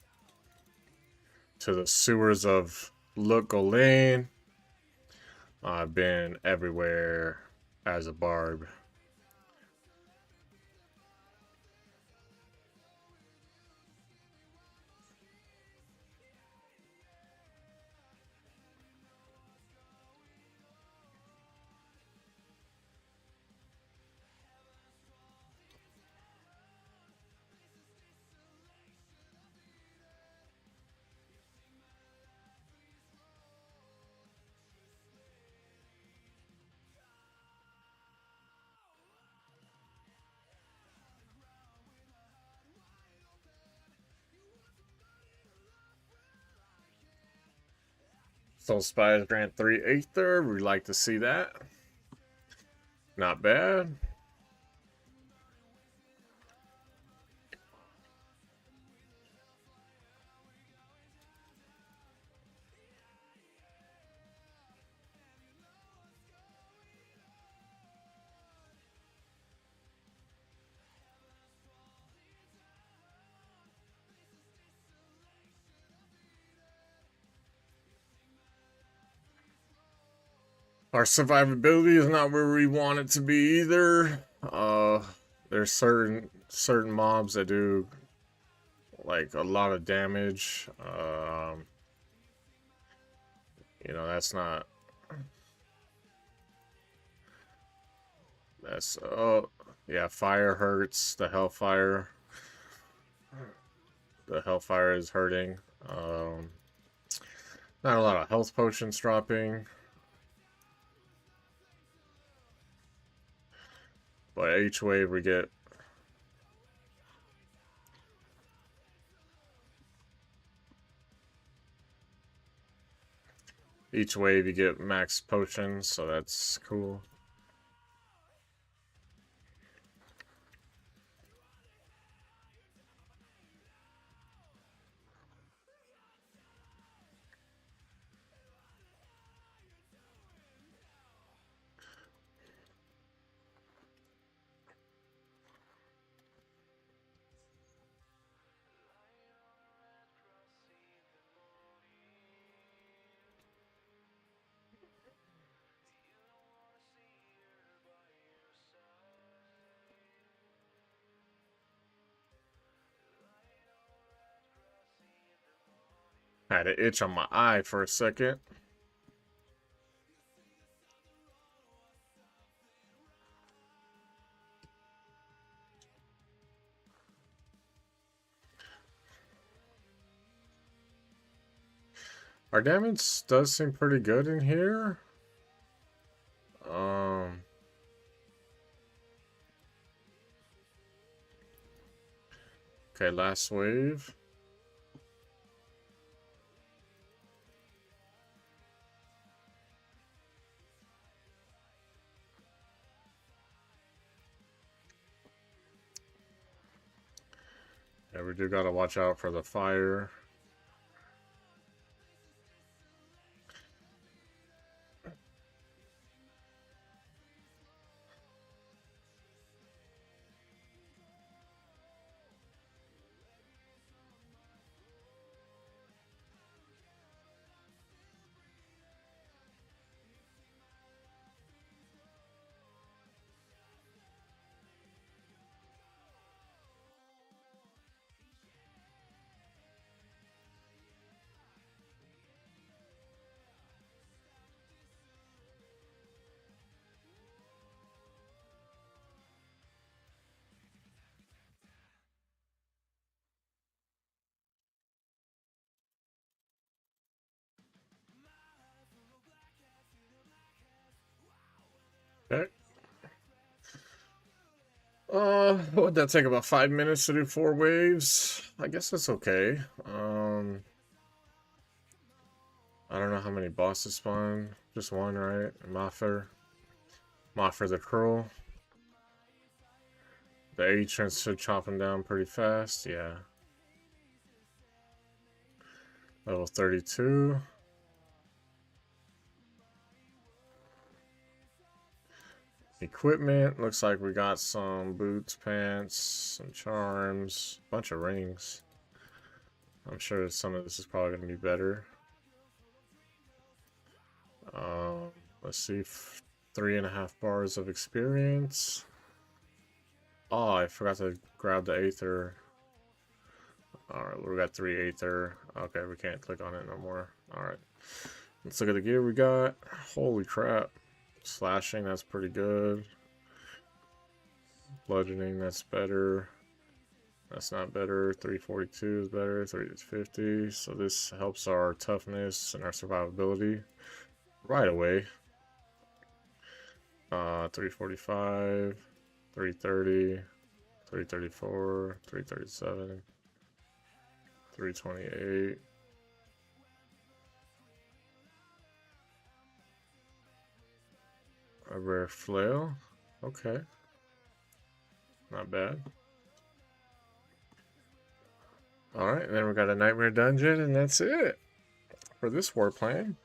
To the sewers of Lane. I've been everywhere as a barb. Soul Spies grant 3 Aether. We like to see that. Not bad. Our survivability is not where we want it to be either. There's certain mobs that do like a lot of damage. You know, that's not. That's oh yeah, fire hurts. The Hellfire. The Hellfire is hurting. Not a lot of health potions dropping. But each wave we get each wave you get max potions, so that's cool. Had an itch on my eye for a second. Our damage does seem pretty good in here. Okay, last wave. Yeah, we do gotta watch out for the fire. Okay. What'd that take, about 5 minutes to do 4 waves? I guess that's okay. I don't know how many bosses spawn. Just one, right? Maffer the Cruel. The Ancients should chop him down pretty fast, yeah. Level 32. Equipment, looks like we got some boots, pants, some charms, a bunch of rings. I'm sure some of this is probably going to be better. Let's see, 3.5 bars of experience. Oh, I forgot to grab the Aether. Alright, we got 3 Aether. Okay, we can't click on it no more. Alright, let's look at the gear we got. Holy crap. Slashing, that's pretty good. Bludgeoning, that's better. That's not better. 342 is better. 350. So this helps our toughness and our survivability right away. 345, 330, 334, 337, 328. A rare flail. Okay. Not bad. Alright, then we got a nightmare dungeon, and that's it for this war plan.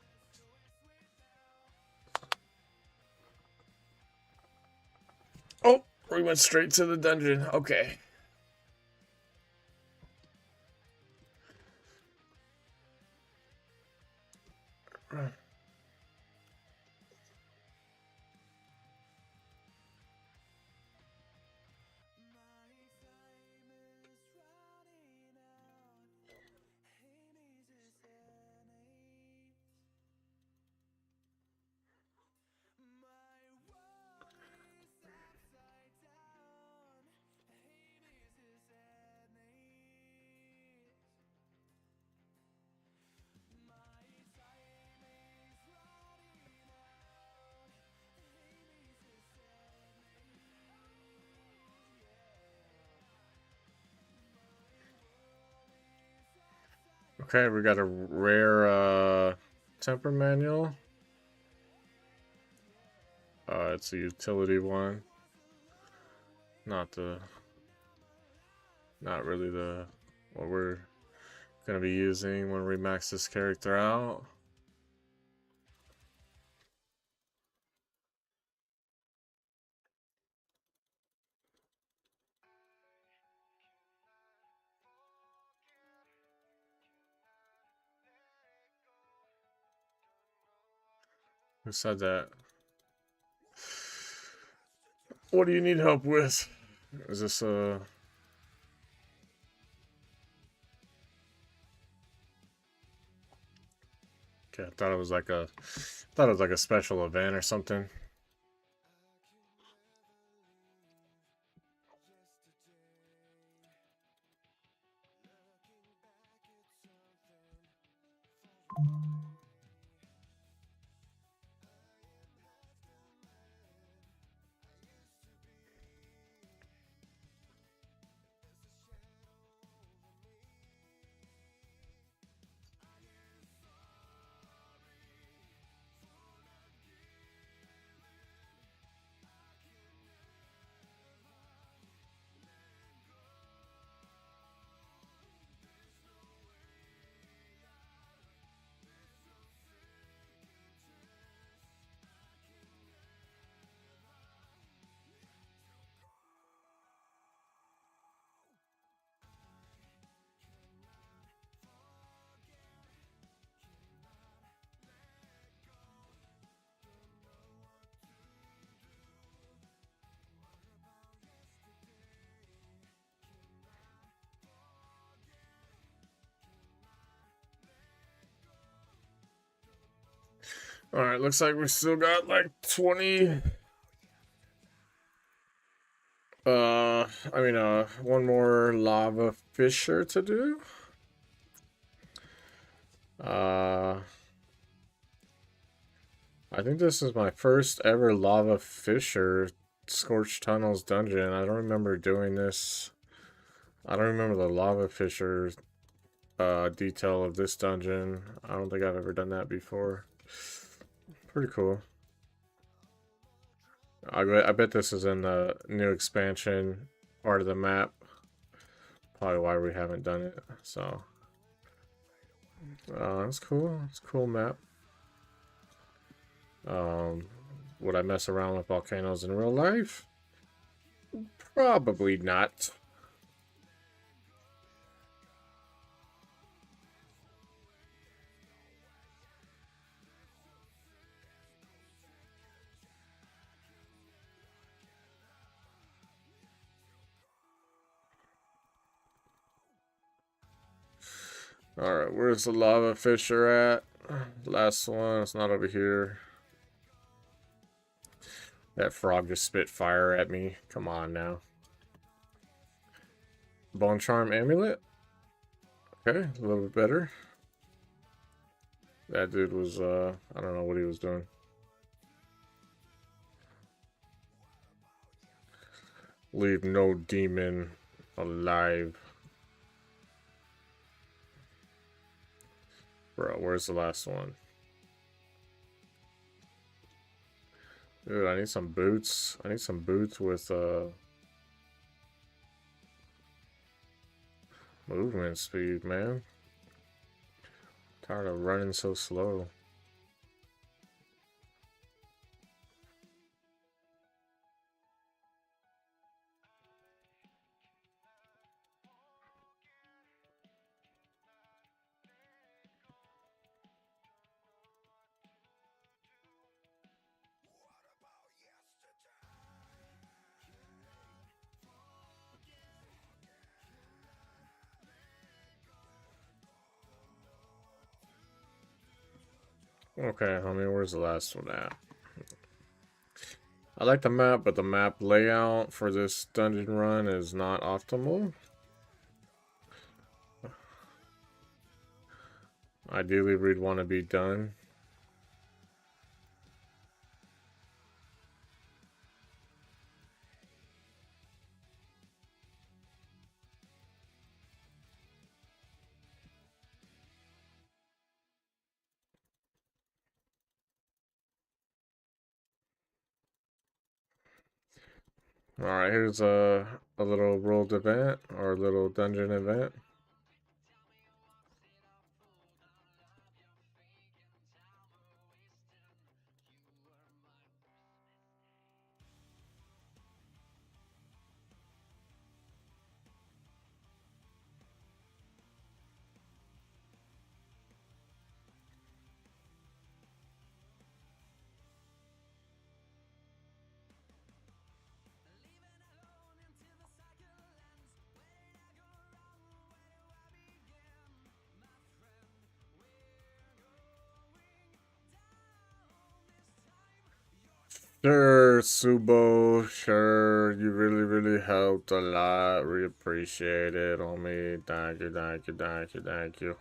Oh, we went straight to the dungeon. Okay. Okay, we got a rare temper manual. It's a utility one. Not really what we're gonna be using when we max this character out. Who said that? What do you need help with? Is this a... Okay, I thought it was like a special event or something. All right, looks like we still got like 20. One more lava fissure to do. I think this is my first ever lava fissure scorched tunnels dungeon. I don't remember doing this. I don't remember the lava fissure detail of this dungeon. I don't think I've ever done that before. Pretty cool. I bet this is in the new expansion part of the map. Probably why we haven't done it. So, that's cool. It's a cool map. Would I mess around with volcanoes in real life? Probably not. Alright, where's the lava fissure at? Last one, it's not over here. That frog just spit fire at me. Come on now. Bone Charm Amulet? Okay, a little bit better. That dude was, I don't know what he was doing. Leave no demon alive. Bro, where's the last one? Dude, I need some boots. I need some boots with, movement speed, man. Tired of running so slow. Okay, homie, where's the last one at? I like the map, but the map layout for this dungeon run is not optimal. Ideally, we'd want to be done. Alright, here's a little world event, or a little dungeon event. Sure, Subo. Sure, you really helped a lot. We appreciate it, homie. Thank you, thank you, thank you, thank you.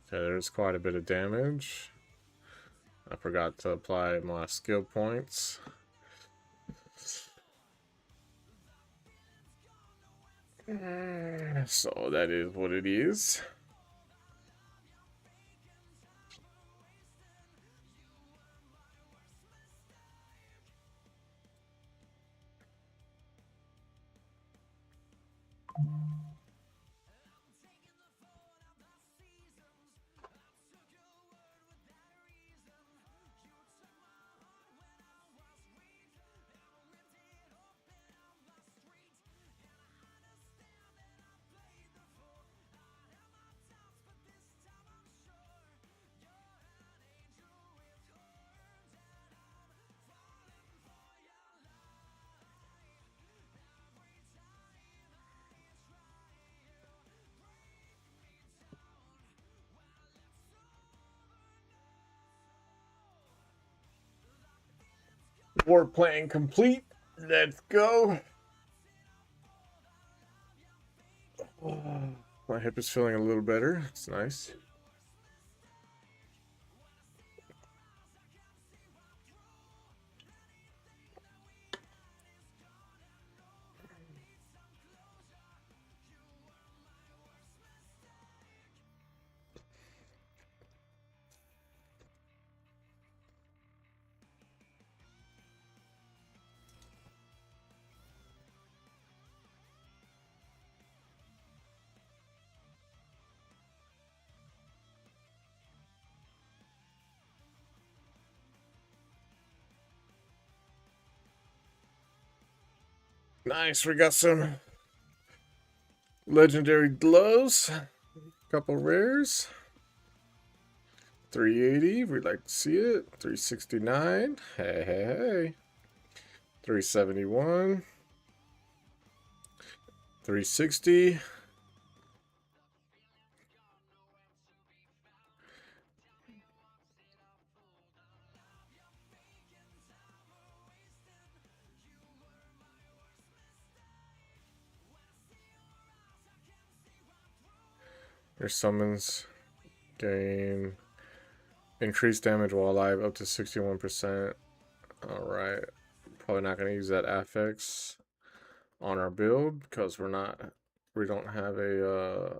Okay, there's quite a bit of damage. I forgot to apply my skill points. So that is what it is. War plan complete. Let's go. My hip is feeling a little better. It's nice. Nice. We got some legendary gloves. Couple rares. 380. We'd like to see it. 369. Hey, hey, hey. 371. 360. Your summons gain increased damage while alive up to 61%. Alright. Probably not going to use that affix on our build because we don't have that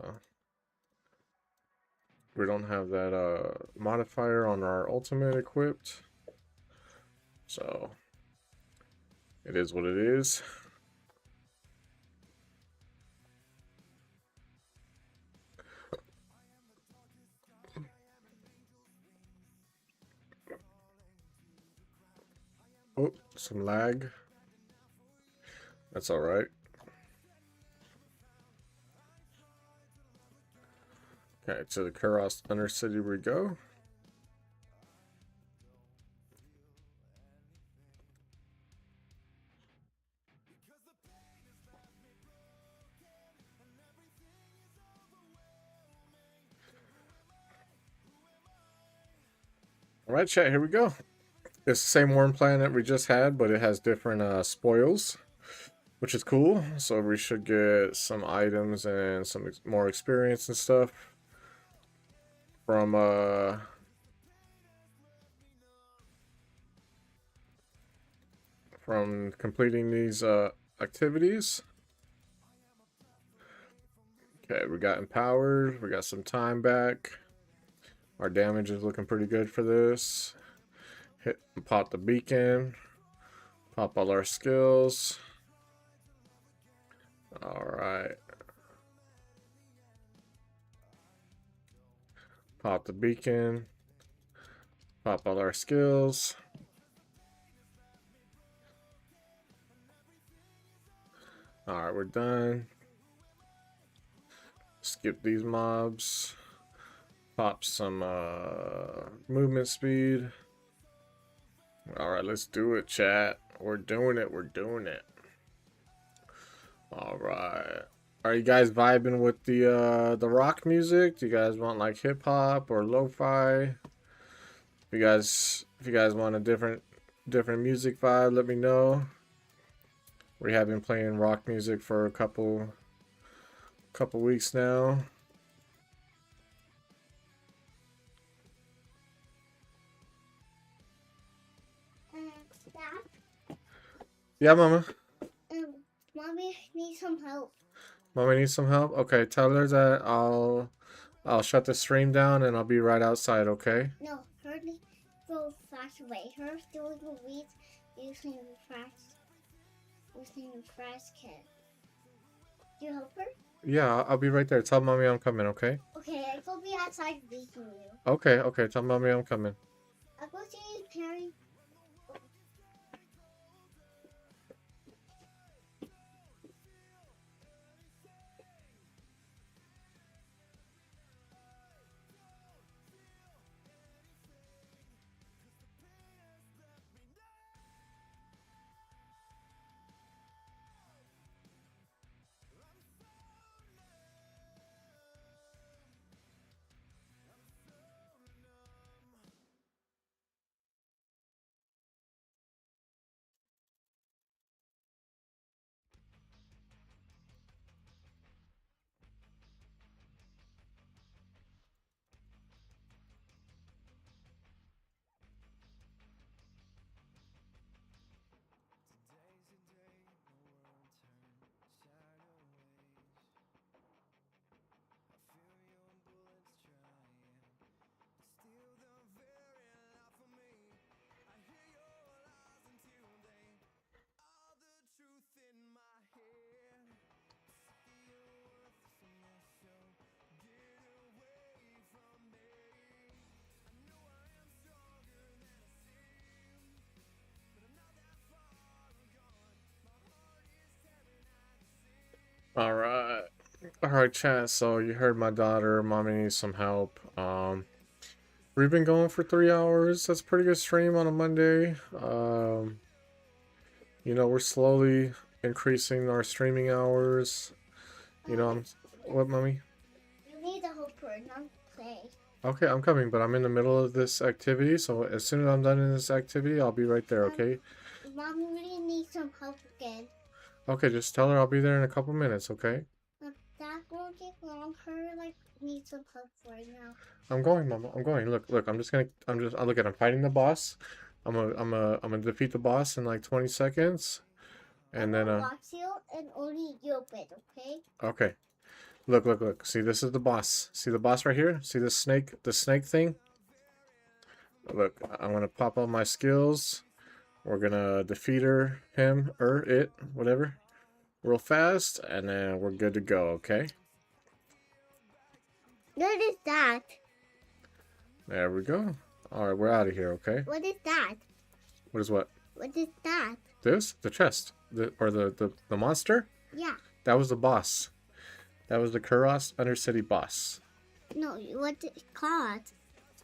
modifier on our ultimate equipped. So it is what it is. Oh, some lag. That's all right. Okay, to the Kuros Undercity we go. All right, chat, here we go. It's the same Worm Planet we just had, but it has different spoils, which is cool. So we should get some items and some more experience and stuff from completing these activities. Okay, we got empowered. We got some time back. Our damage is looking pretty good for this. Hit and pop the beacon. Pop all our skills. Alright. Pop the beacon. Pop all our skills. Alright, we're done. Skip these mobs. Pop some movement speed. Alright, let's do it, chat. We're doing it. We're doing it. Alright. Are you guys vibing with the rock music? Do you guys want like hip hop or lo-fi? If you guys want a different music vibe, let me know. We have been playing rock music for a couple weeks now. Dad, Yeah, Mama. Mommy needs some help. Mama needs some help. Okay, tell her that I'll shut the stream down and I'll be right outside. Okay. No, her needs to go fast away. Her doing the weeds using the fast kit. Do you help her? Yeah, I'll be right there. Tell Mommy I'm coming. Okay. Okay, I will be outside leaving you. Okay. Okay. Tell Mommy I'm coming. I'll go see you, Perry. All right. All right, chat. So you heard my daughter. Mommy needs some help. We've been going for 3 hours. That's a pretty good stream on a Monday. You know, we're slowly increasing our streaming hours. You know, what, Mommy? You need to help her, not play. Okay, I'm coming, but I'm in the middle of this activity. So as soon as I'm done in this activity, I'll be right there. Okay. Mom really needs some help again. Okay, just tell her I'll be there in a couple minutes. Okay. That won't take long. Her needs some help right now. I'm going, Mama. I'm going. Look. Look at. I'm fighting the boss. I'm gonna defeat the boss in like 20 seconds, and then watch you and only you bit, okay? Okay. Look. See, this is the boss. See the boss right here? See this snake? The snake thing? Look, I'm gonna pop all my skills. We're gonna defeat him, it, whatever, real fast, and then we're good to go. Okay. What is that? There we go. All right, we're out of here. Okay. What is that? What is what? What is that? This? The chest? The monster? Yeah. That was the boss. That was the Kuros Undercity boss. No, what's it called?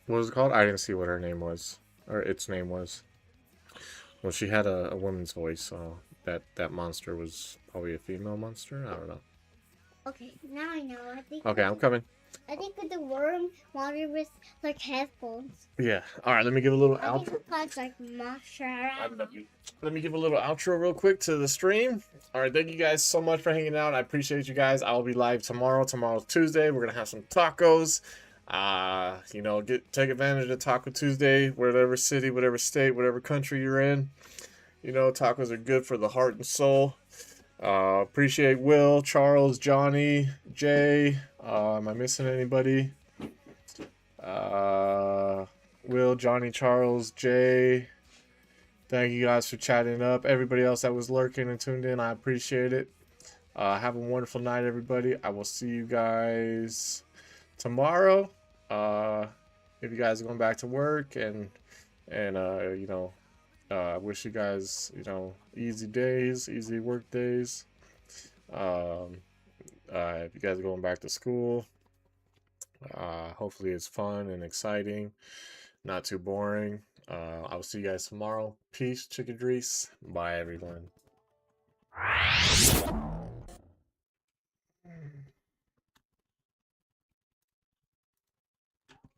What was it called? I didn't see what her name was. Or its name was. Well, she had a woman's voice, so that monster was probably a female monster? I don't know. Okay, now I know. Okay, I'm coming. I think with the worm water with like headphones. Yeah. Alright, let me give a little I think outro. it's called like mascara. Let me give a little outro real quick to the stream. Alright, thank you guys so much for hanging out. I appreciate you guys. I'll be live tomorrow. Tomorrow's Tuesday. We're gonna have some tacos. You know, take advantage of Taco Tuesday, whatever city, whatever state, whatever country you're in. You know, tacos are good for the heart and soul. Appreciate Will, Charles, Johnny, Jay. Am I missing anybody? Will, Johnny, Charles, Jay. Thank you guys for chatting up. Everybody else that was lurking and tuned in, I appreciate it. Have a wonderful night, everybody. I will see you guys tomorrow. If you guys are going back to work and you know, I wish you guys, you know, easy days, easy work days. If you guys are going back to school, hopefully it's fun and exciting, not too boring. I will see you guys tomorrow. Peace, chickadrees. Bye, everyone.